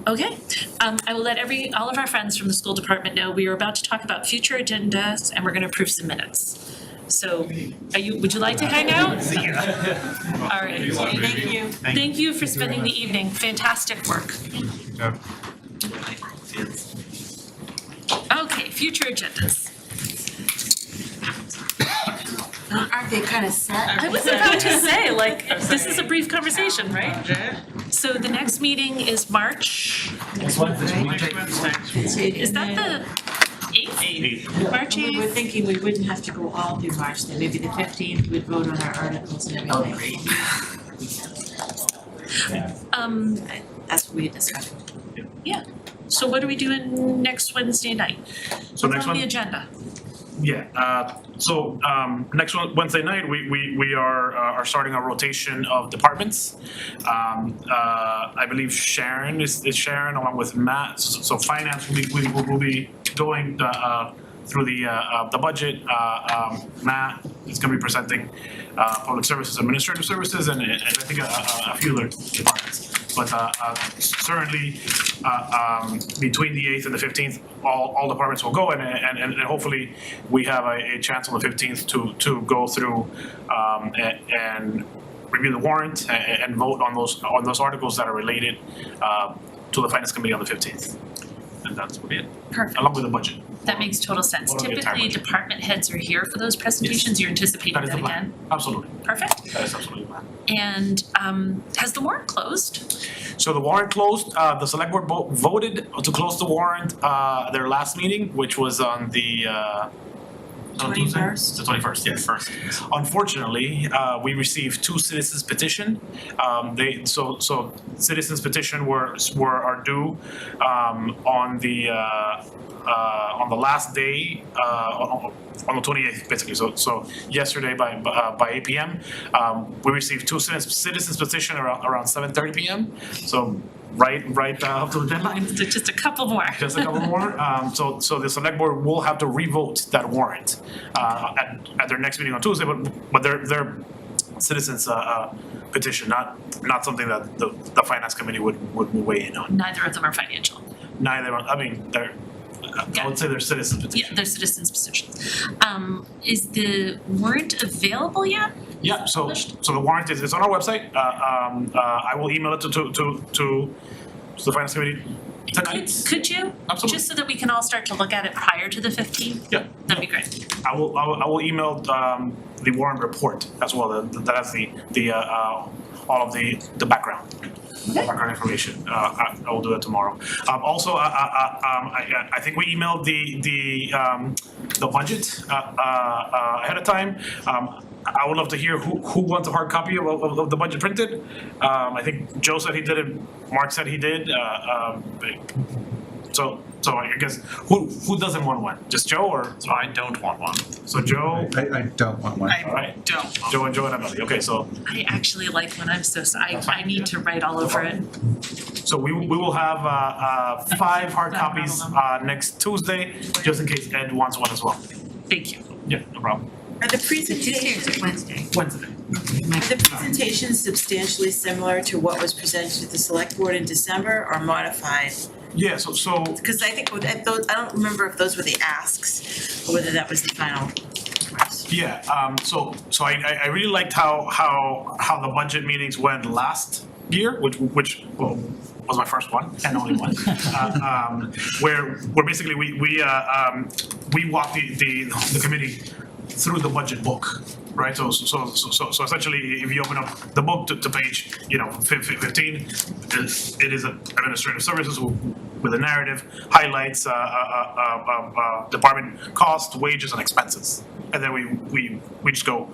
Okay, I will let all of our friends from the school department know we are about to talk about future agendas and we're gonna approve some minutes. So would you like to hang out? All right. Thank you. Thank you for spending the evening. Fantastic work. Okay, future agendas. Aren't they kind of set? I was about to say, this is a brief conversation, right? So the next meeting is March, is that the 8th? March We were 8th? thinking we wouldn't have to go all through March, then maybe the 15th, we'd vote on our articles and everything. That's what we had discussed. So what are we doing next Wednesday night? So What's next on the one, agenda? next Wednesday night, we are starting a rotation of departments. I believe Sharon is Sharon along with Matt, so finance will be going through the budget. Matt is gonna be presenting public services, administrative services, and I think a few other departments. But certainly between the 8th and the 15th, all departments will go, and hopefully we have a chance on the 15th to go through and review the warrant and vote on those articles that are related to the finance committee on the 15th. And that's what it, Perfect. along with the budget. That makes total sense. Well, the entire Typically, budget. department heads are here for those presentations. You're anticipating That is that the plan. again? Absolutely, Perfect. that is absolutely the plan. And has the warrant closed? So the warrant closed, the select board voted to close the warrant, their last meeting, which was on the, on Tuesday? 21st? The 21st, yes. First. Unfortunately, we received 2 citizens petition. So citizens petition are due on the last day, on the 28th, basically. So yesterday by 8 p.m. We received 2 citizens petition around 7:30 p.m. So right up to the deadline. So just a couple more. Just a couple more. So the select board will have to revote that warrant at their next meeting on Tuesday, but their citizens petition, not something that the finance committee would weigh in on. Neither of them are financial. Neither, I mean, I would say they're citizens petition. Yeah, they're citizens position. Is the warrant available yet? Yeah, so the warrant is on our website. I will email it to the finance committee tonight. Could you? Absolutely. Just so that we can all start to look at it prior to the 15th? Yeah. That'd be great. I will email the warrant report as well. That has the all of the background. Background information. I will do that tomorrow. Also, I think we emailed the budget ahead of time. I would love to hear who wants a hard copy of the budget printed. I think Joe said he did it. Mark said he did. So I guess who doesn't want one? Just Joe or? So I don't want one. So Joe. I don't want one. All right. Joe and Emily. Okay, so. I actually like when I'm I need to write all over it. So we will have 5 hard copies next Tuesday, just in case Ed wants one as well. Thank you. Yeah, no problem. Are the Tuesday or presentations, Wednesday? Wednesday. are the presentations substantially similar to what was presented to the select board in December or modified? Yeah, so Because I think I don't remember if those were the asks or whether that was the final request. yeah, so I really liked how the budget meetings went last year, which was my first one and only one. Where basically we walked the committee through the budget book, right? So essentially, if you open up the book to page 15, it is administrative services with a narrative, highlights department cost, wages, and expenses, and then we just go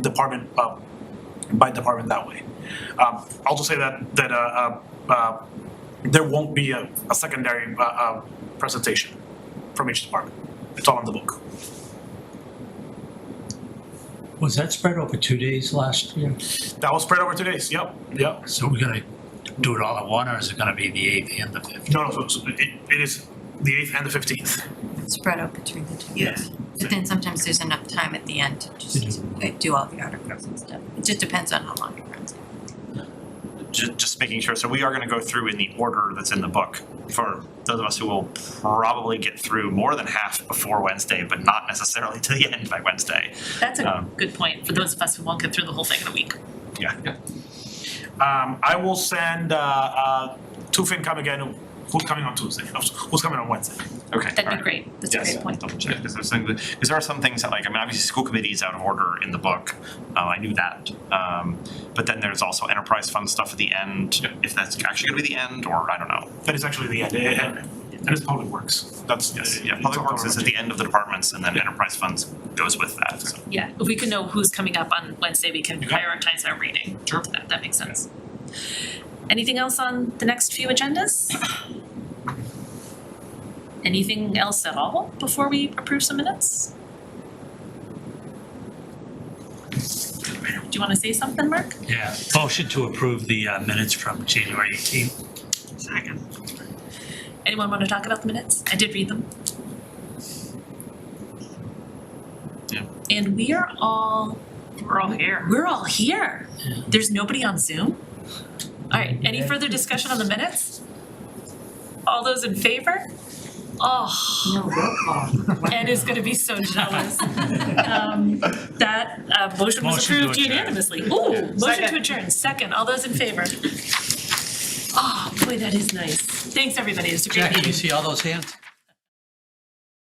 department by department that way. I'll just say that there won't be a secondary presentation from each department. It's all in the book. Was that spread over 2 days last year? That was spread over 2 days, yep. So we're gonna do it all at one, or is it gonna be the 8th and the 15th? No, so it is the 8th and the 15th. Spread out between the two. Yes. But then sometimes there's enough time at the end to just do all the articles and stuff. It just depends on how long it runs. Just making sure, so we are gonna go through in the order that's in the book for those of us who will probably get through more than half before Wednesday, but not necessarily to the end by Wednesday. That's a good point for those of us who won't get through the whole thing in a week. Yeah. I will send to FinCom again, who's coming on Tuesday, who's coming on Wednesday. Okay. That'd be great. That's a great point. Double check, because there are some things that like, I mean, obviously school committee is out of order in the book. I knew that. But then there's also enterprise fund stuff at the end, if that's actually gonna be the end, or I don't know. That is actually the end, and it's public works. That's, Yeah, public works is at the end of the departments, and then enterprise funds goes with that, so. Yeah, if we can know who's coming up on Wednesday, we can prioritize our reading. Sure. That makes sense. Anything else on the next few agendas? Anything else at all before we approve some minutes? Do you wanna say something, Mark? Yeah, motion to approve the minutes from January 18th. Second. Anyone wanna talk about the minutes? I did read them. Yeah. And we're all here. We're all here. There's nobody on Zoom? All right, any further discussion on the minutes? All those in favor? Oh, No, roll call. Ed is gonna be so jealous. That motion was Motion to approved adjourn. unanimously. Ooh, motion to adjourn, second, all those in favor? Oh, boy, that is nice. Thanks, everybody, it's a great Jackie, meeting. you see all those hands?